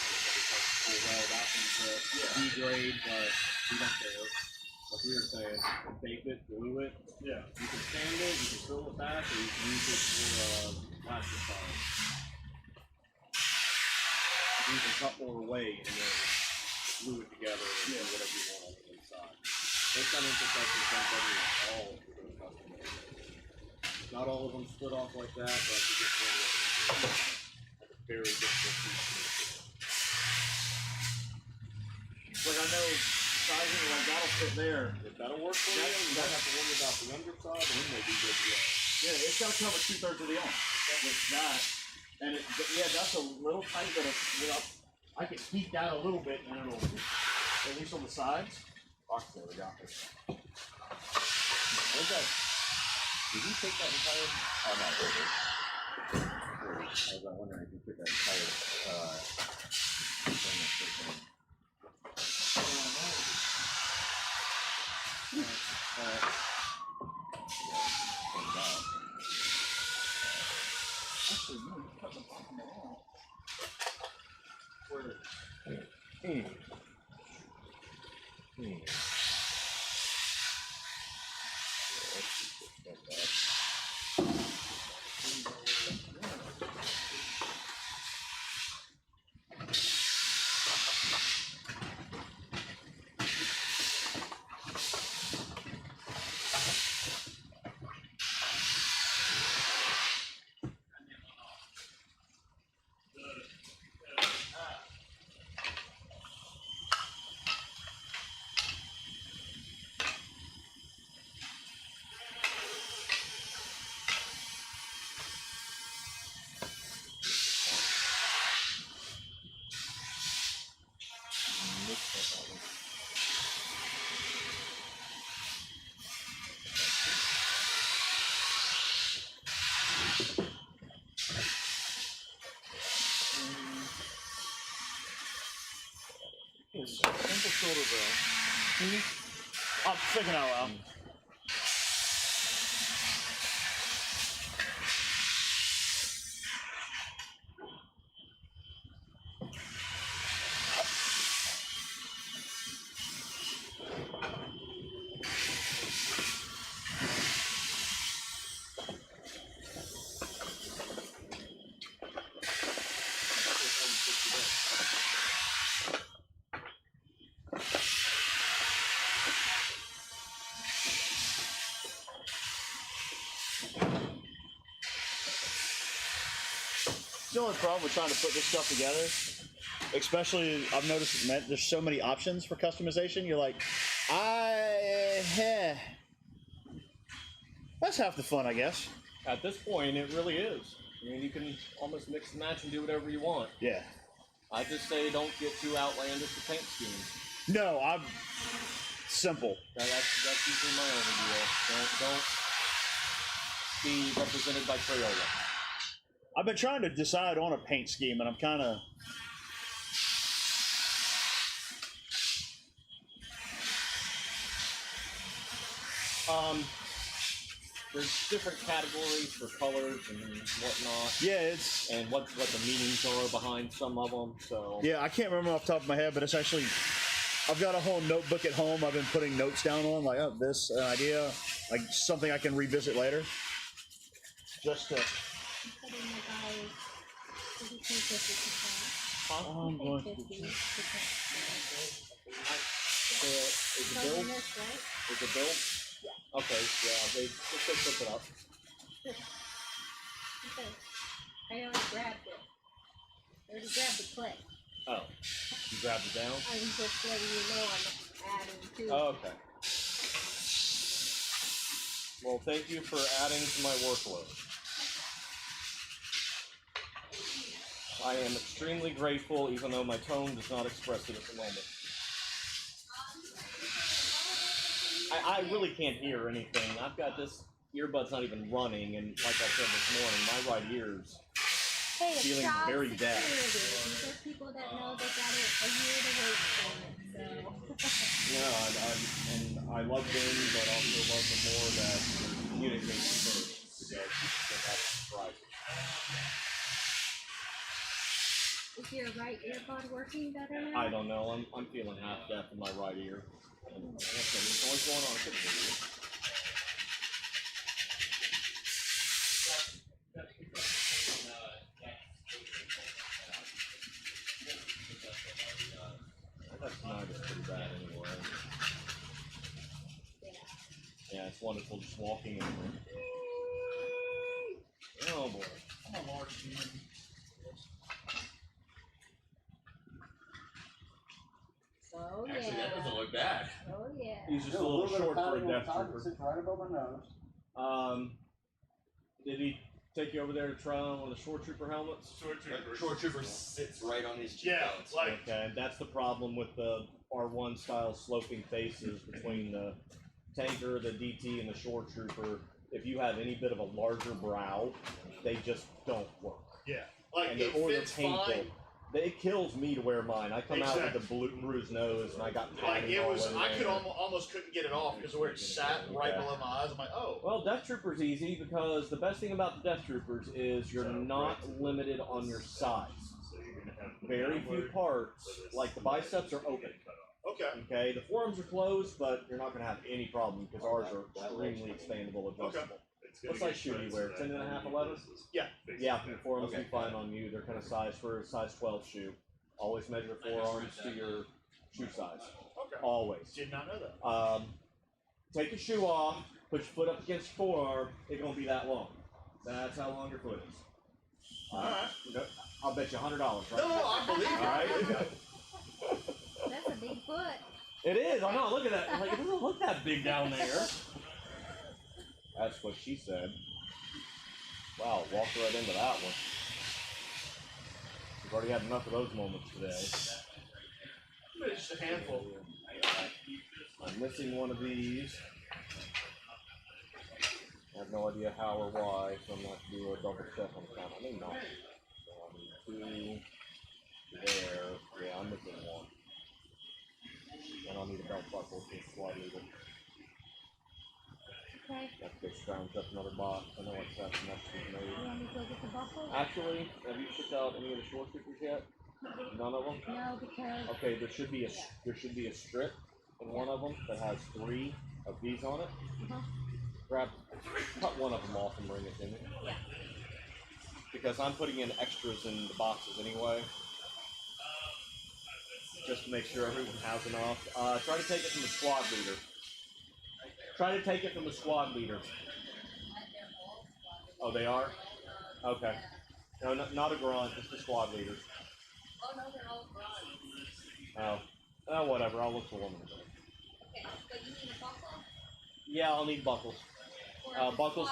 Well, that one's B grade, but we don't care. Like we were saying, tape it, glue it. Yeah. You can sand it, you can fill it back, or you can use it for plastic side. You can cut more away and then glue it together and do whatever you want on the inside. Those kind of imperfections don't cover all of the customers. Not all of them split off like that, but you get one that's a very difficult piece. Like I know sizing, like that'll fit there. If that'll work for you, you don't have to worry about the underside, and then maybe good to go. Yeah, it's got to cover 2/3 of the arm with that. And that's a little tight, but I can heat that a little bit, and it'll, at least on the sides. Fuck, there we go. Okay. Did you take that entire? Oh, no, I was wondering if you took that entire thing. Actually, no, you cut the bottom off. Where? shoulder barrel. I'm thinking out loud. The only problem with trying to put this stuff together, especially I've noticed that there's so many options for customization. You're like, that's half the fun, I guess. At this point, it really is. I mean, you can almost mix and match and do whatever you want. Yeah. I just say don't get too outlandish with paint schemes. No, I'm simple. That's usually my only deal. Don't be represented by Crayola. I've been trying to decide on a paint scheme, and I'm kind of. There's different categories for colors and whatnot, Yeah, it's. and what the meanings are behind some of them. So Yeah, I can't remember off the top of my head, but it's actually. I've got a whole notebook at home I've been putting notes down on, like, oh, this, an idea, like something I can revisit later. Just to. Put in the guys. Did you take 50%? I'm going to. 50%. is the Closing build? this, right? Is it build? Yeah. Okay. Yeah. They put it up. Okay. I already grabbed it. I already grabbed the clay. Oh, you grabbed it down. I was just letting you know I'm adding to it. Oh, okay. Well, thank you for adding to my workload. I am extremely grateful, even though my tone does not express it at the moment. I really can't hear anything. I've got this earbud's not even running, and like I said this morning, my right ear's Hey, it's feeling job very security. dead. There's people that know they got it a year to wait for it, so. Yeah, and I love them, but also love them more that communication first, because that's surprising. Is your right earbud working better now? I don't know. I'm feeling half deaf in my right ear. And like I said, there's always going on. It could be. That's not pretty bad anyway. Yeah, it's wonderful just walking in there. Oh boy. Oh yeah. Actually, that doesn't look bad. Oh yeah. He's just a little short for a death trooper. Right above my nose. Did he take you over there to try on one of the Shoretrooper helmets? Shoretrooper sits right on his cheek. Yeah, like. Okay, that's the problem with the R1 style sloping faces between the tanker, the DT, and the Shoretrooper. If you have any bit of a larger brow, they just don't work. Yeah. Like, And it or they're fits painful. fine. It kills me to wear mine. I come out with a bruised nose, and I got Like, padding it all was, in I there. could almost couldn't get it off because of where it sat right below my eyes. I'm like, oh. Well, Death Trooper's easy because the best thing about the Death Troopers is you're not limited on your size. Very few parts, like the biceps, are open. Okay. Okay, the forearms are closed, but you're not going to have any problem because ours are extremely expandable, adjustable. What size shoe do you wear? 10 and a half, 11? Yeah. Yeah, the forearms will be fine on you. They're kind of sized for a size 12 shoe. Always measure forearms to your shoe size. Okay. Always. Did not know that. Take your shoe off, put your foot up against your forearm, it's going to be that long. That's how long your foot is. Alright. I'll bet you $100, right? No, I believe you. Alright? That's a big foot. It is, I know, look at that. Like, it doesn't look that big down there. That's what she said. Wow, walked right into that one. We've already had enough of those moments today. Just a handful. I'm missing one of these. I have no idea how or why, so I'm going to have to do a double check on the count. I may not. So I need 2 there. Yeah, I'm missing 1. and I'll need a belt buckle for the squad leader. Okay. Have to go scrounge up another box. I know it's that's next week You made. want me to go get the buckle? Actually, have you shipped out any of the Shoretroopers yet? None of them. No, because Okay, there should be a strip in one of them that has 3 of these on it. Cut one of them off and bring it to me. Yeah. Because I'm putting in extras in the boxes anyway. Just to make sure everyone has enough. Try to take it from the squad leader. Try to take it from the squad leader. Oh, they are? Okay. No, not a grunt, just the squad leader. oh no, they're all bronze. Oh, whatever. I'll look for one in a minute. Okay, but you need a buckle? Yeah, I'll need buckles. Or Buckles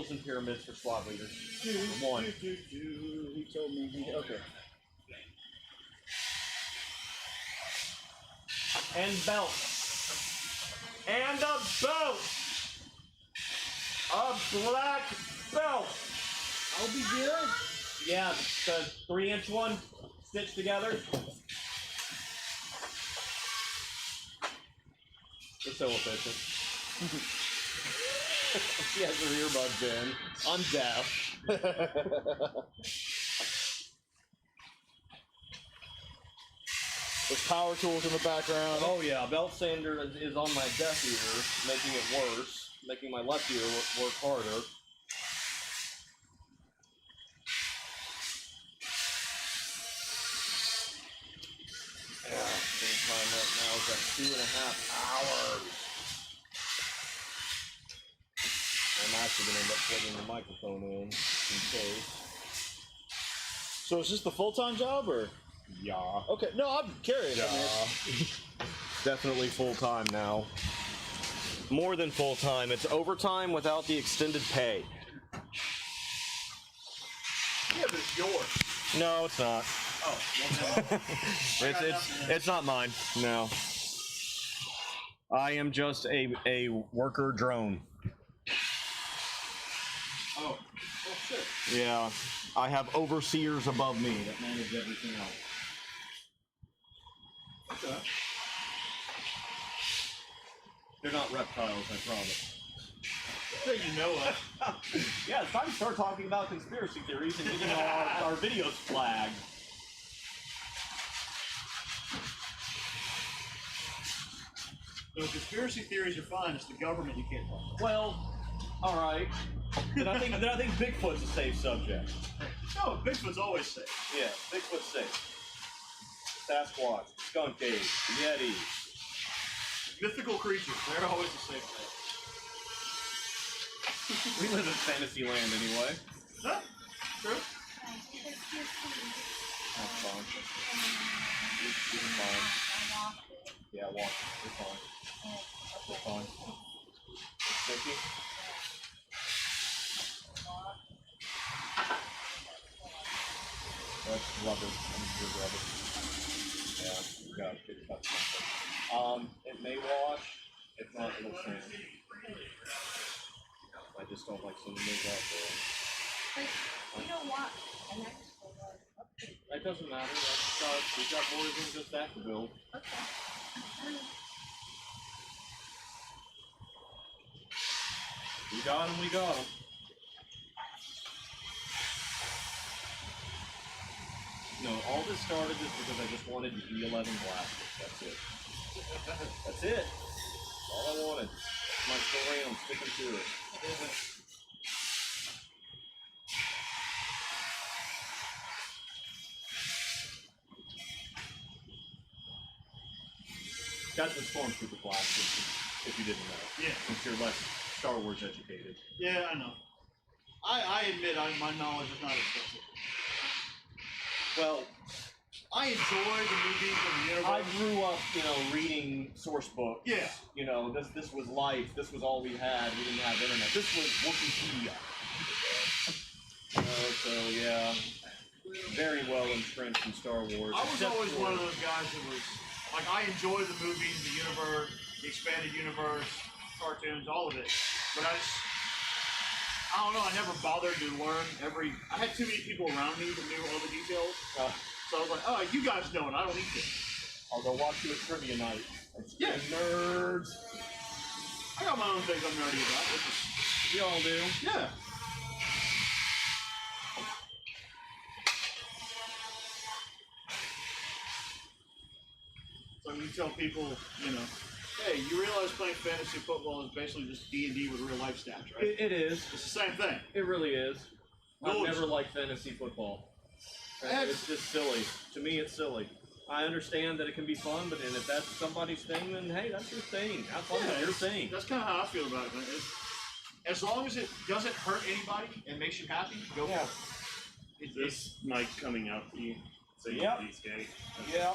and pyramids for squad leaders. One. He told me. Okay. And belt. And a belt. A black belt. I'll be good. Yeah, the 3-inch one stitched together. It's so efficient. She has her earbuds in. I'm deaf. There's power tools in the background. Oh yeah, belt sander is on my deaf ear, making it worse, making my left ear work harder. Yeah, same time right now is at 2.5 hours. I'm actually gonna end up plugging the microphone in case. So is this the full-time job or? Yeah. Okay, no, I'm curious. I mean, Definitely full time now. More than full time. It's overtime without the extended pay. Yeah, but it's yours. No, it's not. Oh, well, It's not mine. No. I am just a worker drone. oh shit. Yeah. I have overseers above me that manage everything else. Okay. They're not reptiles, I promise. So you know it. Yeah, it's time to start talking about conspiracy theories and getting our videos flagged. So conspiracy theories are fine. It's the government you can't talk about. Well, all right. Then I think Bigfoot's a safe subject. No, Bigfoot's always safe. Yeah, Bigfoot's safe. Sasquatch, skunk ape, Yeti. Mythical creatures, they're always a safe place. We live in fantasy land anyway. Huh? True. That's fine. You're fine. Yeah, walk. You're fine. You're fine. It's sticky. That's rubber. I'm sure rubber. Yeah, you got it. Good touch. It may wash. If not, it'll sand. I just don't like seeing things out there. But you don't want an extra one. That doesn't matter. We've got more than just that to build. Okay. We got them, we got them. No, all this started just because I just wanted the E11 blasters. That's it. That's it. That's all I wanted. My story, and I'm sticking to it. That's the Stormtrooper blasters, if you didn't know. Yeah. Since you're less Star Wars educated. Yeah, I know. I admit my knowledge is not extensive. Well, I enjoy the movies and the I universe. grew up, reading source books. Yeah. This was life. This was all we had. We didn't have internet. This was Wikipedia. So yeah, very well entrenched in Star Wars. I was always one of those guys that was like, I enjoy the movies, the universe, the expanded universe, cartoons, all of it. But I don't know. I never bothered to learn I had too many people around me that knew all the details. So I was like, oh, you guys know it. I don't need to. I'll go watch you at trivia night, and Yeah. Nerds. I got my own things I'm nerdy about. We all do. Yeah. So you tell people, you know, hey, you realize playing fantasy football is basically just D&D with real life stats, right? It is. It's the same thing. It really is. I've Rules. never liked fantasy football. It's just silly. To me, it's silly. I understand that it can be fun, but if that's somebody's thing, then hey, that's your thing. Have fun with your thing. That's kind of how I feel about it, man. As long as it doesn't hurt anybody and makes you happy, go for it. Is this mic coming out to you? So you Yep. please gay? Yeah.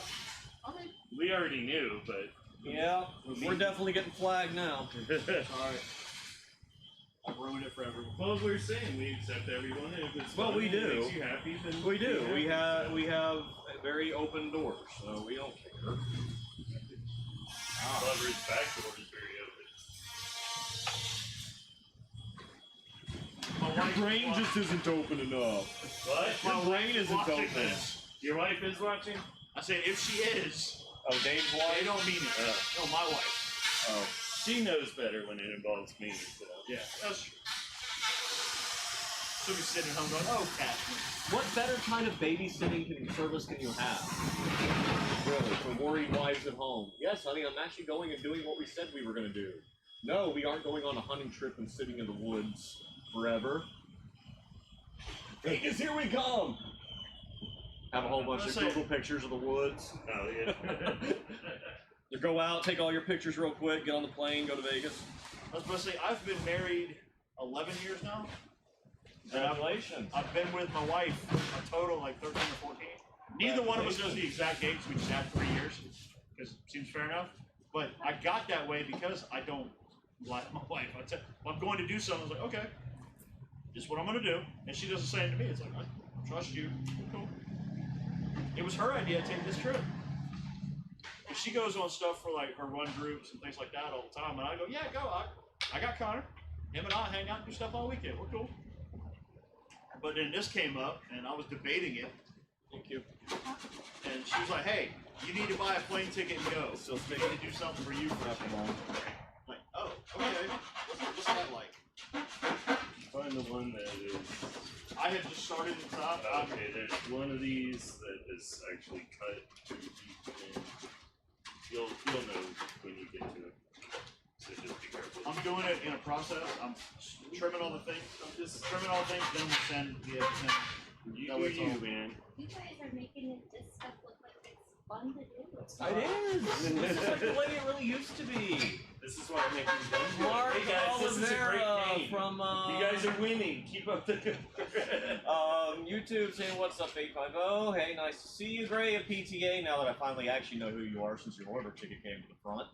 I mean, We already knew, but Yeah. We're definitely getting flagged now. alright. I've ruined it for everyone. well, we're saying we accept everyone. And if it's Well, fun we and do. Makes you happy, then We do. be We happy. have very open doors, so we don't care. Lover's back door is very open. My wife brain just isn't open enough. What? My brain wife is isn't watching open. this. Your wife is watching? I said, if she is, Oh, Dave's they wife? don't mean it. No, my wife. Oh. She knows better when it involves me. So. Yeah, that's true. She'll be sitting at home going, oh, cat. What better kind of babysitting service can you have? Really, for worried wives at home. Yes, honey, I'm actually going and doing what we said we were going to do. No, we aren't going on a hunting trip and sitting in the woods forever. Vegas, here we come! Have a whole bunch of Google pictures of the woods. Oh, yeah. You go out, take all your pictures real quick, get on the plane, go to Vegas. I was about to say, I've been married 11 years now. Congratulations. I've been with my wife a total like 13 or 14. Neither one of us knows the exact dates. We just had 3 years, because it seems fair enough. But I got that way because I don't like my wife. If I'm going to do something, I was like, okay, this is what I'm going to do. And she does the same to me. It's like, I trust you. Cool. It was her idea to take this trip. And she goes on stuff for like her run groups and things like that all the time. And I go, yeah, go. I got Connor. Him and I hang out and do stuff all weekend. We're cool. But then this came up, and I was debating it. Thank you. And she was like, hey, you need to buy a plane ticket and go. So we need to do something for you first. Like, oh, okay. What's that like? Find the one that is. I had just started the top. Okay, there's one of these that is actually cut to deep in. You'll know when you get to it. So just be careful. I'm doing it in a process. I'm trimming all the things. I'm just trimming all the things, then we'll send the everything. You That do way it's all- you, man. You guys are making this stuff look like it's fun to do. It is. This is like the way it really used to be. This is why I make these guns. Mark Hey guys, this is a great Oliveira game. from You guys are winning. Keep up the good work. YouTube saying what's up 850. Hey, nice to see you, Gray at PTA. Now that I finally actually know who you are since your order ticket came to the front.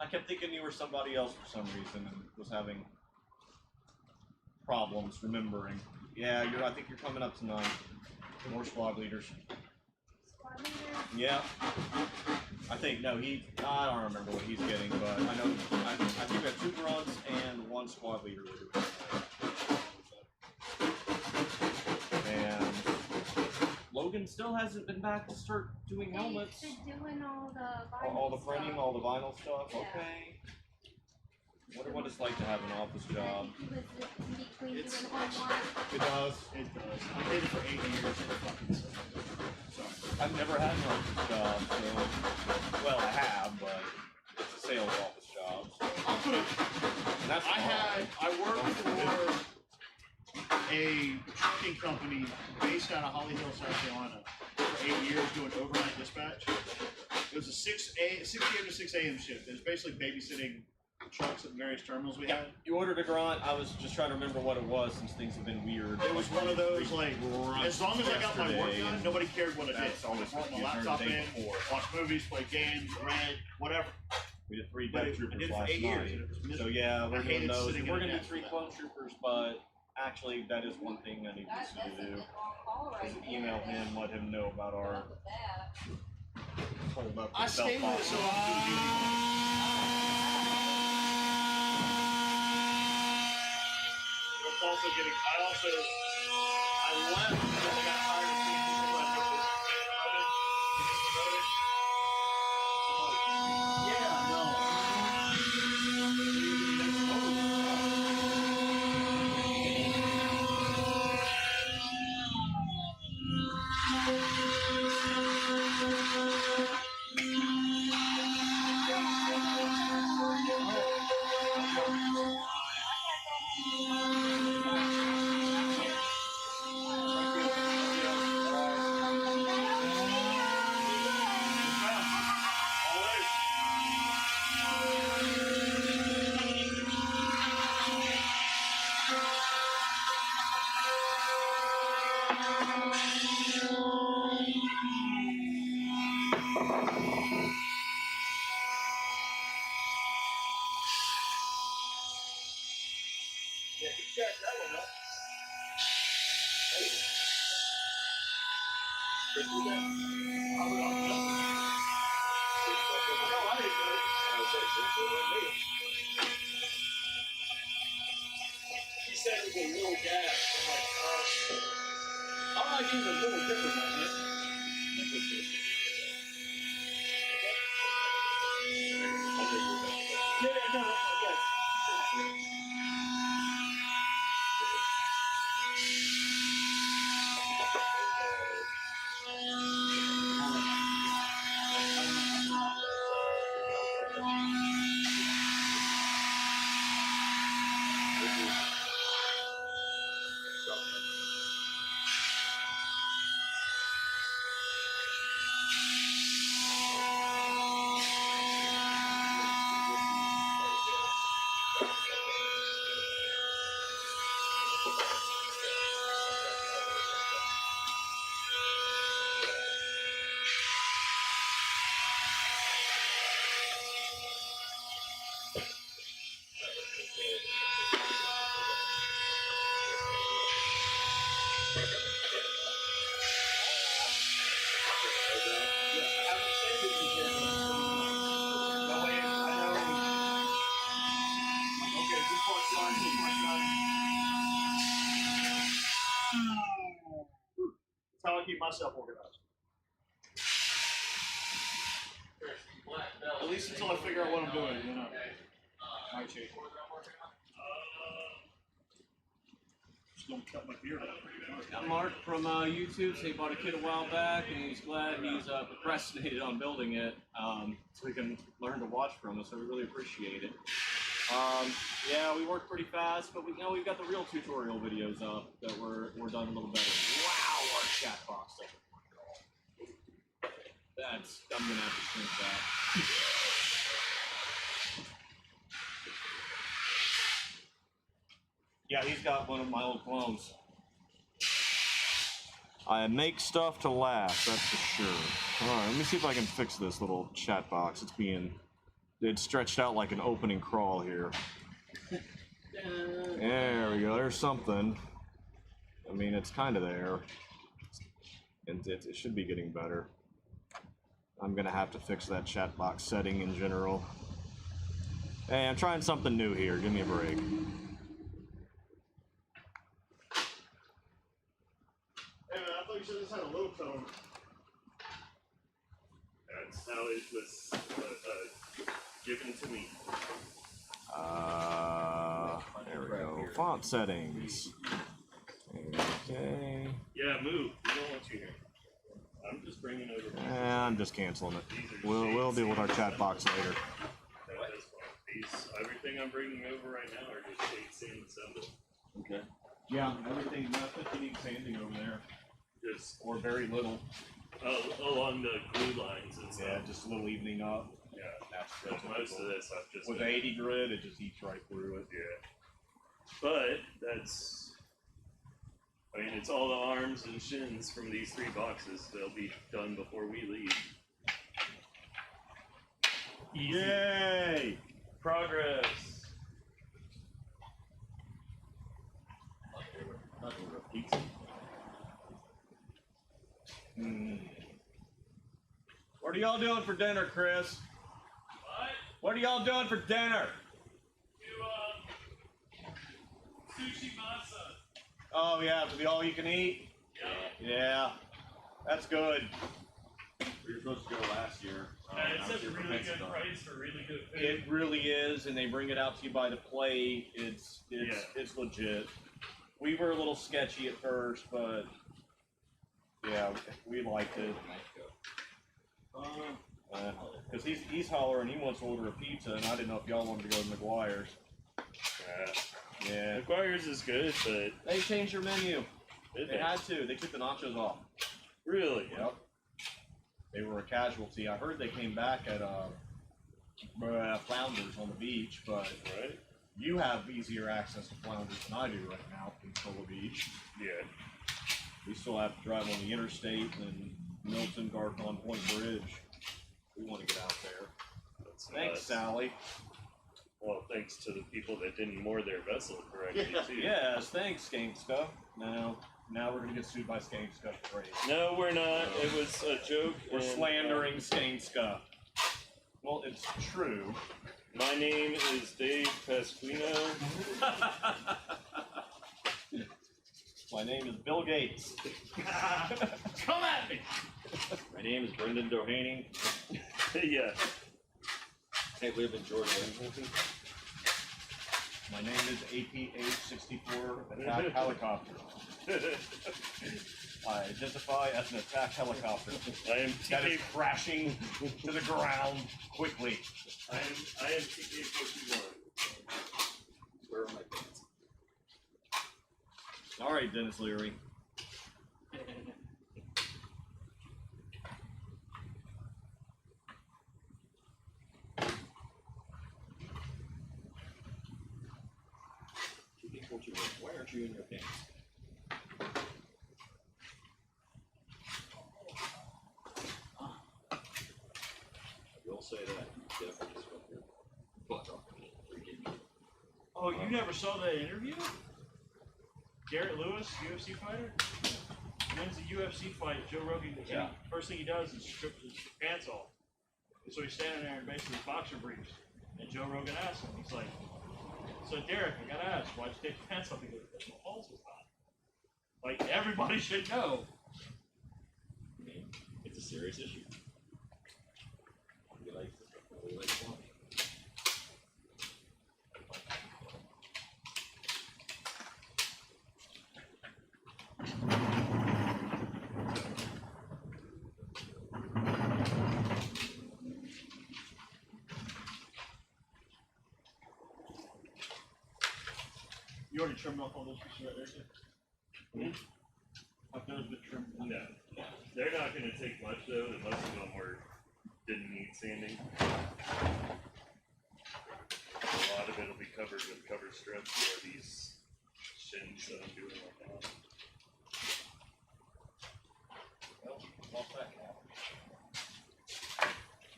I kept thinking you were somebody else for some reason and was having problems remembering. Yeah, I think you're coming up tonight. More squad leaders. Squad leaders? Yeah. I think, no, I don't remember what he's getting, but I know, I think we have 2 grunts and 1 squad leader we're doing. And Logan still hasn't been back to start doing helmets. They're doing all the vinyl All the printing, stuff. all the vinyl stuff, Yeah. okay. Wonder what it's like to have an office job. He was in between It's- doing homework. It does. It does. I did it for 8 years. And it fucking sucked. Sorry. I've never had an office job, so, well, I have, but it's a sales office job. So. I'll put it. And that's I worked for a trucking company based out of Holly Hill, South Carolina for 8 years doing overnight dispatch. It was a 6 a.m. to 6 a.m. shift. It was basically babysitting trucks at various terminals we had. You ordered a grunt. I was just trying to remember what it was since things have been weird. It was one of those, like, as long as I got my work yesterday, done, nobody cared what I did. That's always Brought my what you heard laptop the day in, before. watch movies, play games, read, whatever. We did 3 But death I troopers did it for last 8 years, night. and it was So miserable. yeah, we're I doing hated those. sitting We're in gonna a do desk 3 for clone troopers, but actually that is one thing I need to do. Is email him, let him know about our hold up. I stayed with it so often. Also getting, I left because I got tired of seeing people I know promoted. He said it was a little gas. I'm like, I like even a little different, man. Yeah, no, yes. That's how I keep myself organized. At least until I figure out what I'm doing, you know. Might change. Just don't cut my beard off. Got Mark from YouTube, so he bought a kit a while back, and he's glad he's procrastinated on building it, so he can learn to watch from us. So we really appreciate it. Yeah, we work pretty fast, but we've got the real tutorial videos up that we're done a little better. Wow, our chat box doesn't work at all. I'm gonna have to shrink that. Yeah, he's got one of my old clones. I make stuff to last, that's for sure. Alright, let me see if I can fix this little chat box. It's stretched out like an opening crawl here. There we go, there's something. I mean, it's kind of there. And it should be getting better. I'm gonna have to fix that chat box setting in general. Hey, I'm trying something new here, give me a break. Hey man, I thought you said this had a low tone. That's how it was given to me. There we go. Font settings. Okay. Yeah, move. We don't want you here. I'm just bringing over. I'm just canceling it. We'll deal with our chat box later. Everything I'm bringing over right now are just shade sand assembled. Okay. Yeah, everything. Nothing you need sanding over there, Just or very little. along the glue lines and stuff. Yeah, just a little evening up. Yeah. That's Most of this I've just with the 80 grid, it just eats right through it. Yeah. But that's, I mean, it's all the arms and shins from these 3 boxes. They'll be done before we leave. Easy. Yay! Progress. What are y'all doing for dinner, Chris? What are y'all doing for dinner? Sushi masa. Oh yeah, for the all you can eat? Yeah. That's good. We were supposed to go last year. It's such a really good price for really good food. It really is, and they bring it out to you by the plate. It's legit. We were a little sketchy at first, but yeah, we liked it. Because he's hollering, he wants to order a pizza, and I didn't know if y'all wanted to go to McGuire's. Yeah. McGuire's is good, but They changed their menu. did They had to. They took the nachos off. Really? Yep. They were a casualty. I heard they came back at Flounders on the beach, but Right? You have easier access to flounders than I do right now in Cola Beach. Yeah. We still have to drive on the interstate and Milton, Garcon, Point Bridge. We want to get out there. That's Thanks, nuts. Sally. Well, thanks to the people that didn't moor their vessel correctly, too. Yes, thanks, Skangsta. Now we're gonna get sued by Skangsta for rape. No, we're not. It was a joke. We're and, slandering Skangsta. Well, it's true. My name is Dave Pasquino. My name is Bill Gates. Come at me! My name is Brendan Doheny. Yeah. I live in Georgia. My name is APH-64 Attack Helicopter. I identify as an attack helicopter I am that is TK. crashing to the ground quickly. I am TK-41. Where are my pants? All right, Dennis Leary. TK-41. Why aren't you in your pants? I will say that you definitely spent your butt off freaking. Oh, you never saw that interview? Garrett Lewis, UFC fighter? Wins the UFC fight, Joe Rogan, first thing he does is strip his pants off. So he's standing there in basically boxer briefs. And Joe Rogan asks him, he's like, so Derek, I gotta ask, why'd you take your pants off? He goes, my balls was hot. Like, everybody should know. I mean, it's a serious issue. You like fun. You already trimmed off all those pieces right there, too? I've those been trimmed. No. They're not going to take much, though. Most of them didn't need sanding. A lot of it will be covered with cover strips or these shins that I'm doing right now. Well, off that cap.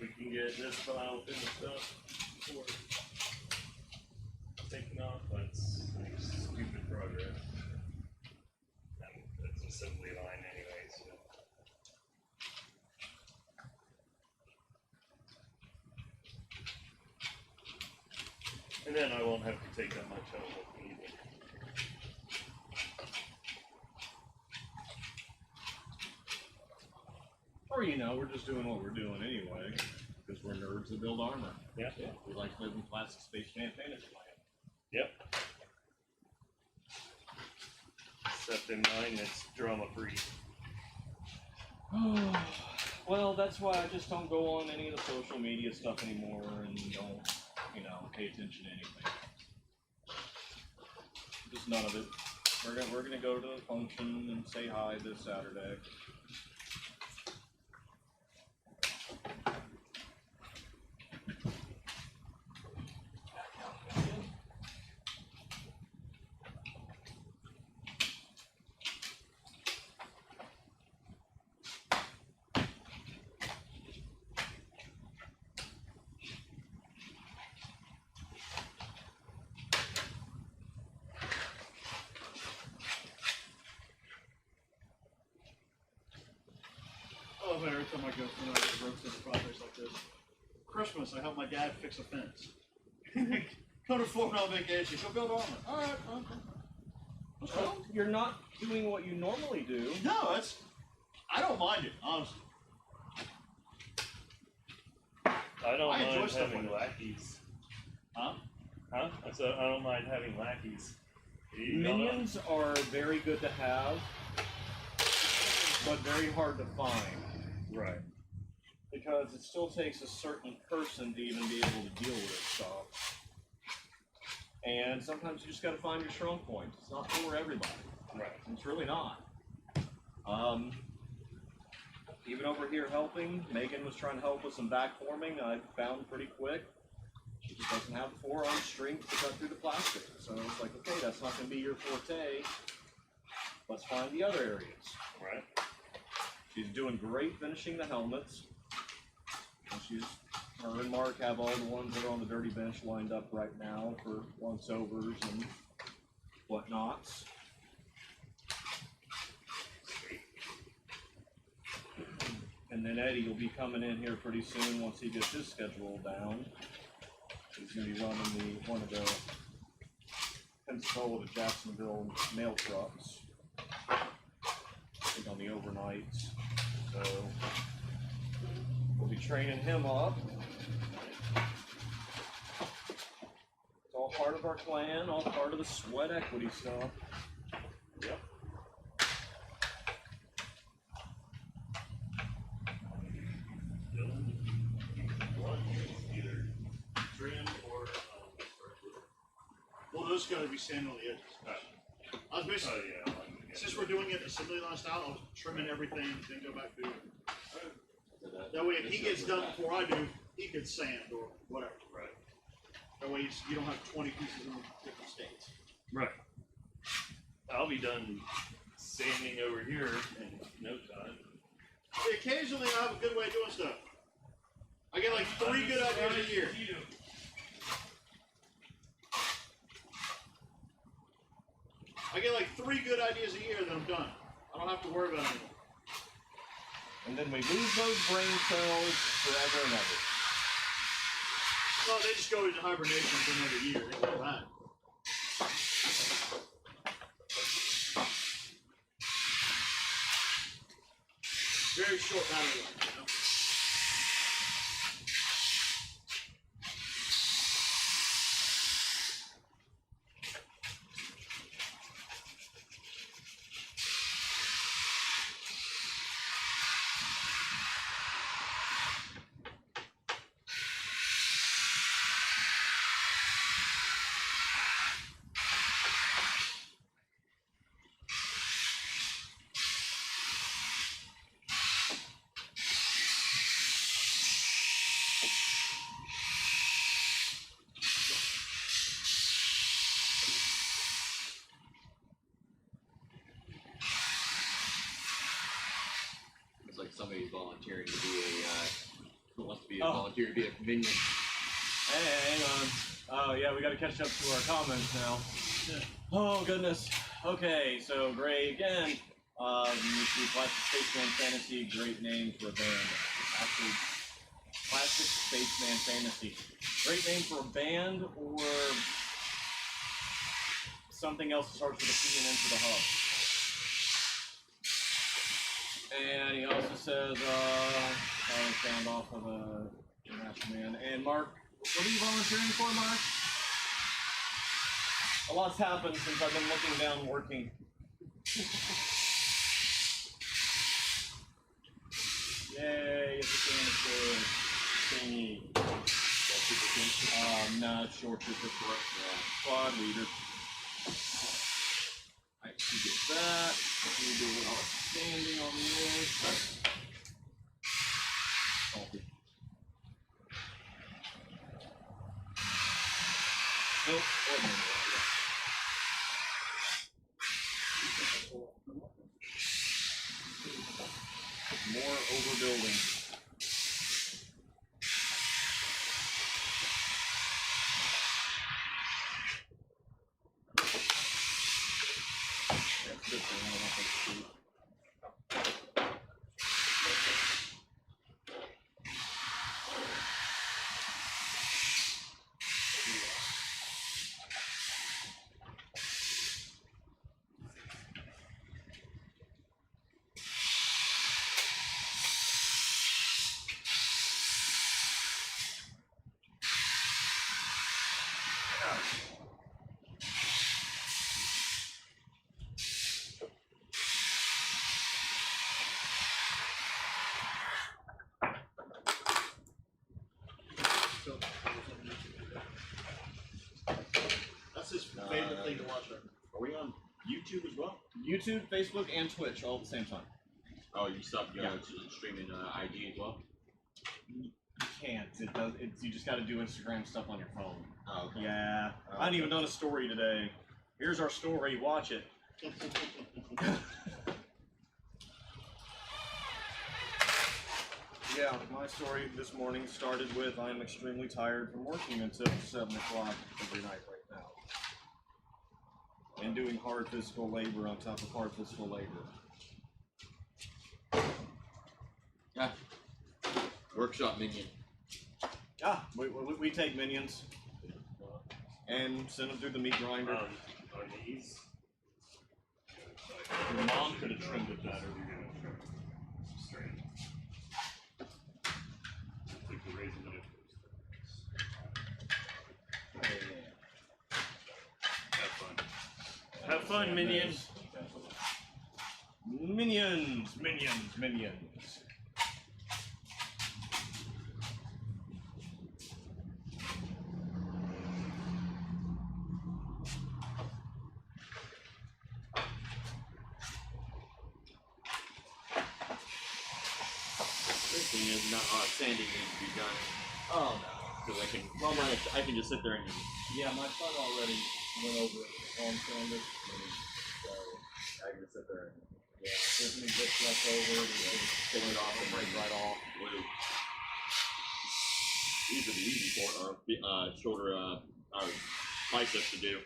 We can get this file finished up before taking off. That's like stupid progress. And it's assembly line anyway, so. And then I won't have to take that much out of it either. Or, you know, we're just doing what we're doing anyway, because we're nerds that build armor. Yeah. We like to live in plastic space jam fantasy land. Yep. Except in mine, it's drama free. Well, that's why I just don't go on any of the social media stuff anymore and don't, you know, pay attention to anything. Just none of it. We're gonna go to the function and say hi this Saturday. I love it every time I go through a road center projects like this. Christmas, I helped my dad fix a fence. Come to Florida on vacation, go build armor. Alright, okay. Well, you're not doing what you normally do. No, I don't mind it, honestly. I don't I enjoy mind stuff having like lackeys. Huh? Huh? I said I don't mind having lackeys. You don't know. Minions are very good to have, but very hard to find. Right. Because it still takes a certain person to even be able to deal with this stuff. And sometimes you just gotta find your strong points. It's not for everybody. Right. It's really not. Even over here helping, Megan was trying to help with some back forming. I found pretty quick. It just doesn't have the forearm strength to cut through the plastic. So it's like, okay, that's not going to be your forte. Let's find the other areas. Right. She's doing great finishing the helmets. And her and Mark have all the ones that are on the dirty bench lined up right now for once-overs and whatnots. And then Eddie will be coming in here pretty soon once he gets his schedule down. He's going to be running one of the Pensacola to Jacksonville mail trucks. I think on the overnights. So we'll be training him up. It's all part of our plan, all part of the sweat equity stuff. Yep. Either trim or Well, those got to be sanded on the edges. I was basically, yeah. since we're doing it assembly line style, I was trimming everything, then go back through. That way, if he gets done before I do, he could sand or whatever. Right. That way, you don't have 20 pieces in different states. Right. I'll be done sanding over here in no time. Occasionally, I have a good way of doing stuff. I get like 3 good ideas a year. I get like 3 good ideas a year, then I'm done. I don't have to worry about it anymore. And then we lose those brain cells forever and ever. Well, they just go into hibernation for another year. They do that. Very short battery life, you know? It's like somebody's volunteering to be who wants to be a volunteer to be a convenience. Hey, hang on. Oh, yeah, we got to catch up to our comments now. Oh, goodness. Okay, so Gray again. You see Plastic Spaceman Fantasy, great name for a band. Actually, Plastic Spaceman Fantasy. Great name for a band or something else that starts with a P and ends with a hub. And he also says, found off of a International Man. And Mark, what are you volunteering for, Mark? A lot's happened since I've been looking down working. Yay, it's a canister thingy. Nah, Shoretrooper, squad leader. Alright, so get that. We do a little standing on this. Nope, more overbuilding. That's good for one of us. That's his favorite thing to watch. Are we on YouTube as well? YouTube, Facebook, and Twitch all at the same time. Oh, you stopped streaming IG as well? can't. It does. You just got to do Instagram stuff on your phone. Oh, okay. Yeah. Oh, I hadn't even okay. done a story today. Here's our story. Watch it. Yeah, my story this morning started with I'm extremely tired from working until 7 o'clock every night right now. And doing hard physical labor on top of hard physical labor. Yeah. Workshop minion. Ah, we take minions and send them through the meat grinder. On these, your mom could have trimmed it better. Straight. Take the raisin knife. Have fun. Have fun, minion. Minions, minions, minions. This thing is not sanding needs to be done. Oh no. Because I can just sit there and Yeah, my son already went over it on Sunday, so I can just sit there and there's any bits left over, take it off and break right off. These are the easy shoulder biceps to do.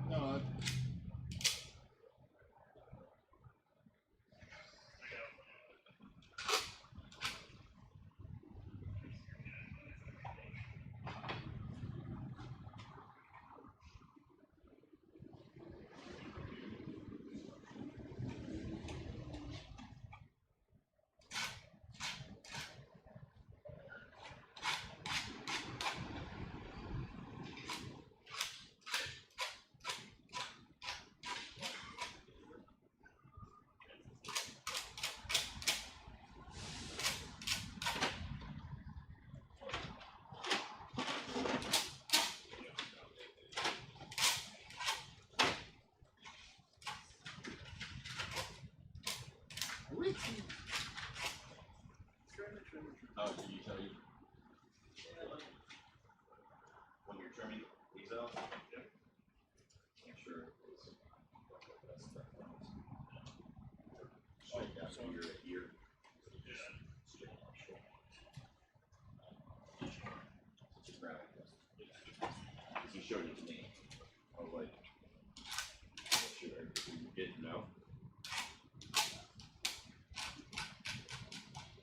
No, Oh, did you tell you? When you're trimming these out? Yep. Make sure it's straight down to your ear. Just grab it. He showed it to me. I was like, sure, you didn't know.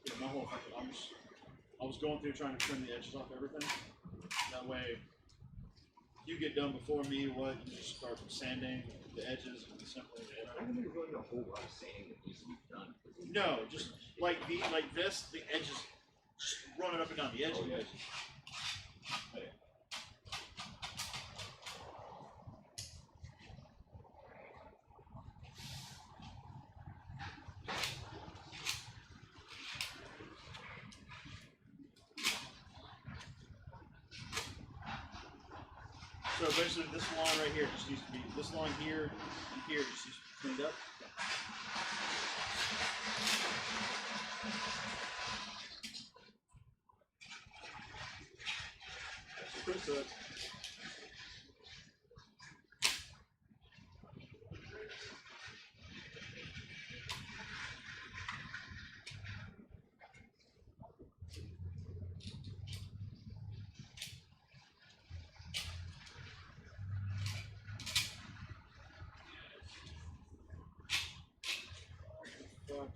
Yeah, my whole I was going through trying to trim the edges off everything. That way, you get done before me. What you just start sanding the edges and simply. I don't think there's really a whole lot of sanding that needs to be done. No, just like this, the edges, just running up and down the edge. Oh, yeah. So basically, this line right here just needs to be this line here and here just needs to be cleaned up. That's what Chris said.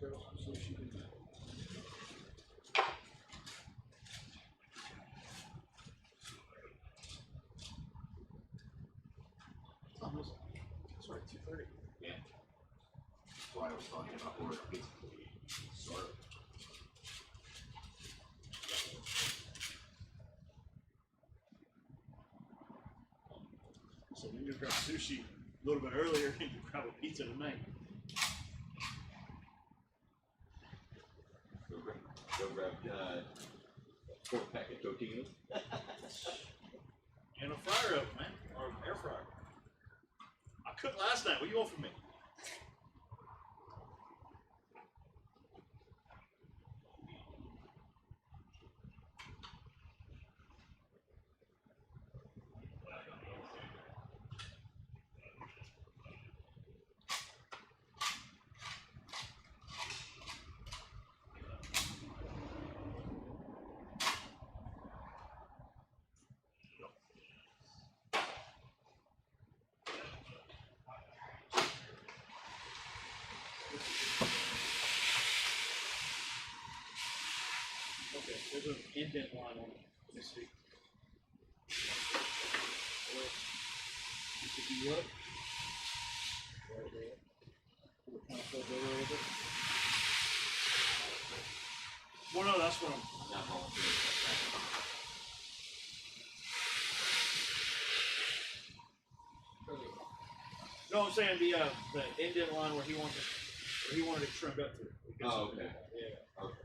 So she can. Almost. That's right, 2:30. Yeah. That's why I was talking about where it gets sort of. So So we need to grab sushi a little bit earlier and grab a pizza tonight. Go grab 4-pack of Totino's. And a fryer oven, man, or air fryer. I cooked last night. What you want from me? Okay, there's an indent line on it. Let me see. If you look, right there. We'll kind of fold over a little bit. Well, no, that's what No, I'm saying the indent line where he wanted it trimmed up to. Oh, okay. Yeah. Okay.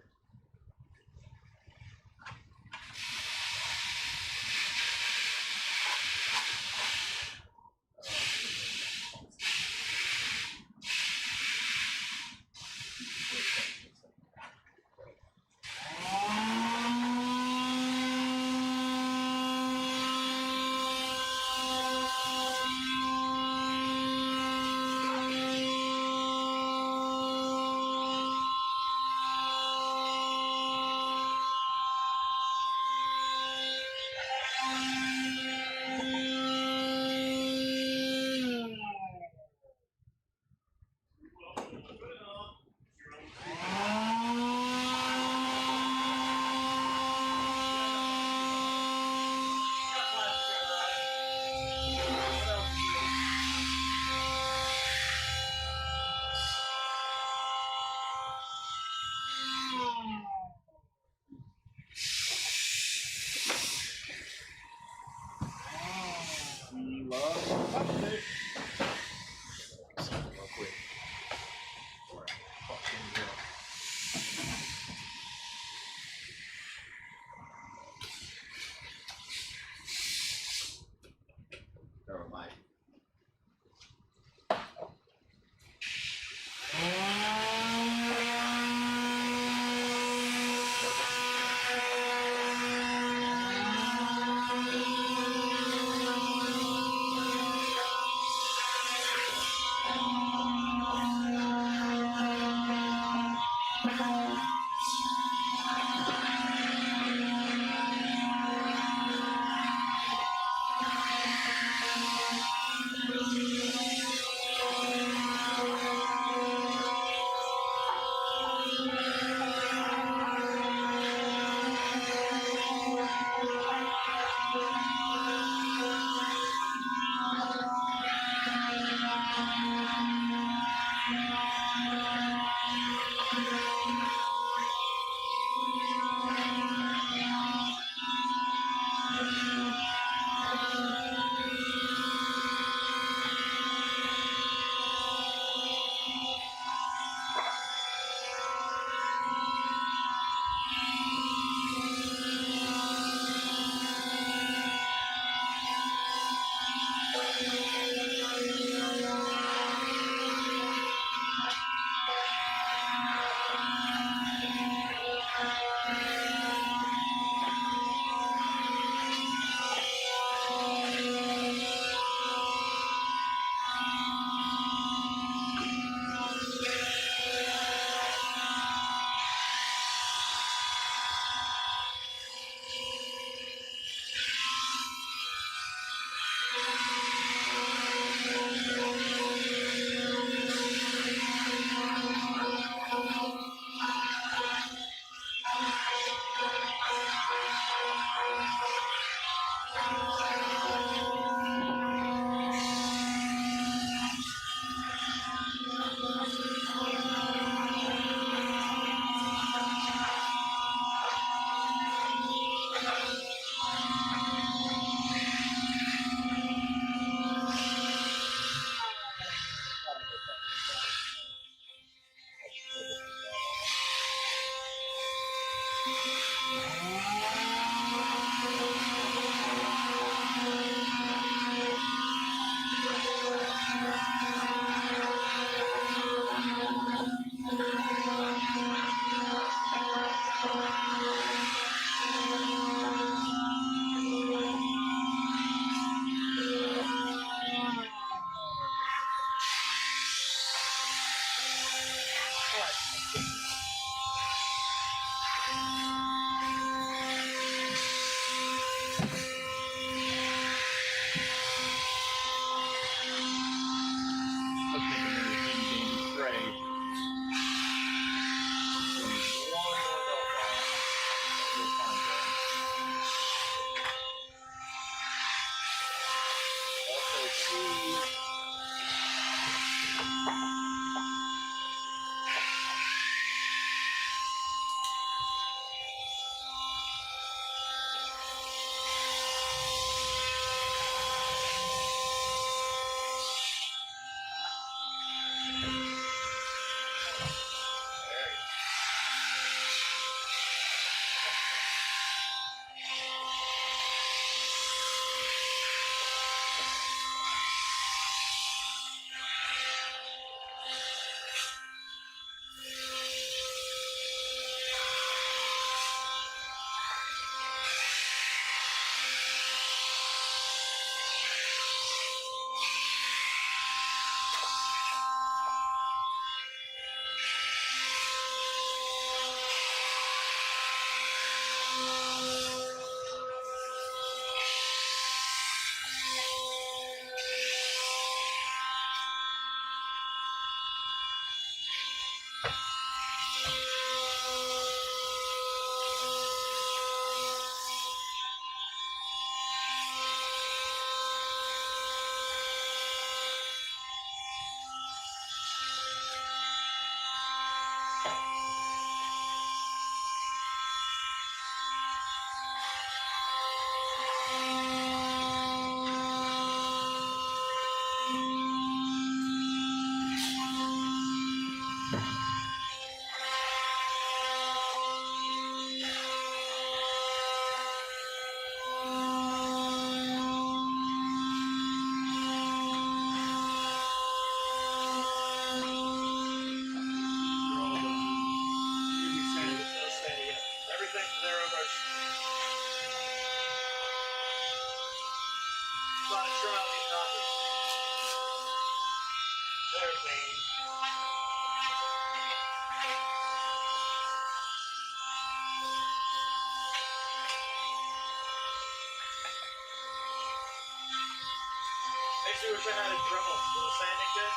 Makes me wish I had a Dremel with a sanding bit.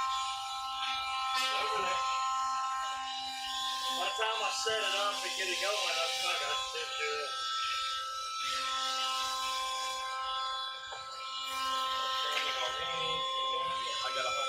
Over there. By the time I set it up and get it going, I didn't do it. I got a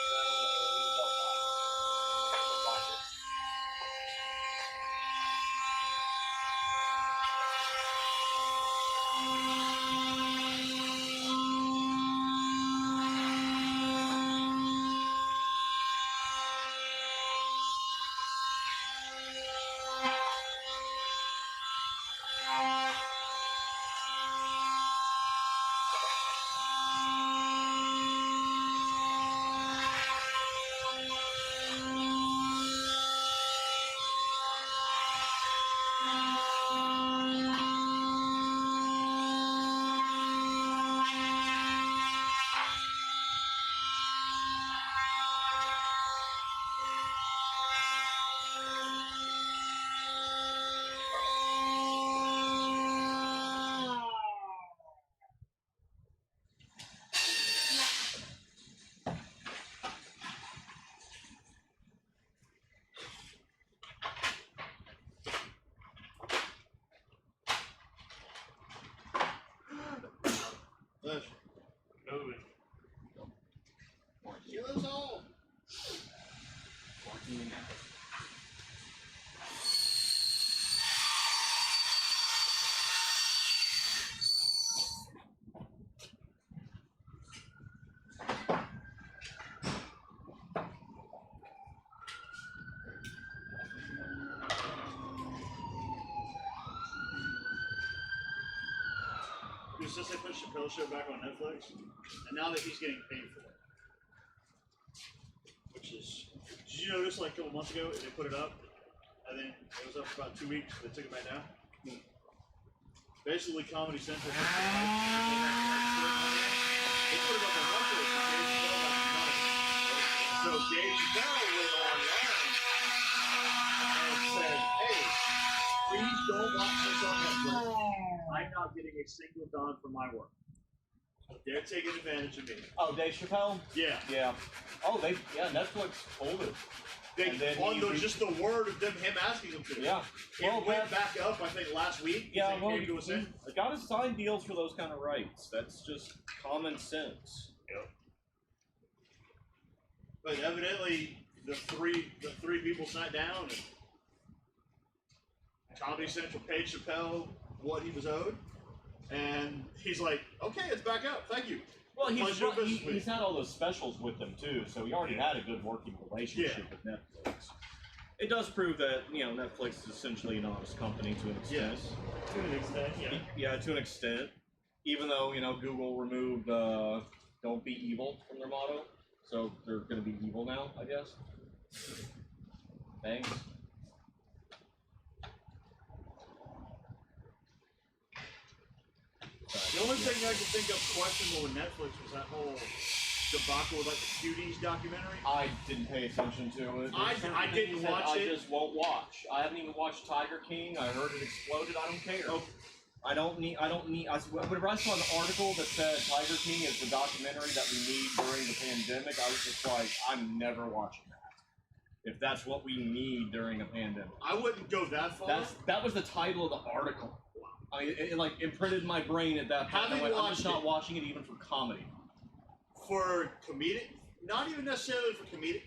Because since they put Chappelle's Show back on Netflix, and now that he's getting paid for it, which is, did you notice like a couple months ago they put it up, and then it was up for about 2 weeks, they took it back down? Basically, Comedy Central. They put it up on Netflix, and Dave Chappelle got some money. So Dave Chappelle went online and said, "Hey, please don't watch this on Netflix. I'm not getting a single dime for my work. They're taking advantage of me." Oh, Dave Chappelle? Yeah. Yeah. Oh, Netflix pulled it. They And then on he- just the word of him asking them to. Yeah. It went back up, I think, last week. Yeah, They well, came to us in. you gotta sign deals for those kind of rights. That's just common sense. But evidently, the three people sat down and Comedy Central paid Chappelle what he was owed, and he's like, "Okay, it's back up. Thank you." Well, Pleasure business with he's you. had all those specials with them too, so he already had a good working relationship Yeah. with Netflix. It does prove that Netflix is essentially an honest company to an extent. Yes. To an extent, yeah. Yeah, to an extent. Even though Google removed "Don't be evil" from their motto, so they're going to be evil now, I guess. Thanks. The only thing I could think of questionable with Netflix was that whole debacle with like the Cuties documentary. I didn't pay attention to it. I There's certain didn't things that watch it. I just won't watch. I haven't even watched Tiger King. I heard it exploded. I don't care. Oh. I don't need. Whenever I saw an article that said Tiger King is the documentary that we need during the pandemic, I was just like, I'm never watching that. If that's what we need during a pandemic. I wouldn't go that far. That was the title of the article. I mean, it like imprinted in my brain at that point. Having I'm watched just not it. watching it even for comedy. For comedic, not even necessarily for comedic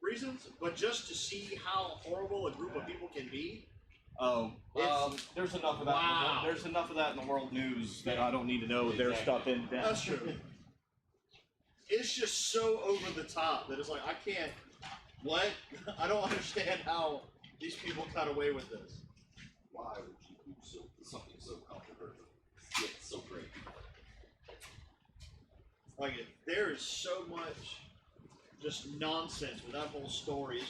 reasons, but just to see how horrible a group of people can be. Oh, there's enough of that. Wow. There's enough of that in the world news that I don't need to know their stuff in depth. That's true. It's just so over the top that it's like I can't. What? I don't understand how these people got away with this. Why would you do something so controversial? Yet so great. Like there is so much just nonsense with that whole story.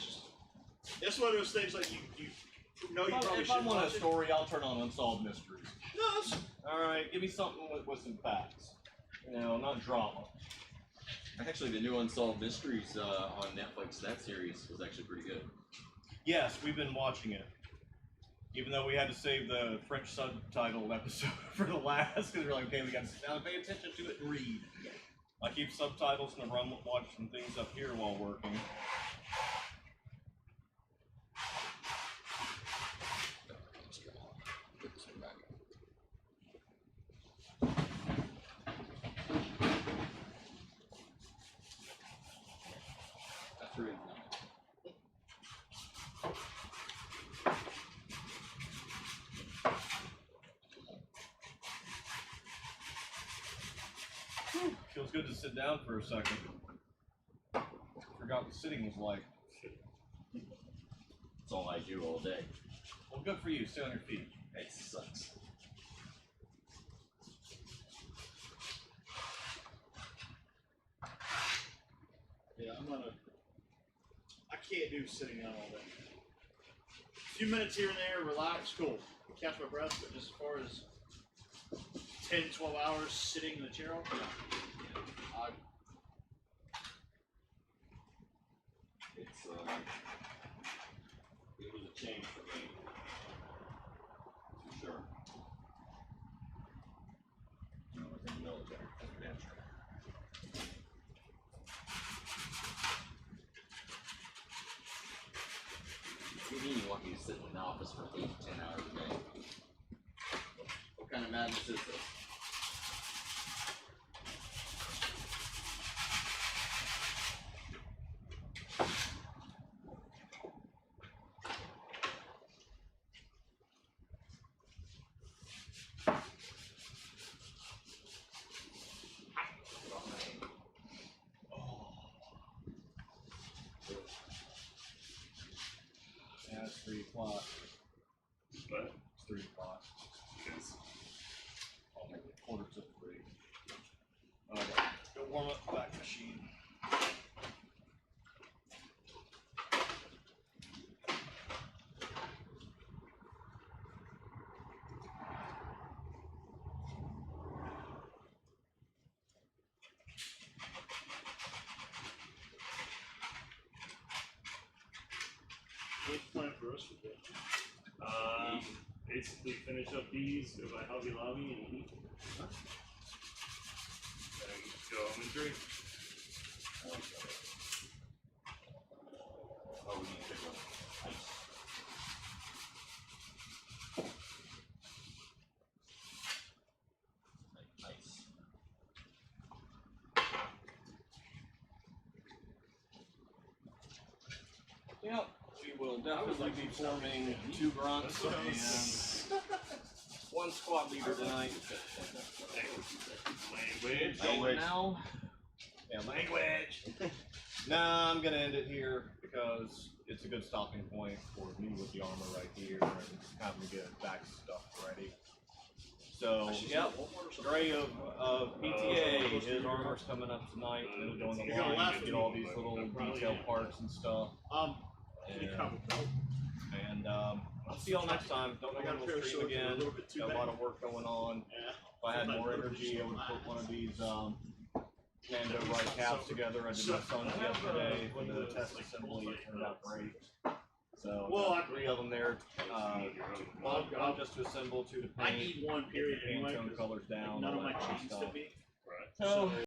It's one of those things like you know you probably If I shouldn't want a watch it. story, I'll turn on Unsolved Mysteries. No, it's, All right, give me something with some facts. Not drama. Actually, the new Unsolved Mysteries on Netflix, that series was actually pretty good. Yes, we've been watching it. Even though we had to save the French subtitle episode for the last, because we're like, okay, we got to sit down and pay attention to it and read. I keep subtitles and I watch some things up here while working. That's really Feels good to sit down for a second. Forgot what sitting was like. That's all I do all day. Well, good for you. Stay on your feet. It sucks. yeah, I can't do sitting down all day. A few minutes here and there, relax, cool. Catch my breath, but just as far as 10, 12 hours sitting in the chair all day, It's it was a change for me, for sure. I was in the military, natural. What do you mean you want me to sit in an office for 8 to 10 hours a day? What kind of madness is this? Yeah, it's 3 o'clock. But It's 3 o'clock. because What's the plan for us with it? Basically finish up these, go by Hobby Lobby and eat. And go home and drink. Oh, we need to pick one. Nice. Yep, we will definitely be forming 2 grunts and 1 squad leader tonight. Language. And now, yeah, language. Nah, I'm gonna end it here because it's a good stopping point for me with the armor right here and having to get back stuff ready. So, yep, Gray of PTA, his armor's coming up tonight. We're doing the line, get all these little detail parts and stuff. And I'll see y'all next time. Don't know when we'll stream again. Got a lot of work going on. If I had more energy, I would put one of these Mando right caps together. I did my son's yesterday for the test assembly. It turned out great. So, got 3 of them there. One just to assemble, 2 to paint. I need one period Paint anyway. tone colors down. None of all my that kind of chains stuff. to be. So,